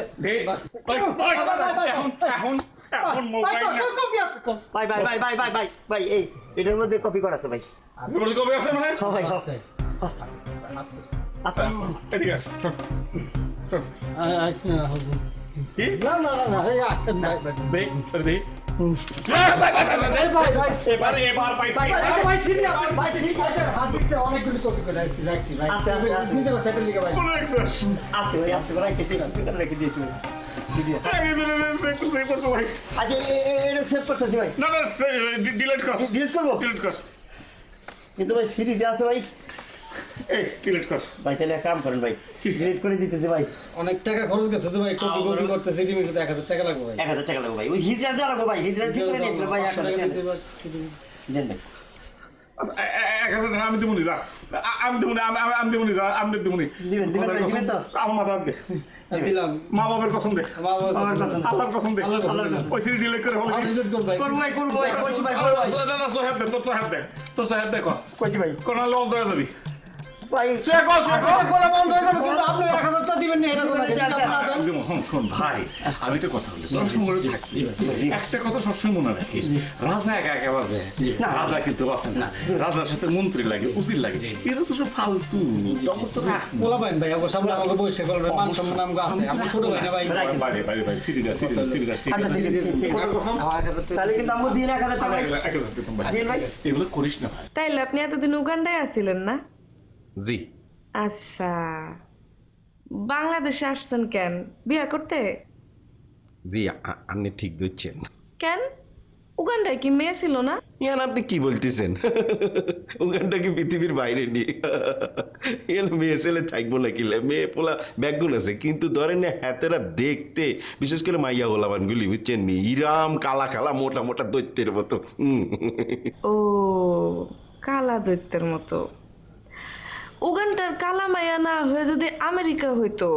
এখন মোবাইল ভাই ভাই ভাই ভাই ভাই ভাই ভাই, এই এটার মধ্যে কপি করা আছে ভাই। কবে আছে মানে? হ্যাঁ ভাই আছে। আচ্ছা এদিকে আস, চল। আচ্ছা না হাজবেন্ড। কি? না না না না, এই ভাই ভাই দেখ দেখ এবার পাইছি। ভাই সিরিয়া ভাই ঠিক আছে, হাদিসে অনেকগুলো কপি করে আইছি, রাখছি ভাই। আচ্ছা নিজে সেটেল লিখে ভাই। কোন এক্সেস আছে ভাই, আপনি ভাই কেটে রেখে দিয়েছি সিরিয়া। সেভ করতে ভাই। আচ্ছা এটা সেভ করতেছি ভাই। না না, ডিলিট কর। ডিলিট করবো? ডিলিট কর। কিন্তু ভাই সিরিজ আছে ভাই। এই ডিলিট কর ভাই, তাহলে এক কাম করেন ভাই, ডিলিট করে দিতেছি ভাই। অনেক টাকা খরচ গেছে তো ভাই, কপি করতে সিটি মিটাতে 1000 টাকা লাগবে ভাই। 1000 টাকা লাগবে ভাই, ওই হিজরা দেওয়া লাগবে ভাই, হিজরা ঠিক করে নিতে ভাই। 100 টাকা দেন ভাই। 1000 টাকা আমি দেবনি, যা আমি দেবনি, আমি দেবনি, যা আমি দেবনি। দিবেন তো? আমার মাথা দে, দিলাম। মা বাবার কসম দে, আল্লাহর কসম দে। আল্লাহর কসম দে। ওই সিরি ডিলিট করে হলো। আমি ডিলিট করব ভাই। করবো ভাই, করবো ভাই, করবো ভাই, করবো ভাই। না না, সোহেব দে, তোর তো হাত দে। তো সাহেব দেখো কইছি ভাই কোন হলে বন্ধ হয়ে যাবি ভাই খোলা বন্ধ হয়ে যাবে কিন্তু আপনি 1000 দিবেন না এটা শোন ভাই আমি তো কথা বলি তোর সঙ্গে থাকি একটা কথা সবসময় মনে রাখিস রাজা একা একা বাজে রাজা কিন্তু বাঁচে না রাজার সাথে মন্ত্রী লাগে উজির লাগে এটা তো সব ফালতু তখন তো বলা ভাই ভাই অবশ্য আমরা আমাকে বসে করবে মান সম্মান আমগো আছে আমরা ছোট ভাই না ভাই ভাই সিরিয়াস ঠিক আছে তাহলে কিন্তু আমগো দিন 1000 টাকা এগুলো করিস না ভাই তাইলে আপনি এতদিন উগান্ডায় আসছিলেন না? জি আচ্ছা, বাংলাদেশে আসছেন কেন? বিয়া করতে? জি আপনি ঠিক ধরছেন। কেন, উগান্ডায় কি মেয়ে ছিল না? ইয়ান আপনি কি বলতেছেন? উগান্ডা কি পৃথিবীর বাইরে নিয়ে মেয়ে ছেলে থাকবো না কিলে মেয়ে পোলা ব্যাগুন আছে কিন্তু ধরেন না হাতেরা দেখতে বিশেষ করে মাইয়া গোলাবান গুলি বুঝছেন নি ইরাম কালা কালা মোটা মোটা দৈত্যের মতো। ও কালা দৈত্যের মতো। উগান্ডার কালা মায়া না হয়ে যদি আমেরিকা হইতো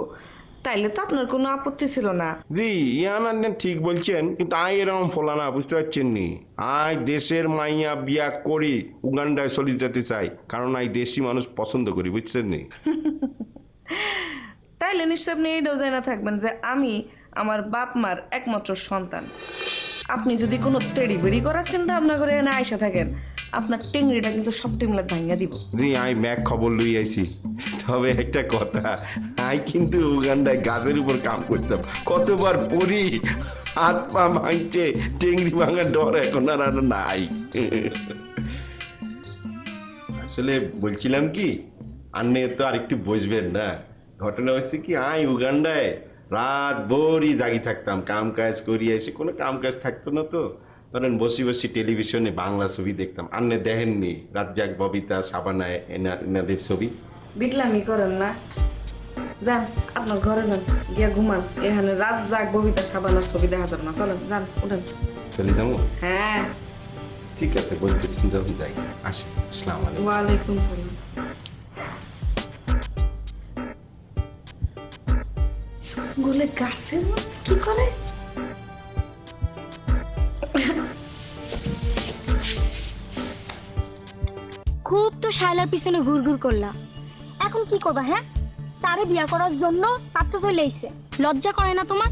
তাইলে তো আপনার কোনো আপত্তি ছিল না। জি ইয়ান আপনি ঠিক বলছেন কিন্তু আই এরকম ফলা না বুঝতে পারছেন নি আই দেশের মাইয়া বিয়া করি উগান্ডায় চলে যেতে চাই কারণ আই দেশি মানুষ পছন্দ করি বুঝছেন নি। তাইলে নিশ্চয় আপনি এইটাও জানা থাকবেন যে আমি আমার বাপ মার একমাত্র সন্তান। আপনি যদি কোনো তেড়ি বেড়ি করার চিন্তা ভাবনা করে এনে আইসা থাকেন আপনার টেংরিটা কিন্তু সব টেংলা ভাঙিয়া দিব। জি আই ম্যাক খবর লই আইছি তবে একটা কথা আই কিন্তু উগান্ডায় গাছের উপর কাম করতাম কতবার পড়ি হাত পা ভাঙছে টেংরি ভাঙার ডর এখন আর নাই। আসলে বলছিলাম কি আপনি তো আরেকটু বুঝবেন না ঘটনা হচ্ছে কি আই উগান্ডায় রাত ভোরই জাগি থাকতাম কাম কাজ করি এসে কোনো কাম কাজ থাকতো না তো ধরেন বসি বসি টেলিভিশনে বাংলা ছবি দেখতাম আপনি দেখেননি রাজ্জাক ববিতা সাবানায় এনাদের ছবি বিটলামি করেন না, যান আপনার ঘরে যান গিয়া ঘুমান। এখানে রাজ্জাক ববিতা সাবানার ছবি দেখা যাবে না, চলেন যান উঠেন। চলে যাবো? হ্যাঁ ঠিক আছে বলতেছেন যখন যাই আসি। আসসালামু আলাইকুম। ওয়ালাইকুম সালাম। জঙ্গলে গাছের মধ্যে কি করে? খুব তো শায়লার পিছনে ঘুরঘুর করলা, এখন কি করবা? হ্যাঁ, তারে বিয়া করার জন্য পাত্র চলে আইছে, লজ্জা করে না তোমার?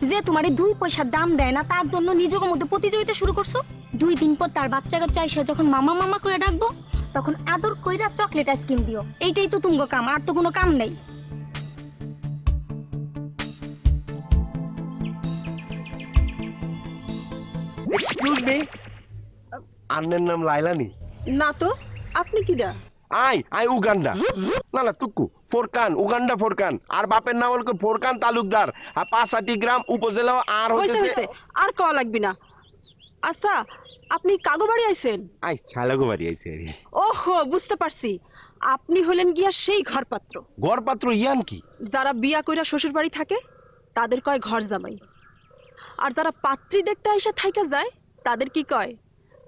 যে তোমারে 2 পয়সার দাম দেয় না তার জন্য নিজের মধ্যে প্রতিযোগিতা শুরু করছো। 2 দিন পর তার বাচ্চা কাচ্চা এসে যখন মামা মামা করে ডাকবো তখন আদর কইরা চকলেট আইসক্রিম দিও। এইটাই তো তুমগো কাম, আর তো কোনো কাম নেই। এক্সকিউজ মি আন্নের নাম লাইলানি? না তো, আপনি কিডা? I Uganda. না না তুকু ফোরকান উগান্ডা ফোরকান আর বাপের নাম হলো ফোরকান তালুকদার আর 5 গ্রাম উপজেলা আর হইছে আর কল লাগবে না। আচ্ছা আপনি কাগো বাড়ি আইছেন? আই ছালাগো বাড়ি আইছে। ওহো বুঝতে পারছি, আপনি হলেন গিয়া সেই ঘরপাত্র। ঘরপাত্র ইয়ান কি? যারা বিয়া কইরা শ্বশুর বাড়ি থাকে তাদের কয় ঘর জামাই, আর যারা পাত্রী দেখতে আইসা থাইকা যায় তাদের কি কয়?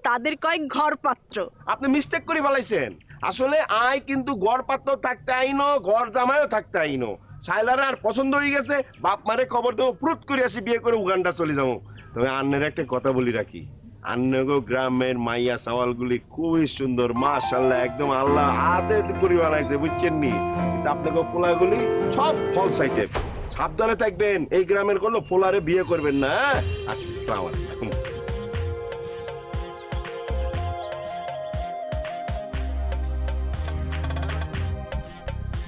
তাদের কয় ঘরপাত্র। আপনি মিস্টেক করে বলাইছেন। আসলে আই কিন্তু ঘরপাত্র থাকতে আইনো ঘর জামাইও থাকতে আইনো সাইলারে আর পছন্দ হয়ে গেছে বাপ মারে খবর দেবো প্রুট করে আসি বিয়ে করে উগান্ডা চলে যাবো। তবে আন্নের একটা কথা বলি রাখি আন্নগো গ্রামের মাইয়া সাওয়ালগুলি খুবই সুন্দর মাশাআল্লাহ একদম আল্লাহ হাতে করে বানাইছে বুঝছেন নি কিন্তু আপনাকে পোলাগুলি সব ফল সাইটে সাবধানে থাকবেন এই গ্রামের কোনো ফোলারে বিয়ে করবেন না। আসসালামু আলাইকুম।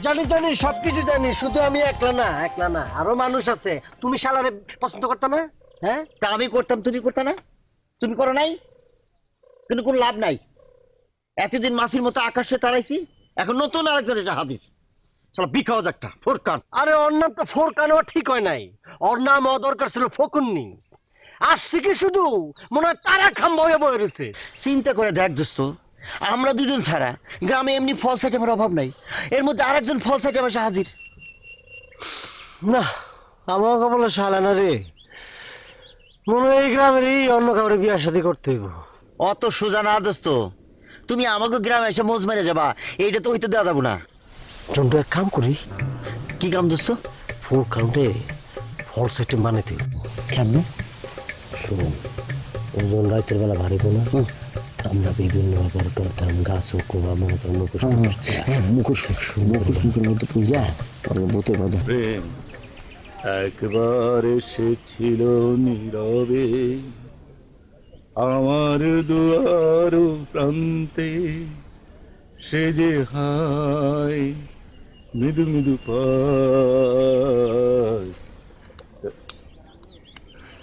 জানি জানি সবকিছু জানি, শুধু আমি একলা না আরো মানুষ আছে। তুমি শালারে পছন্দ করতে না? হ্যাঁ তা আমি করতাম তুমি করতে না? তুমি করো নাই কিন্তু কোনো লাভ নাই। এতদিন মাসির মতো আকাশে তাড়াইছি এখন নতুন আরেকজন এসে হাজির শালা বিখাওয়াজ একটা ফোরকান। আরে ওর নাম তো ফোরকানও ঠিক হয় নাই, ওর নাম দরকার ছিল ফকুন্নি। আসছে কি শুধু মনে হয় তারা খাম বয়ে বয়ে রয়েছে। চিন্তা করে দেখ দোস্ত আমরা দুজন ছাড়া গ্রামে এমনি ফলস আইটেমের অভাব নাই, এর মধ্যে আরেকজন ফলস আইটেম এসে হাজির। না আমার কপালে শালা না রে, মনে হয় এই গ্রামেরই অন্য কাউরে বিয়ে শাদী করতে হইব। অত সোজা না দোস্ত, তুমি আমাকে গ্রামে এসে মোজ মেরে যাবা এইটা তো হইতে দেওয়া যাবো না। চন্দ্র এক কাম করি। কি কাম দোস্ত? ফোর কাউন্টে ফলস আইটেম বানাতে। কেমন? শুনুন ওজন রাতের বেলা ভারী না আমরা বিভিন্ন ব্যাপার করতাম, গাছ কুয়া মনে করেন মুখোশের মধ্যে পূজা বোতে বাঁধা। প্রেম একবার এসেছিল নীরবে আমার দুয়ার প্রান্তে, সে যে হায় মৃদু মৃদু পায়।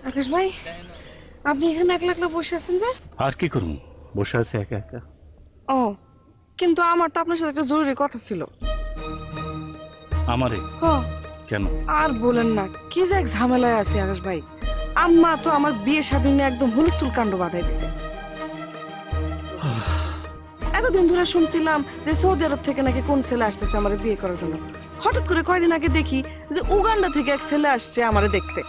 আকাশ ভাই, আপনি এখানে একলা একলা বসে আছেন যে? আর কি করুন, বসে আছে একা একা। ও, কিন্তু আমার তো আপনার সাথে একটা জরুরি কথা ছিল। আমারে হ্যাঁ। কেন? আর বলেন না, কি যে এক ঝামেলায় আছে আকাশ ভাই। আম্মা তো আমার বিয়ে শাদী নিয়ে একদম হুলস্থুল কাণ্ড বাঁধাই দিছে। এতদিন ধরে শুনছিলাম যে সৌদি আরব থেকে নাকি কোন ছেলে আসতেছে আমার বিয়ে করার জন্য। হঠাৎ করে কয়দিন আগে দেখি যে উগান্ডা থেকে এক ছেলে আসছে আমারে দেখতে।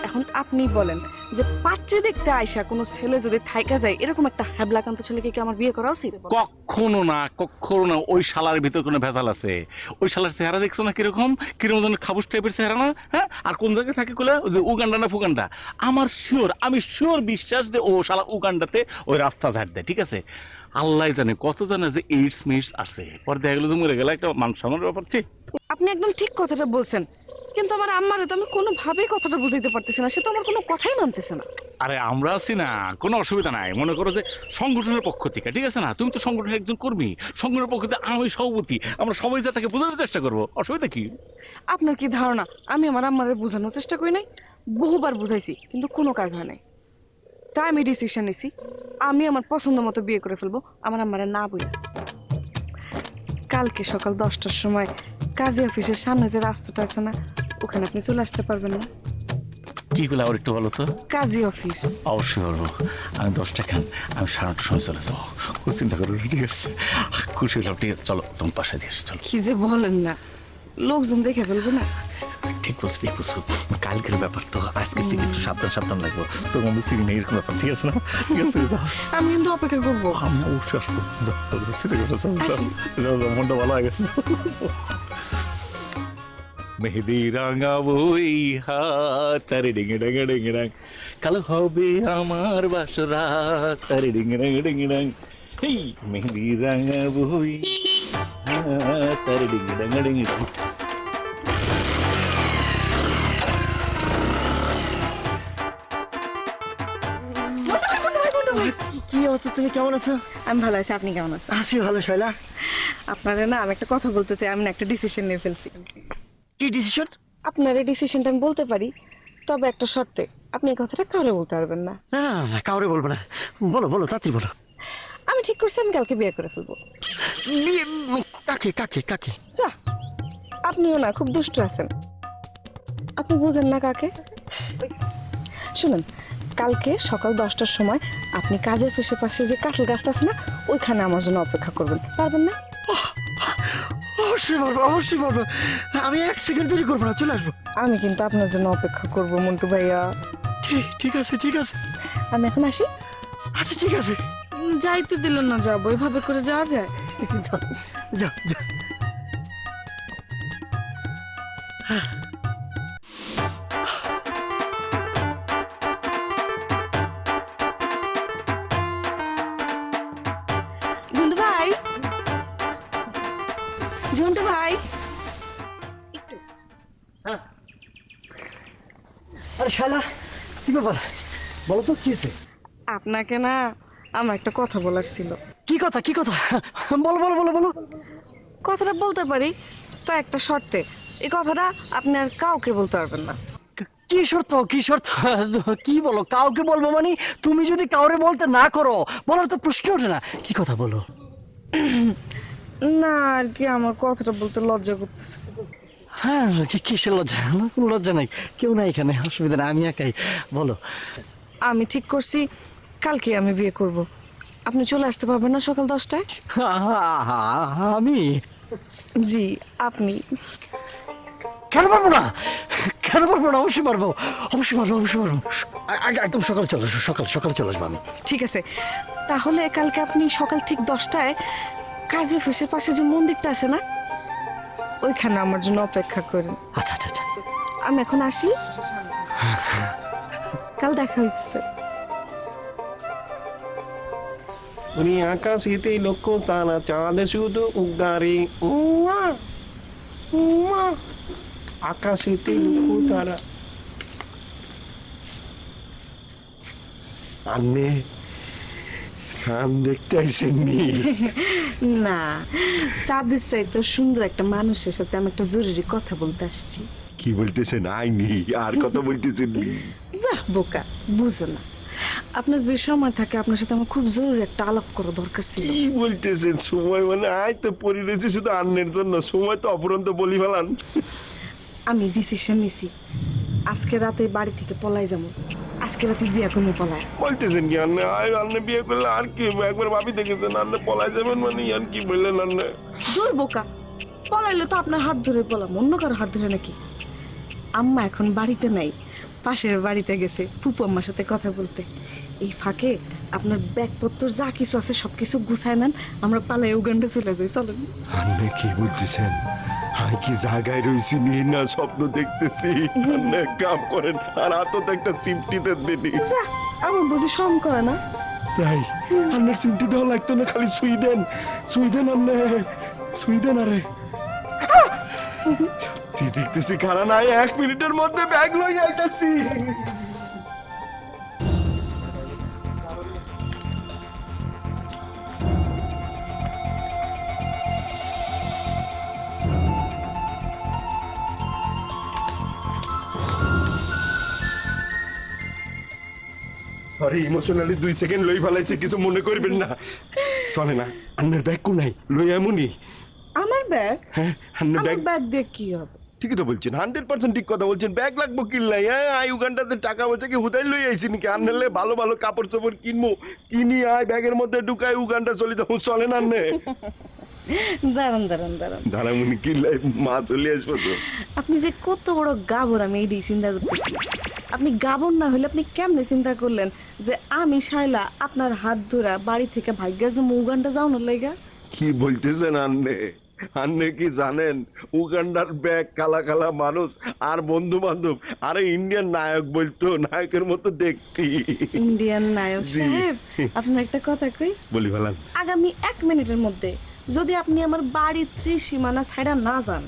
এখন আপনি বলেন যে পাত্রে দেখতে আইসা কোনো ছেলে যদি থাইকা যায়, এরকম একটা হ্যাবলাকান্ত ছেলেকে কি আমার বিয়ে করা উচিত? কখনো না, কখনো না। ওই শালার ভিতর কোনো ভেজাল আছে। ওই শালার চেহারা দেখছো না কিরকম কিরকম খাবুস টাইপের চেহারা না? হ্যাঁ, আর কোন জায়গায় থাকে কোলে যে উগান্ডা না ফুগান্ডা। আমি শিওর বিশ্বাস যে ও শালা উগান্ডাতে ওই রাস্তা ঝাড় দেয়। ঠিক আছে, আল্লাহ জানে কত জানে যে এইডস মিটস আসছে, পরে দেখা গেলো যে মরে গেলে একটা মানুষ আমার ব্যাপার। আপনি একদম ঠিক কথাটা বলছেন, কিন্তু আমার আম্মারে তো আমি কোনোভাবেই কথাটা বুঝাইতে পারতেছি না। সে তো আমার কোনো কথাই মানতেছে না। আরে আমরা আছি না, কোনো অসুবিধা নাই। মনে করো যে সংগঠনের পক্ষ থেকে, ঠিক আছে না, তুমি তো সংগঠনের একজন কর্মী, সংগঠনের পক্ষ থেকে আমি সভাপতি, আমরা সবাই যা তাকে বোঝানোর চেষ্টা করবো। অসুবিধা কি? আপনার কি ধারণা আমি আমার আম্মারে বোঝানোর চেষ্টা করি নাই? বহুবার বুঝাইছি, কিন্তু কোনো কাজ হয় নাই। তাই আমি ডিসিশন নিছি, আমি আমার পছন্দ মতো বিয়ে করে ফেলবো, আমার আম্মারে না বলি। কালকে সকাল 10টার সময় কাজী অফিসের সামনে যে রাস্তাটা আছে না, ওখানে আপনি চলে আসতে পারবেন না? কি গুলো আর একটু বলো তো। কাজী অফিস। অবশ্যই বলবো। আমি 10টা খান, আমি 9:30 সময় চলে যাবো। কোনো চিন্তা করো, ঠিক আছে? খুশি হলাম। ঠিক আছে, চলো তোমার পাশে দিয়ে এসো। চলো। কি যে বলেন না, লোকজন দেখে ফেলবে না। ঠিক বলছি, ঠিক বলছো। কালকের ব্যাপার তো, আজকে থেকে একটু সাবধান লাগবো। তো বন্ধু চিনি নেই এরকম ব্যাপার, ঠিক আছে না? ঠিক আছে, যাও। আমি কিন্তু অপেক্ষা করবো। আমি অবশ্যই আসবো। যাও, মনটা ভালো হয়ে গেছে। মেহেদি রাঙা বই হাতারে ডিঙে ডাঙে ডিঙে ডাং, কালো হবে আমার বাসরা তারে ডিঙে ডাঙে ডিঙে ডাং। এই মেহেদি রাঙা বই হাতারে ডিঙে ডাঙে ডিঙে ডাং। কি অবস্থা, তুমি কেমন আছো? আমি ভালো আছি, আপনি কেমন আছেন? আছি ভালো। শৈলা, আপনারা না, আমি একটা কথা বলতে চাই। আমি না একটা ডিসিশন নিয়ে ফেলছি। কি ডিসিশন? আপনার এই ডিসিশনটা আমি বলতে পারি, তবে একটা শর্তে। আপনি এই কথাটা কাউরে বলতে পারবেন না। না না না, কাউরে বলবো না। বলো বলো, তাড়াতাড়ি বলো। আমি ঠিক করছি আমি কালকে বিয়ে করে ফেলবো। বিয়ে? কাকে কাকে কাকে? যা, আপনিও না খুব দুষ্ট আছেন। আপনি বুঝেন না কাকে? শুনুন, কালকে সকাল 10টার সময় আপনি কাজের পাশে যে কাঁঠাল গাছটা আছে না, ওইখানে আমার জন্য অপেক্ষা করবেন। পারবেন না? অবশ্যই পারবো, অবশ্যই পারবো। আমি 1 সেকেন্ড দেরি করবো না, চলে আসবো। আমি কিন্তু আপনার জন্য অপেক্ষা করবো মন্টু ভাইয়া। ঠিক আছে, ঠিক আছে। আমি এখন আসি। আচ্ছা ঠিক আছে। যাইতে দিলেন না, যাবো। এভাবে করে যাওয়া যায়? যাও যাও যাও। ঝন্টু ভাই, ঝন্টু ভাই। আরে শালা, কি ব্যাপার বলো তো, কি হয়েছে? আপনাকে না আমার একটা কথা বলার ছিল। কি কথা, কি কথা? বলো বলো বলো বলো। কথাটা বলতে পারি, তা একটা শর্তে। এই কথাটা আপনি আর কাউকে বলতে পারবেন না। কি শর্ত, কি শর্ত? কি বলো? কাউকে বলবো মানে? তুমি যদি কাউরে বলতে না করো, বলার তো প্রশ্ন ওঠে না। কি কথা বলো? না আর কি, আমার কথাটা বলতে লজ্জা করতেছে। হ্যাঁ, কিসের লজ্জা? আমার কোনো লজ্জা নাই, কেউ নাই এখানে, অসুবিধা নেই, আমি একাই। বলো। আমি ঠিক করছি কালকে আমি বিয়ে করব। আপনি চলে আসতে পারবেন না সকাল 10টায়? আমি? জি, আপনি। কেন পারবো না? কেন পারবো না? অবশ্যই পারবো, অবশ্যই পারবো, অবশ্যই পারবো। একদম সকালে চলে আসবো, সকালে চলে আসবো আমি। ঠিক আছে, তাহলে কালকে আপনি সকাল ঠিক 10টায় কাজী অফিসের পাশে যে মন্দিরটা আছে না, ওইখানে আমার জন্য অপেক্ষা করেন। আচ্ছা আচ্ছা আচ্ছা। আমি এখন আসি, কাল দেখা হইতেছে। উনি আকাশেতে লক্ষ তারা চাঁদে শুধু উগারে আকাশেতে লক্ষ তারা আন্নে সান দেখতে আসেননি? না, সাদের চাইতে সুন্দর একটা মানুষের সাথে আমি একটা জরুরি কথা বলতে আসছি। কি বলতেছেন? আইনি আর কথা বলতেছেন? যা বোকা, বুঝো না। আপনার যদি সময় থাকে আপনার সাথে আমার খুব জরুরি একটা আলাপ করা দরকার ছিল। কি বলতেছেন সময়? মানে আয় তো পরি রয়েছে শুধু আন্নের জন্য, সময় তো অপরন্ত বলি ফেলান। আমি ডিসিশন নিছি, আজকে রাতে বাড়ি থেকে পলাই যাবো। আজকে রাতে বিয়ে করবো পলায়। বলতেছেন কি আন্নে? আন্নে বিয়ে করলে আর কি একবার ভাবি দেখেছেন আন্নে পলাই যাবেন মানে আর কি বললেন আন্নে? দূর বোকা, পলাইলে তো আপনার হাত ধরে পলাম, অন্য কারো হাত ধরে নাকি? আম্মা এখন বাড়িতে নাই, পাশের বাড়িতে গেছে ফুপু আম্মার সাথে কথা বলতে। এই ফাঁকে আপনার ব্যাগপত্র যা কিছু আছে সবকিছু গুছায় নেন, আমরা পালাই উগান্ডা চলে যাই। চলেন। আন্নে কি বলতেছেন? আমি কি জায়গায় রয়েছি নিয়ে না স্বপ্ন দেখতেছি? আন্নে কাম করেন আর হাতত একটা চিমটিতে দিনি। আমার বুঝি শরম করে না? তাই আন্নের চিমটি দেওয়া লাগতো না, খালি সুইডেন সুইডেন আন্নে সুইডেন। আরে সত্যি দেখতেছি কারণ নাই 1 মিনিটের মধ্যে ব্যাগ লই যাইতাছি। আরে ইমোশনালি 2 সেকেন্ড লই ফেলাইছে, কিছু মনে করবেন না। চলে না আন্নের ব্যাগ কো নাই, লই এমনই। আমার ব্যাগ? হ্যাঁ আন্নের আমার ব্যাগ। ব্যাগ দিয়ে কি হবে? ঠিকই তো বলছেন, 100% ঠিক কথা বলছেন। ব্যাগ লাগবো কিনলাই? হ্যাঁ আই উগান্ডাতে টাকা পয়সা কি হুদাই লই আইছি নাকি? আনলে ভালো ভালো কাপড় চোপড় কিনবো, কিনি আয় ব্যাগের মধ্যে ঢুকাই উগান্ডা চলি তখন চলে না আন্নে? দাঁড়ান দাঁড়ান দাঁড়ান, দাঁড়ামুনি কিনলাই মা চলে আসবো তো। আপনি যে কত বড় গাবর আমি এই চিন্তা করতেছি। আপনি গাবর না হলে আপনি কেমনে চিন্তা করলেন যে আমি শাইলা আপনার হাত ধরা বাড়ি থেকে ভাগ্যা যে উগান্ডা যাওয়ানোর লাইগা? কি বলতেছেন আন্নে? আন্নে কি জানেন উগান্ডার ব্যাগ, কালা কালা মানুষ আর বন্ধু বান্ধব, আরে ইন্ডিয়ান নায়ক বলতো, নায়কের মতো দেখতি। ইন্ডিয়ান নায়ক জি। সাহেব, আপনার একটা কথা কই, বলি ভালান আগামী 1 মিনিটের মধ্যে যদি আপনি আমার বাড়ির ত্রিসীমানা ছাইড়া না যান,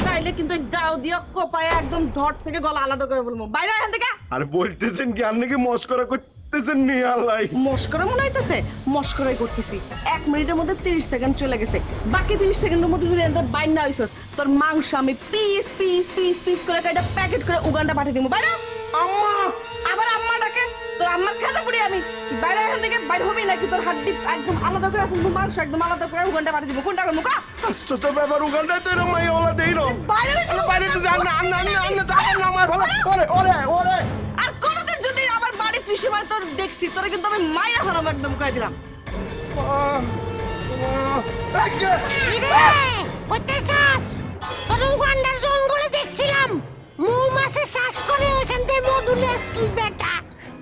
তাইলে কিন্তু ওই দাও দিয়া কোপায় একদম ধর থেকে গলা আলাদা করে বলবো। বাইরে এখান থেকে। আর বলতেছেন কি আন্নে কি মস্করা করতেছেন নি? আল্লাহ মস্করা মনে হইতেছে? মস্করাই করতেছি। 1 মিনিটের মধ্যে 30 সেকেন্ড চলে গেছে, বাকি 30 সেকেন্ডের মধ্যে যদি এত বাইর না হইছস তোর মাংস আমি পিস পিস পিস পিস করে কাটা প্যাকেট করে উগান্ডা পাঠিয়ে দিব। বাইরে। আম্মা, আবার আম্মা ডাকে? তোর আম্মার খেতে পড়ি আমি। বাইরে এখান থেকে, বাইরে হবি নাকি তোর হাড্ডি একদম আলাদা করে ফুল মাংস একদম আলাদা করে উগান্ডা পাঠিয়ে দিব। কোনটা মুকা? ছোট ব্যাপার উগান্ডায় তো এরকম মাই ওলা দেই না। বাইরে বাইরে তো জান না আন্না আন্না আন্না দাঁড়ান না আমার ভালো। ওরে ওরে ওরে আর কোনদিন যদি আমার বাড়ির ত্রিসীমানা তোর দেখছি তোরে কিন্তু আমি মাইরা ফেলাম একদম কয়ে দিলাম। উগান্ডার জঙ্গলে দেখছিলাম মৌমাছি শ্বাস করে ওইখান থেকে মধু লেস তুই বেটা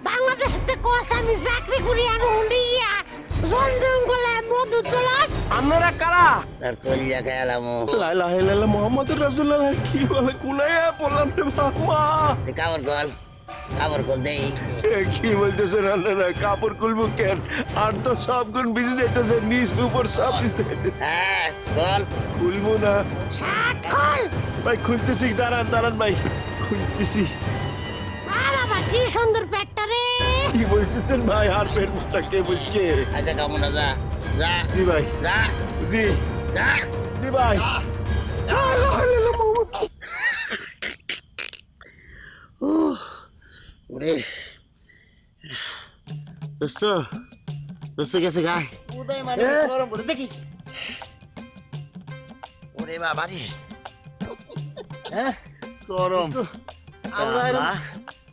বাংলাদেশে কোস আমি চাকরি করি আর হুন্ডিয়া জঙ্গলে মধু তোলাস। আপনারা কারা? তার কলিজা খেয়ালাম। লা ইলাহা ইল্লাল্লাহ মুহাম্মাদুর রাসূলুল্লাহ। কি বলে কুনাইয়া বললাম রে বাবা। কাপড় কল দেই। কি বলতেছেন আন্নারা? কাপড় খুলবো কেন? আর তো সব গুণ ভিজে যাইতেছে, নিচ উপর সব ভিজে যাইতেছে। হ্যাঁ কল খুলবো না শার্ট খোল। ভাই, খুলতেছি। দাঁড়ান দাঁড়ান ভাই, খুলতেছি। বাবা কি সুন্দর পেটটা রে। কি বলতেছেন ভাই? আর পেটটা কে বলছে? আচ্ছা কামনা যা যা জি ভাই, যা জি যা জি ভাই। লা ইলাহা ইল্লাল্লাহ মুহাম্মদ। ওরে দোস্ত, দোস্ত গেছে গায় উদয় মানে গরম করে দেখি। ওরে বাবা রে, হ্যাঁ গরম। আমরা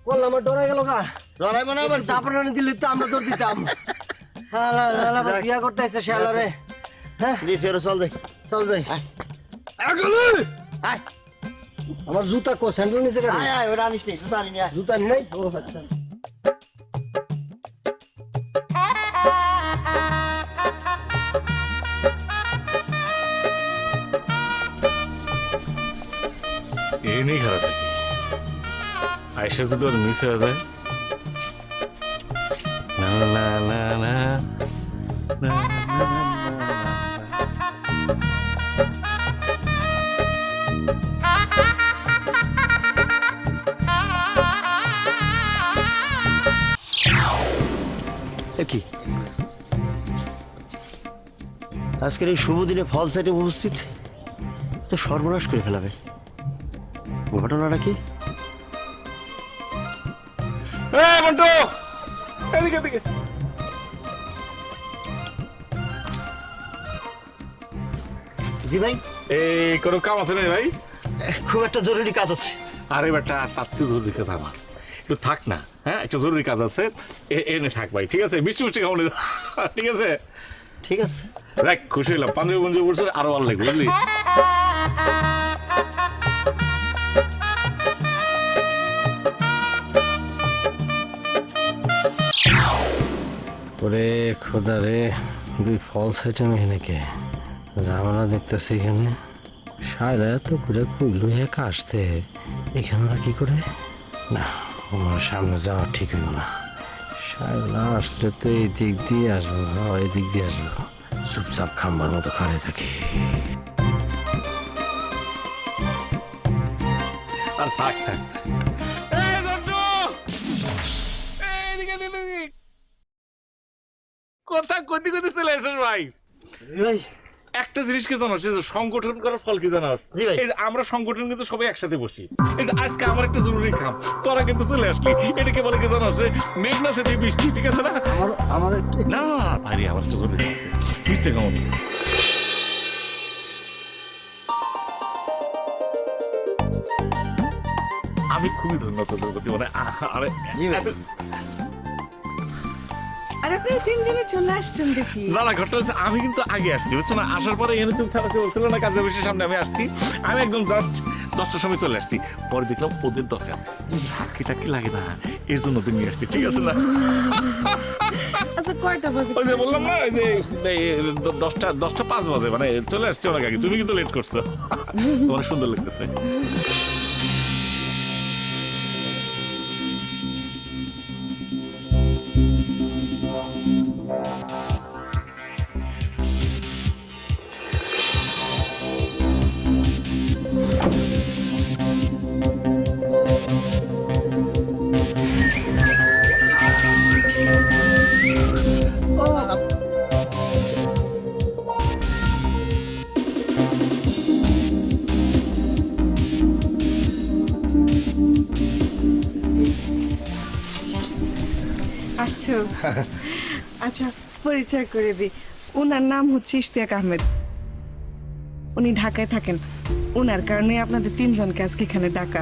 বললাম আমার ডরে গেল গা। লড়াই মানে আবার তারপরে দিলে তো আমরা দৌড় দিতাম। হ্যাঁ বিয়া করতে এসে শালারে। হ্যাঁ দিছে ওরে, চল দে চল যাই। আয় আমার জুতা কো স্যান্ডেল নিচে গেছে। আয় আয়, ওরা আনিস নি, জুতা আনি নি, আয়। জুতা নেই। ও আচ্ছা। এই নেই খারাপ থাকি আয়সা যদি ওর মিস হয়ে যায়। না না না না কি আজকের এই শুভ দিনে ফল সাইটে উপস্থিত তো সর্বনাশ করে ফেলাবে। ঘটনাটা কি? মন্টু এদিকে এদিকে। জি ভাই। এই কোনো কাম আছে না ভাই? খুব একটা জরুরি কাজ আছে। আরে বেটা তার চেয়ে জরুরি কাজ আমার, একটু থাক না। হ্যাঁ একটা জরুরি কাজ আছে, এনে থাক ভাই। ঠিক আছে, মিষ্টি মিষ্টি খাওয়া ঠিক আছে? ঠিক আছে দেখ খুশি হলাম, পাঞ্জাবি পাঞ্জাবি পড়ছে আরো ভালো লাগবে বুঝলি। ওরে খোদা রে, দুই ফলস আইটেম এখানে কে ঝামেলা দেখতেছি এখানে। সায়রা এত ঘুরে কইলু একা আসতে, এখানে ওরা কি করে? না, আমার সামনে যাওয়া ঠিক হইল না। সায়রা আসলে তো এই দিক দিয়ে আসবো, এই দিক দিয়ে আসবো। চুপচাপ খাম্বার মতো খাড়ে থাকি। আর থাক থাক। কথা কদি কদি চলে আসেন ভাই। জি ভাই। একটা জিনিস কি জানো, সংগঠন করার ফল কি জানো? এই যে আমরা সংগঠন কিন্তু সবাই একসাথে বসি। এই যে আজকে আমার একটা জরুরি কাম, তোরা কিন্তু চলে আসলি। এটাকে বলে কি জানো, যে মেঘনা সেদি বৃষ্টি। ঠিক আছে না? আমার না ভাই, আমার একটা জরুরি কাজ আছে। বৃষ্টি কেমন? আমি খুবই ধন্যবাদ তোদের প্রতি। মানে আরে আর আপনারা তিনজনে চলে আসছেন দেখি। না না, ঘটনা হচ্ছে আমি কিন্তু আগে আসছি, বুঝছো না? আসার পরে এখানে তুমি খেলা বলছিল না, কাজের বেশি সামনে আমি আসছি। আমি একদম জাস্ট 10টার সময় চলে আসছি। পরে দেখলাম ওদের দরকার সাক্ষী টাকি লাগে না, এর জন্য তুমি আসছি। ঠিক আছে না? আচ্ছা কয়টা বাজে? ওই যে বললাম না, ওই যে 10টা 5 বাজে, মানে চলে আসছে অনেক আগে। তুমি কিন্তু লেট করছো। তোমার সুন্দর লাগতেছে। আসছো? আচ্ছা পরিচয় করে দিই, ওনার নাম হচ্ছে ইশতিয়াক আহমেদ। উনি ঢাকায় থাকেন, ওনার কারণে আপনাদের তিনজনকে আজকে এখানে ডাকা।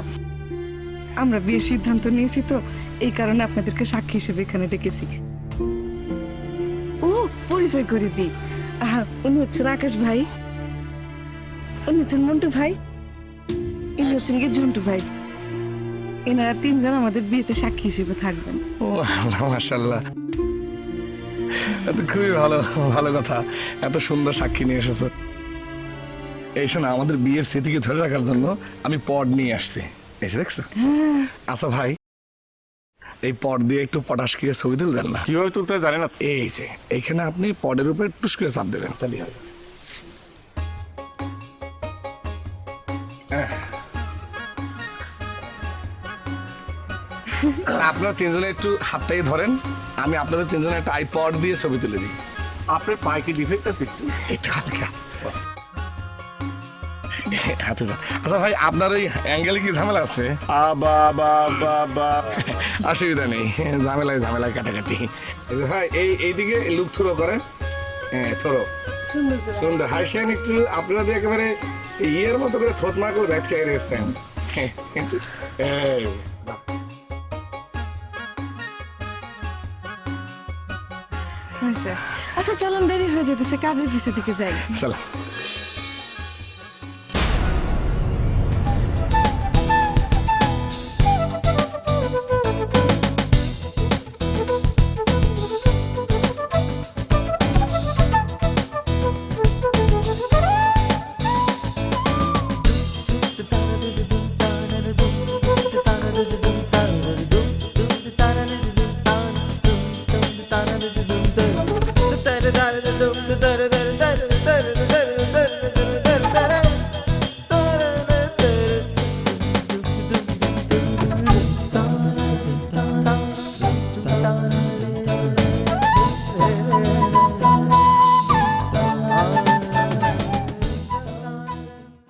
আমরা বিয়ের সিদ্ধান্ত নিয়েছি তো, এই কারণে আপনাদেরকে সাক্ষী হিসেবে এখানে ডেকেছি। ও পরিচয় করে দিই, উনি হচ্ছেন আকাশ ভাই, উনি হচ্ছেন মন্টু ভাই, ইনি হচ্ছেন কি ঝন্টু ভাই। এনারা তিনজন আমাদের বিয়েতে সাক্ষী হিসেবে থাকবেন। ও মাশাআল্লাহ, খুবই ভালো ভালো কথা। এত সুন্দর সাক্ষী নিয়ে এসেছো। এই শোনো, আমাদের বিয়ের স্মৃতিকে ধরে রাখার জন্য আমি পট নিয়ে আসছি। এসে দেখছো? আচ্ছা ভাই, এই পট দিয়ে একটু পটাশ দিয়ে ছবি তুলবেন না? কিভাবে তুলতে হয় জানি না। এই যে এইখানে আপনি পটের উপরে টুস করে চাপ দেবেন, তাহলেই হবে। আপনারা তিনজনে একটু হাতটাই ধরেন, আমি আপনাদের তিনজনে একটা আইপড দিয়ে ছবি তুলে দিই। আপনার পায়ে কি ডিফেক্ট আছে? একটু হালকা। আচ্ছা ভাই, আপনার ওই অ্যাঙ্গেলে কি ঝামেলা আছে? অসুবিধা নেই, ঝামেলায় কাটাকাটি। ভাই এইদিকে লুক থ্রো করেন। হ্যাঁ থ্রো সুন্দর হাসেন একটু। আপনারা একেবারে ইয়ের মতো করে থোত মা করে ব্যাট খেয়ে রেখেছেন। আচ্ছা চলুন, দেরি হয়ে যেতেছে, কাজের অফিসের দিকে যাই। চলো। da da da da da da da da da da da da